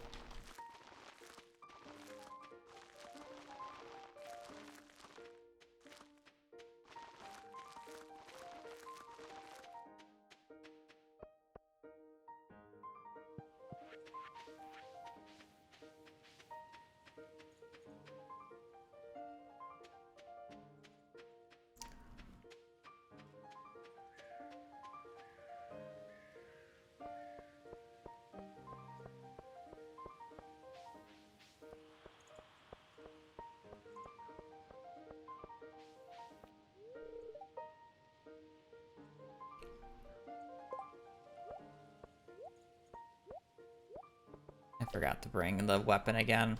I forgot to bring the weapon again.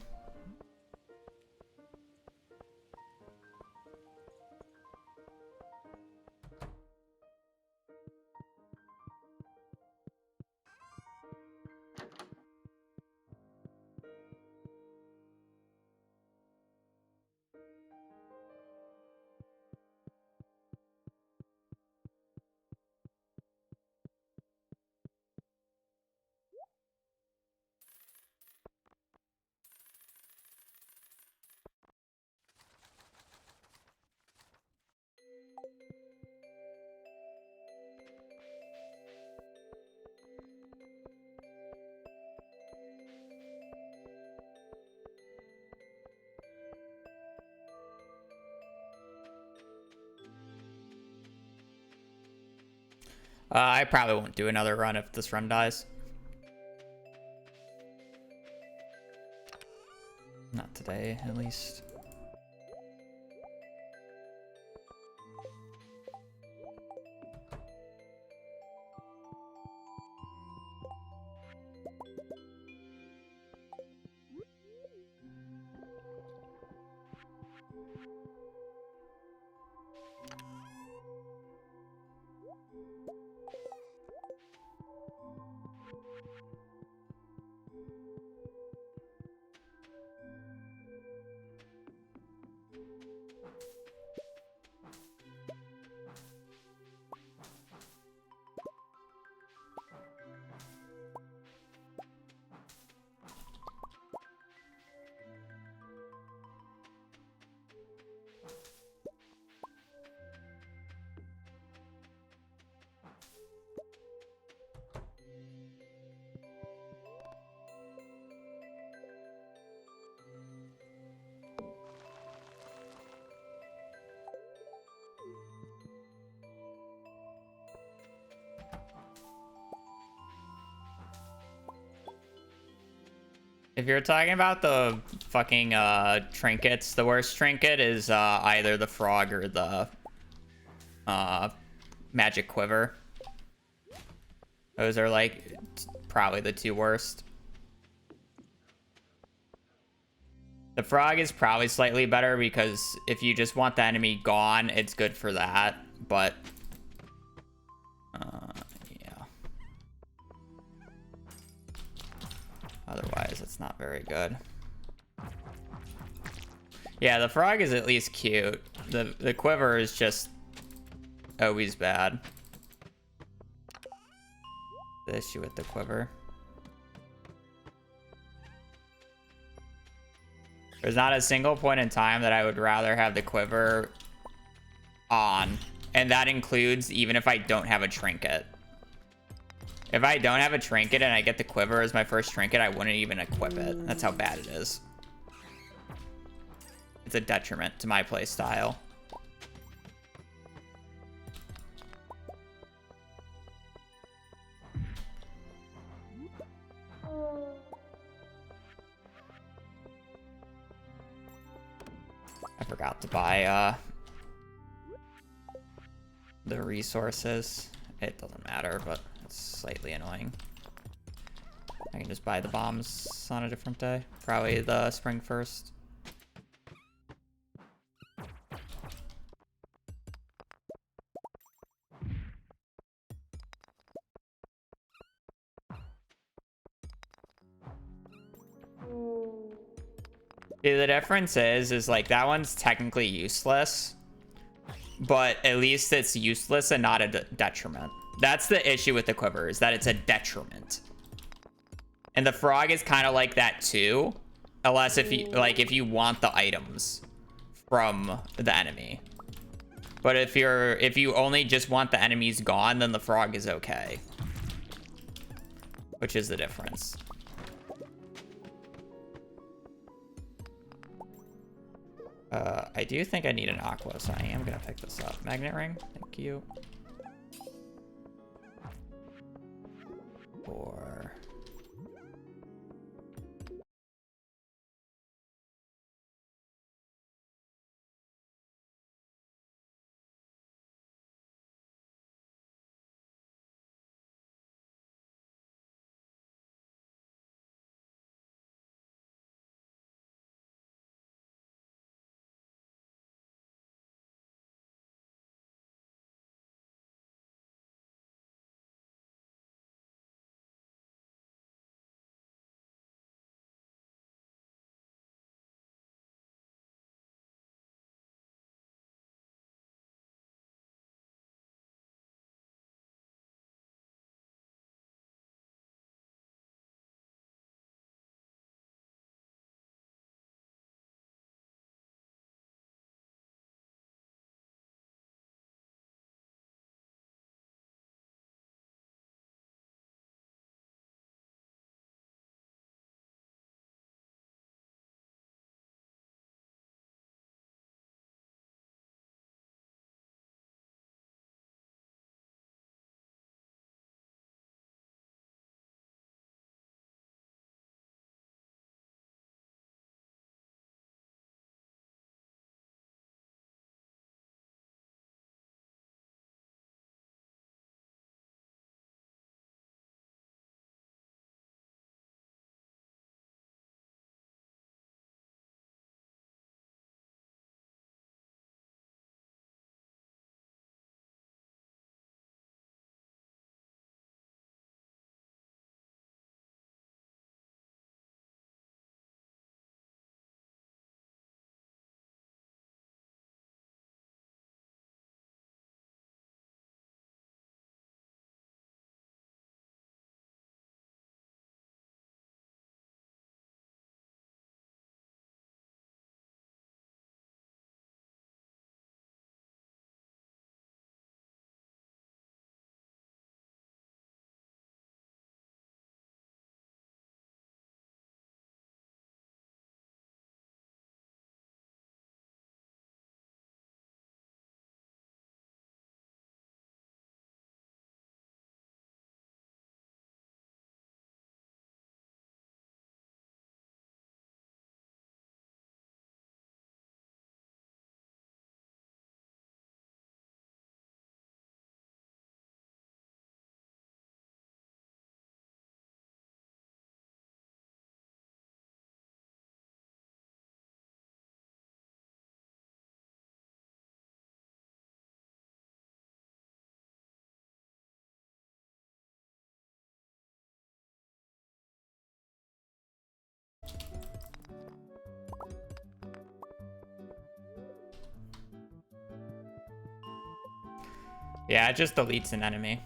I probably won't do another run if this run dies. Not today, at least. If you're talking about the fucking trinkets, the worst trinket is either the frog or the magic quiver. Those are like probably the two worst. The frog is probably slightly better because if you just want the enemy gone, it's good for that, but yeah. Otherwise, it's not very good. Yeah, the frog is at least cute. The quiver is just always bad. The issue with the quiver. There's not a single point in time that I would rather have the quiver on. And that includes even if I don't have a trinket. If I don't have a trinket and I get the quiver as my first trinket, I wouldn't even equip it. That's how bad it is. It's a detriment to my play style. I forgot to buy the resources. It doesn't matter, but it's slightly annoying. I can just buy the bombs on a different day. Probably the spring first. See, the difference is like that one's technically useless, but at least it's useless and not a detriment. That's the issue with the quiver, is that it's a detriment. And the frog is kind of like that too, unless if you want the items from the enemy. But if you only just want the enemies gone, then the frog is okay. Which is the difference. I do think I need an aqua, so I am gonna pick this up. Magnet ring, thank you. Or Yeah, it just deletes an enemy.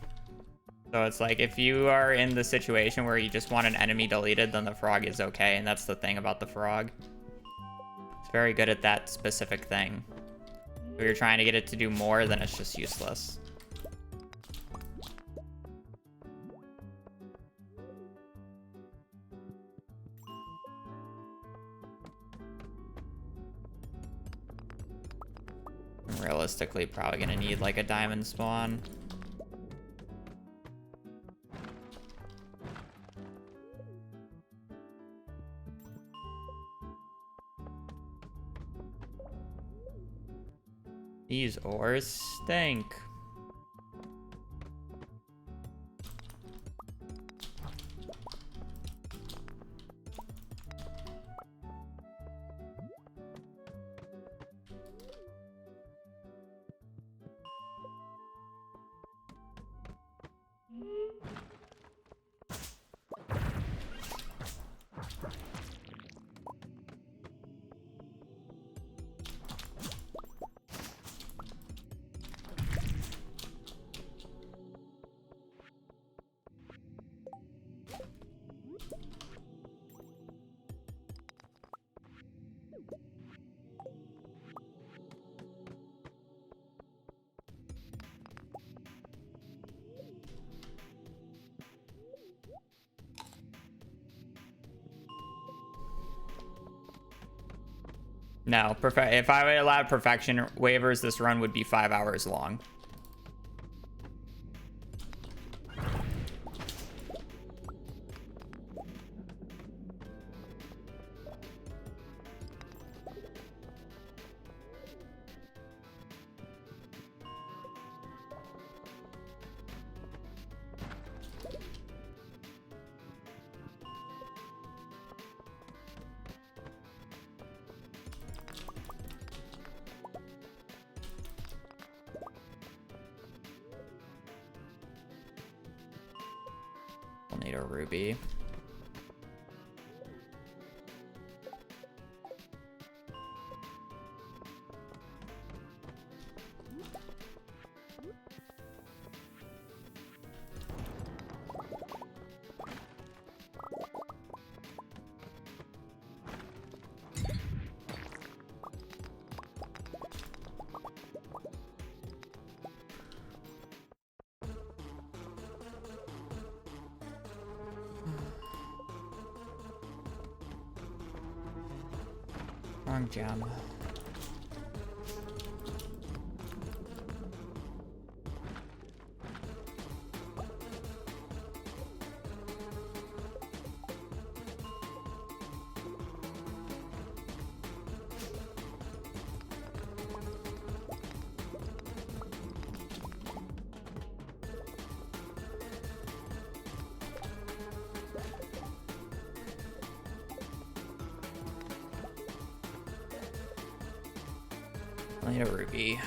So it's like, if you are in the situation where you just want an enemy deleted, then the frog is okay, and that's the thing about the frog. It's very good at that specific thing. If you're trying to get it to do more, then it's just useless. I'm realistically probably gonna need like a diamond spawn. These ores stink. No, if I would allow perfection waivers, this run would be 5 hours long. We'll need a ruby. Wrong gem. I need a ruby.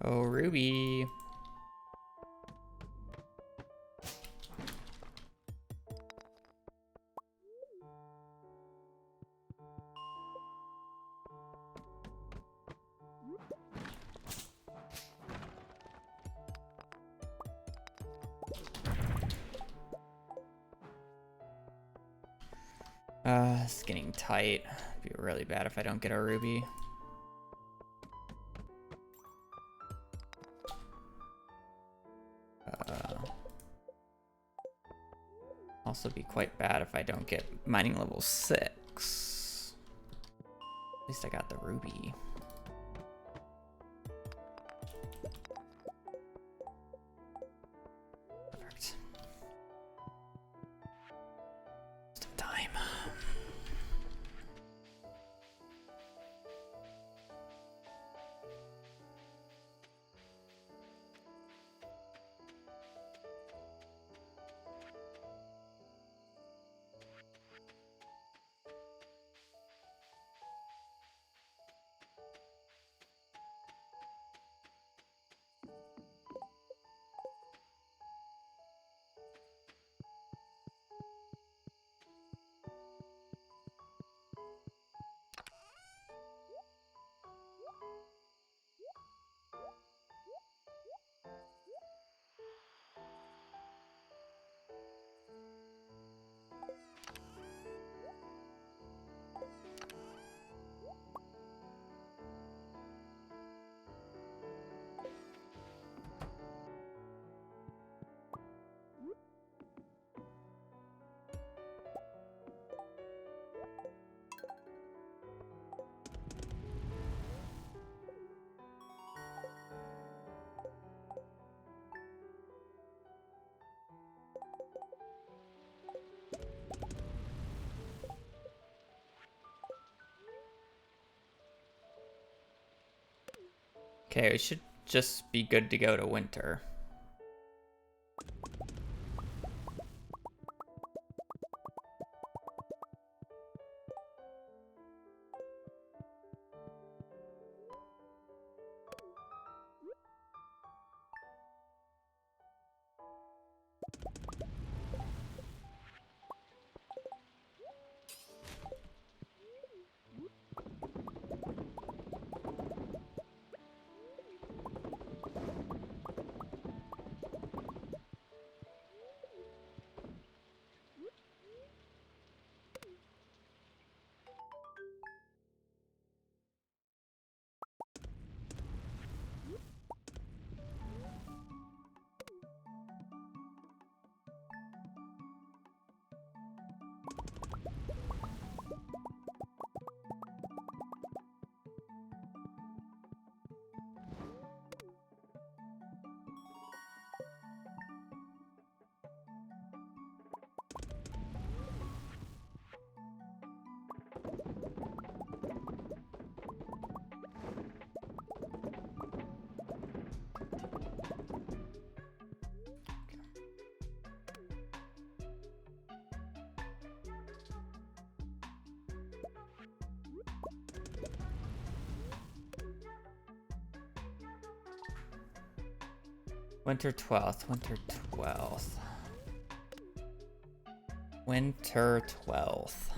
Oh, ruby. It's getting tight. It'd be really bad if I don't get a ruby. Also be quite bad if I don't get mining level 6. At least I got the ruby. Perfect. Some time. Okay, we should just be good to go to winter. Winter 12th, winter 12th. Winter 12th.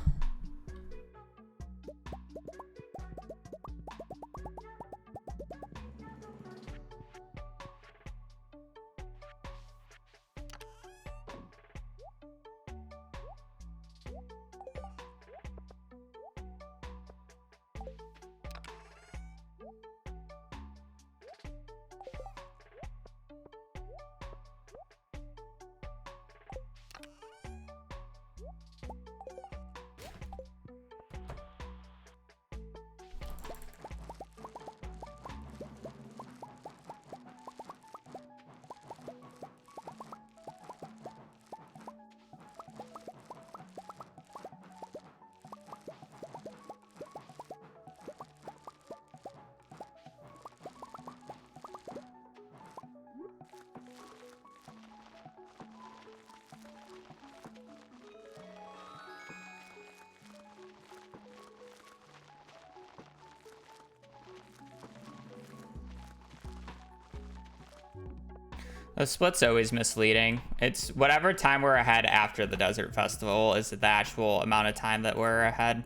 The split's always misleading. It's whatever time we're ahead after the Desert Festival is the actual amount of time that we're ahead.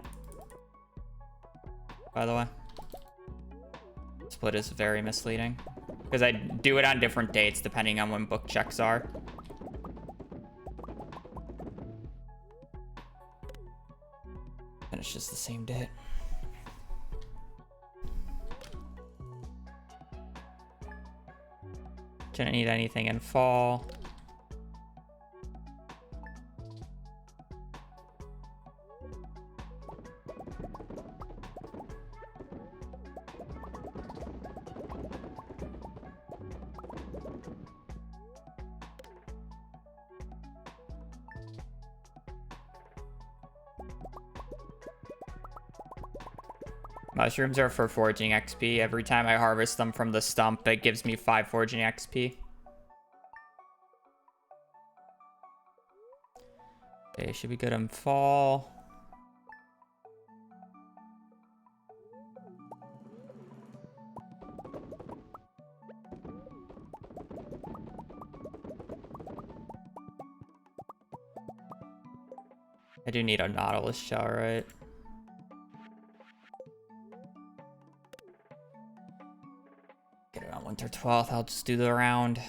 By the way. Split is very misleading. Because I do it on different dates depending on when book checks are. And it's just the same date. Didn't need anything in fall. Mushrooms are for forging XP. Every time I harvest them from the stump, it gives me 5 forging XP. Okay, should be good in fall. I do need a Nautilus shell, right? Get it on winter 12th. I'll just do the round.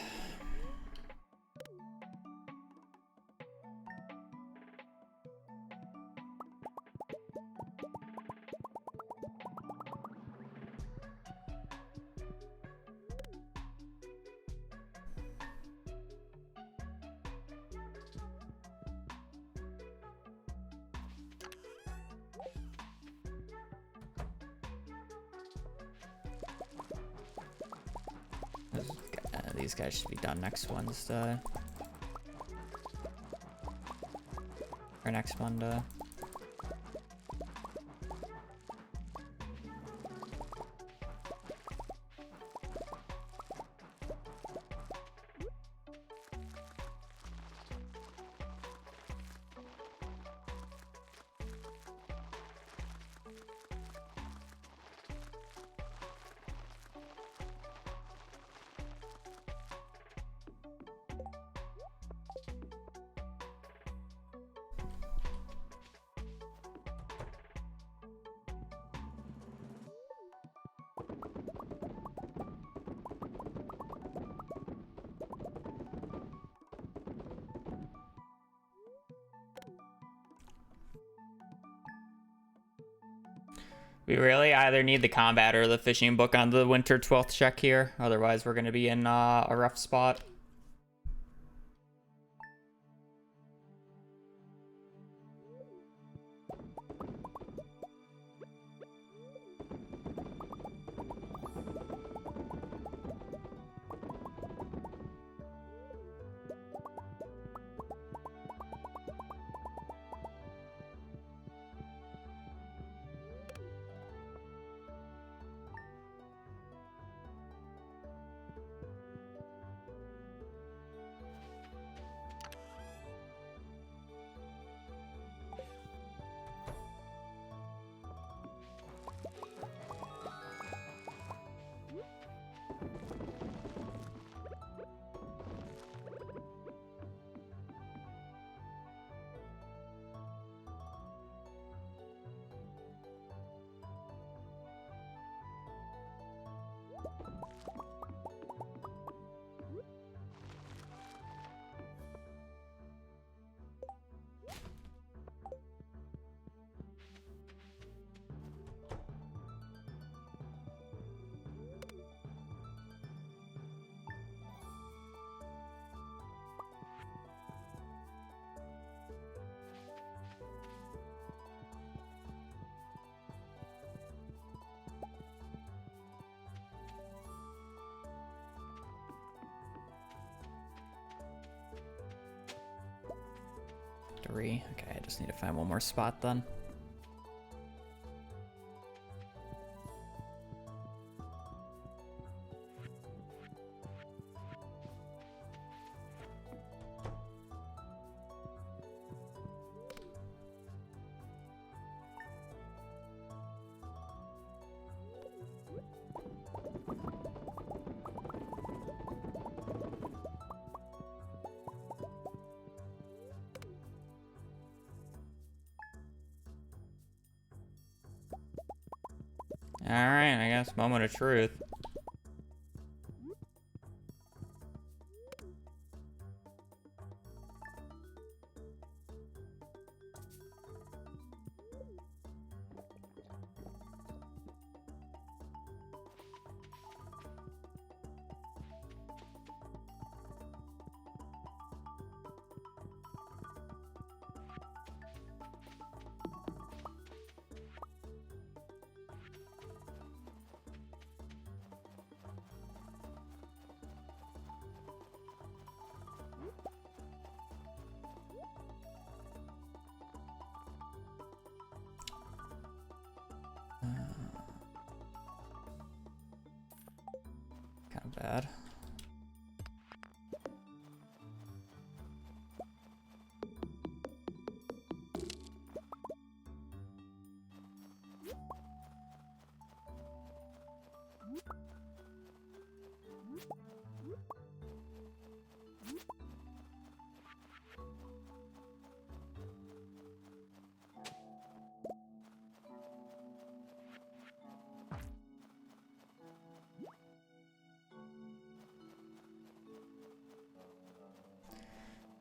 These guys should be done next Wednesday. Or next Monday. We really either need the combat or the fishing book on the winter 12th check here. Otherwise, we're going to be in a rough spot. Three. Okay, I just need to find one more spot then. Alright, I guess moment of truth. bad.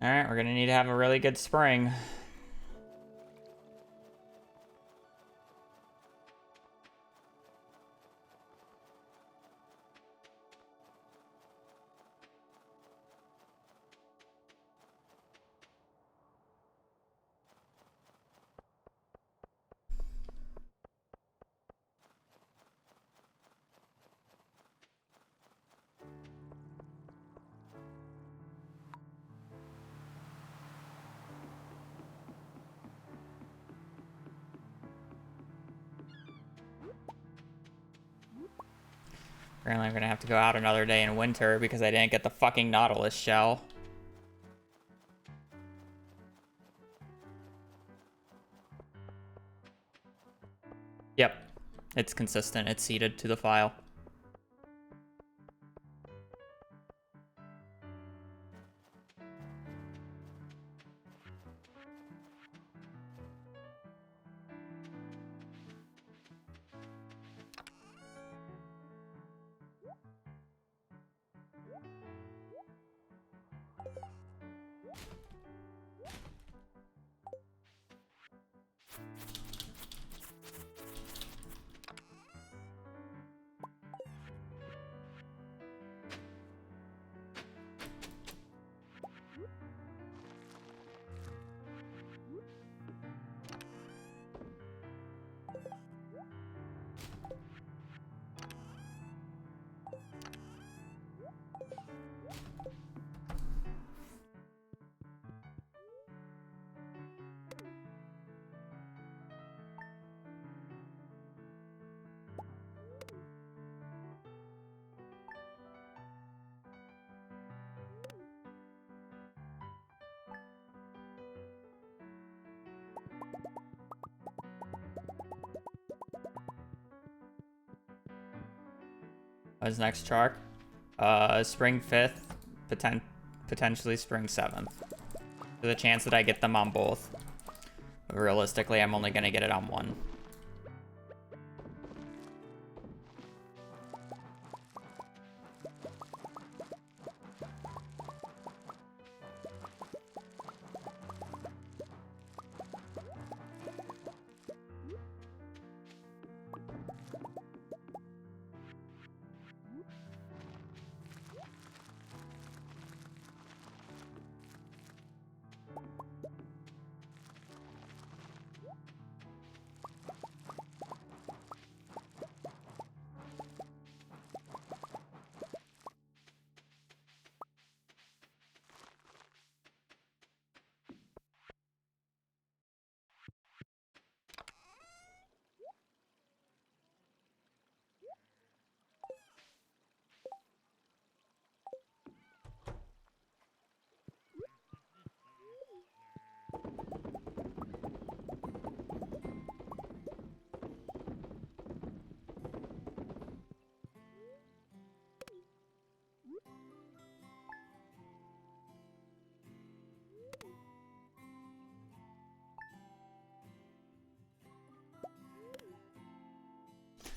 Alright, we're gonna need to have a really good spring. Apparently I'm gonna have to go out another day in winter because I didn't get the fucking Nautilus shell. Yep, it's consistent. It's seeded to the file. What's next, Chark? Spring 5th, potentially spring 7th. There's a chance that I get them on both. But realistically, I'm only gonna get it on one.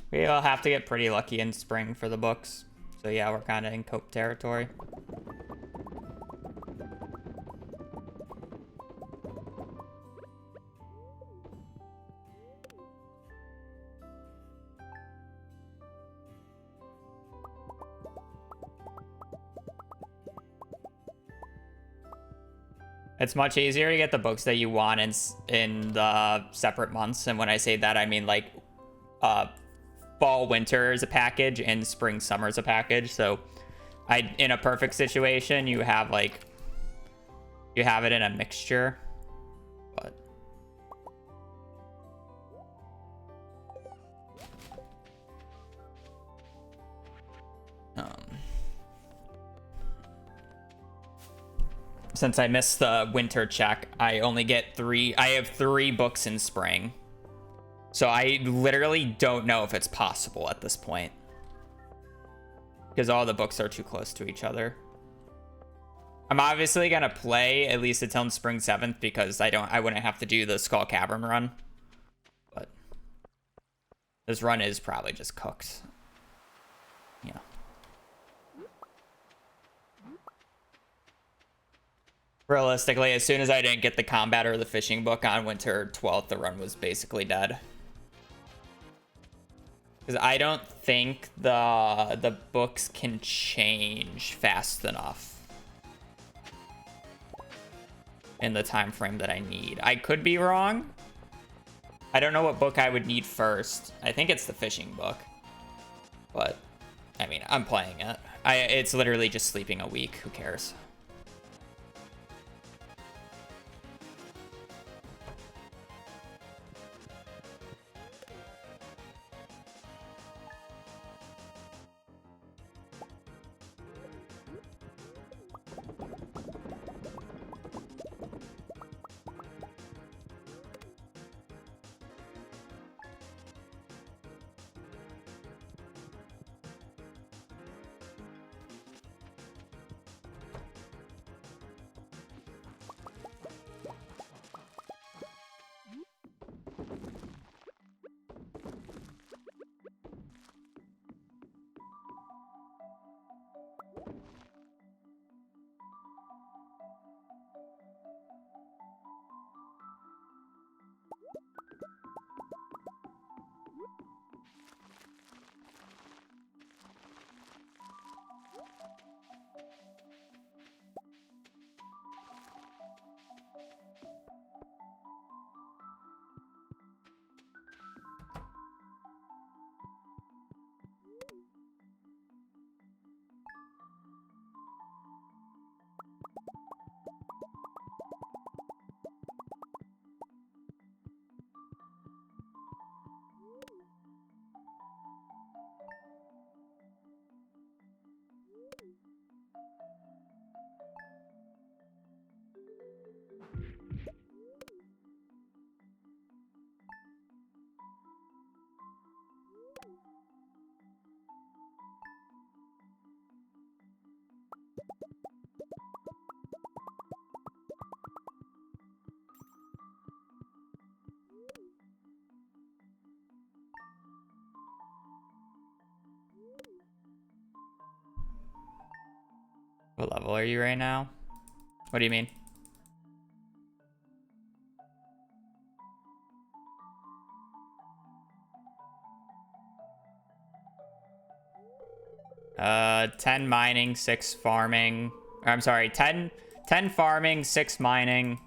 We'll have to get pretty lucky in spring for the books. So yeah, we're kind of in cope territory. It's much easier to get the books that you want in the separate months. And when I say that, I mean like fall, winter is a package and spring, summer is a package. So in a perfect situation, you have it in a mixture. But Since I missed the winter check, I only get 3. I have 3 books in spring. So I literally don't know if it's possible at this point. Because all the books are too close to each other. I'm obviously gonna play at least until spring 7th because I wouldn't have to do the Skull Cavern run. But this run is probably just cooked. Yeah. Realistically, as soon as I didn't get the combat or the fishing book on winter 12th, the run was basically dead. Because I don't think the books can change fast enough in the time frame that I need. I could be wrong. I don't know what book I would need first. I think it's the fishing book. But, I mean, I'm playing it. It's literally just sleeping a week. Who cares? What level are you right now? What do you mean? Uh, 10 mining, 6 farming. I'm sorry, 10 farming, 6 mining.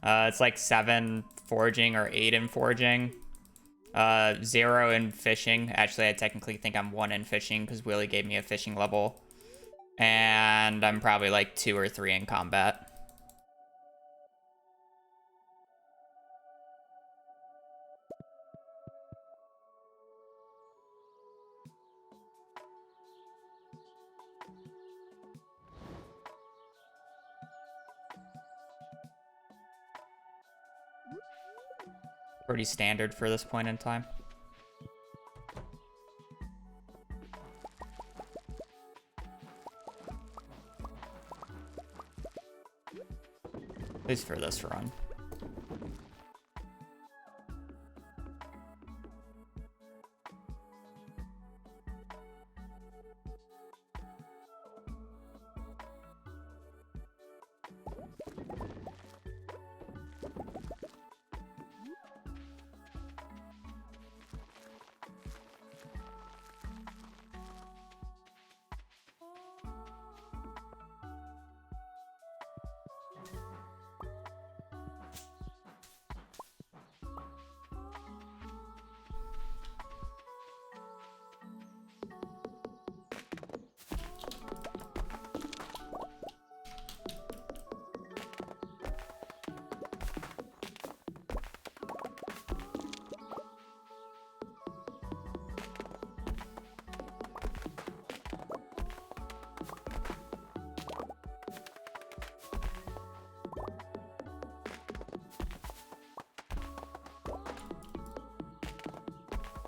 It's like 7 foraging or 8 in foraging. 0 in fishing. Actually, I technically think I'm 1 in fishing because Willie gave me a fishing level. And I'm probably like 2 or 3 in combat. Pretty standard for this point in time. At least for this run.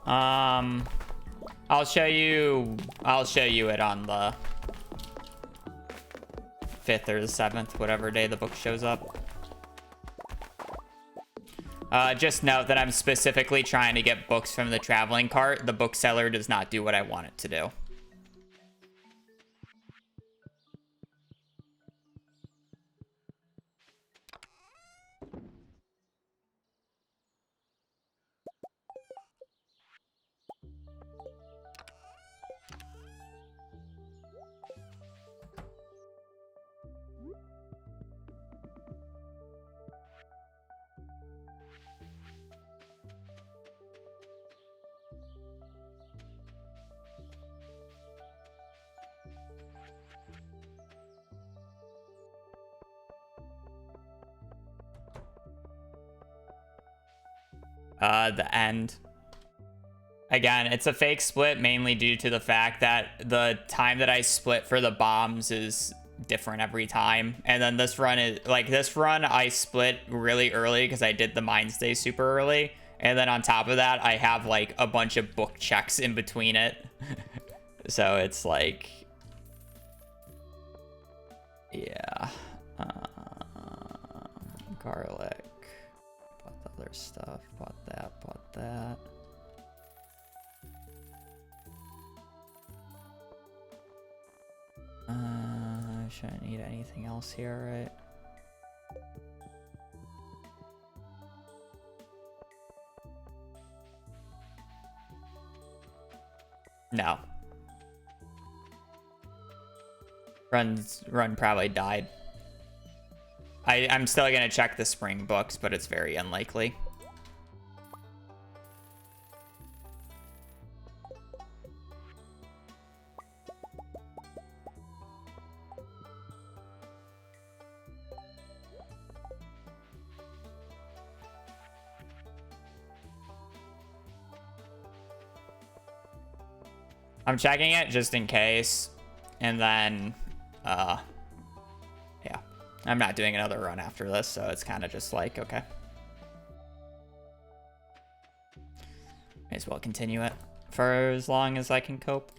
I'll show you it on the 5th or the 7th, whatever day the book shows up. Just note that I'm specifically trying to get books from the traveling cart. The bookseller does not do what I want it to do. The end. Again, it's a fake split mainly due to the fact that the time that I split for the bombs is different every time. And then this run is like I split really early because I did the Mines Day super early. And then on top of that, I have like a bunch of book checks in between it. So it's like, yeah. Garlic. Bought the other stuff. Bought that. Bought that. Shouldn't need anything else here, right? No. Run probably died. I'm still gonna check the spring books, but it's very unlikely. I'm checking it just in case, and then, yeah. I'm not doing another run after this, so it's kind of just like, okay. May as well continue it for as long as I can cope.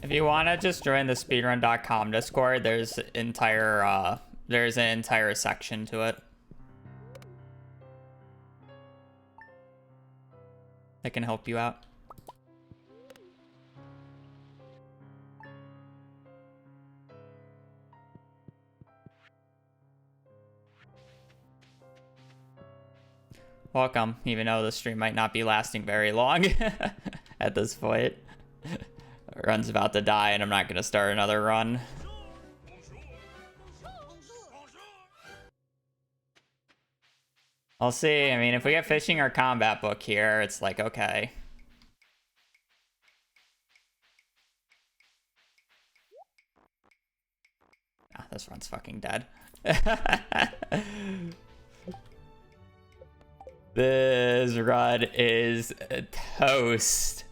If you want to just join the speedrun.com Discord, there's an entire section to it that can help you out. Welcome, even though the stream might not be lasting very long at this point. Run's about to die and I'm not gonna start another run. I'll see. I mean, if we get fishing or combat book here, it's like, okay. Ah, this run's fucking dead. This run is toast.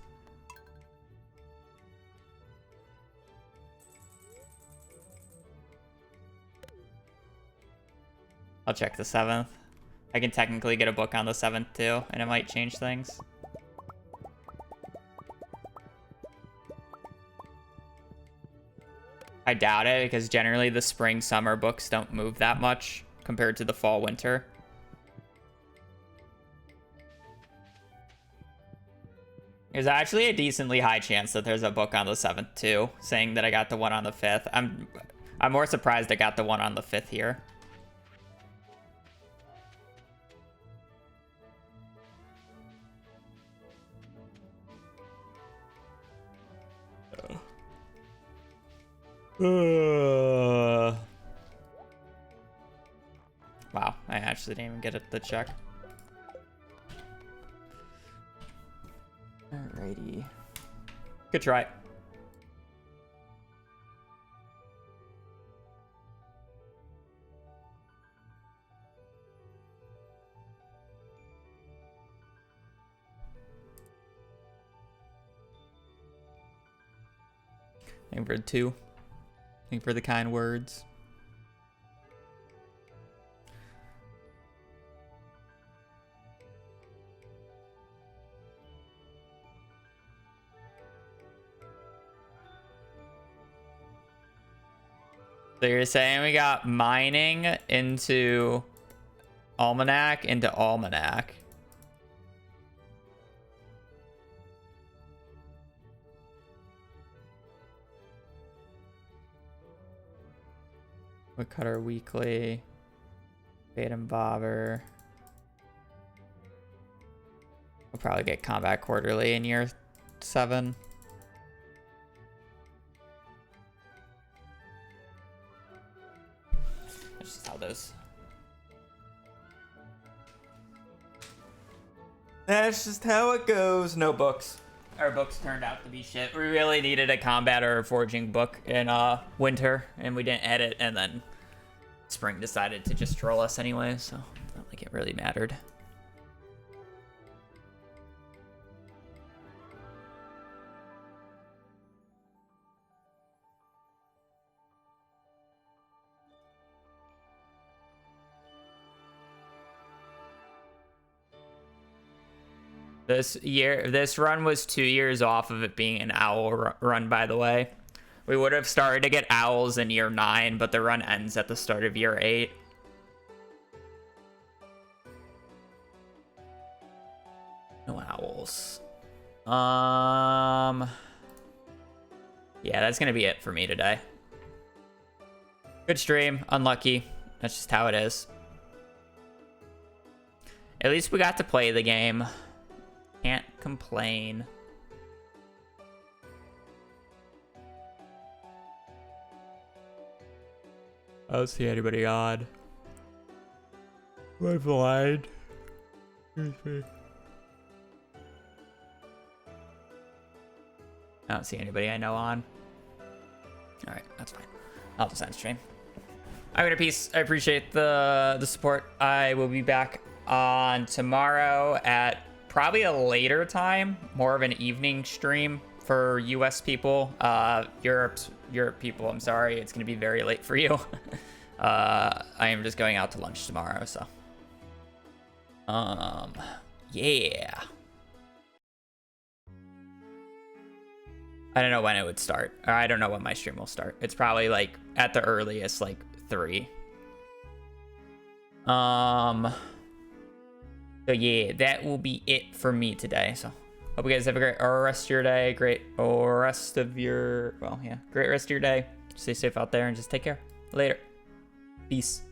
I'll check the 7th. I can technically get a book on the 7th too, and it might change things. I doubt it, because generally the spring-summer books don't move that much compared to the fall-winter. There's actually a decently high chance that there's a book on the 7th too, saying that I got the one on the 5th. I'm more surprised I got the one on the 5th here. Wow, I actually didn't even get it the check. Alrighty. Good try. Thank you for 2. Thank you for the kind words. So you're saying we got mining into almanac into almanac. Woodcutter weekly. Bait and bobber. We'll probably get combat quarterly in year 7. That's just how those. That's just how it goes. No books. Our books turned out to be shit. We really needed a combat or a forging book in winter, and we didn't edit, and then spring decided to just troll us anyway, so I don't think it really mattered. This run was 2 years off of it being an owl run, by the way. We would have started to get owls in year 9, but the run ends at the start of year 8. No owls. Yeah, that's gonna be it for me today. Good stream. Unlucky. That's just how it is. At least we got to play the game. Can't complain. I don't see anybody odd. I'm blind. Excuse me. I don't see anybody I know on. Alright, that's fine. I'll just end stream. I'm gonna peace. I appreciate the support. I will be back on tomorrow at probably a later time, more of an evening stream for US people. Europe people, I'm sorry, it's gonna be very late for you. I am just going out to lunch tomorrow, so yeah. I don't know when it would start, or I don't know when my stream will start. It's probably like at the earliest like 3. So yeah, that will be it for me today. So hope you guys have a great rest of your day. Great rest of your day. Stay safe out there and just take care. Later. Peace.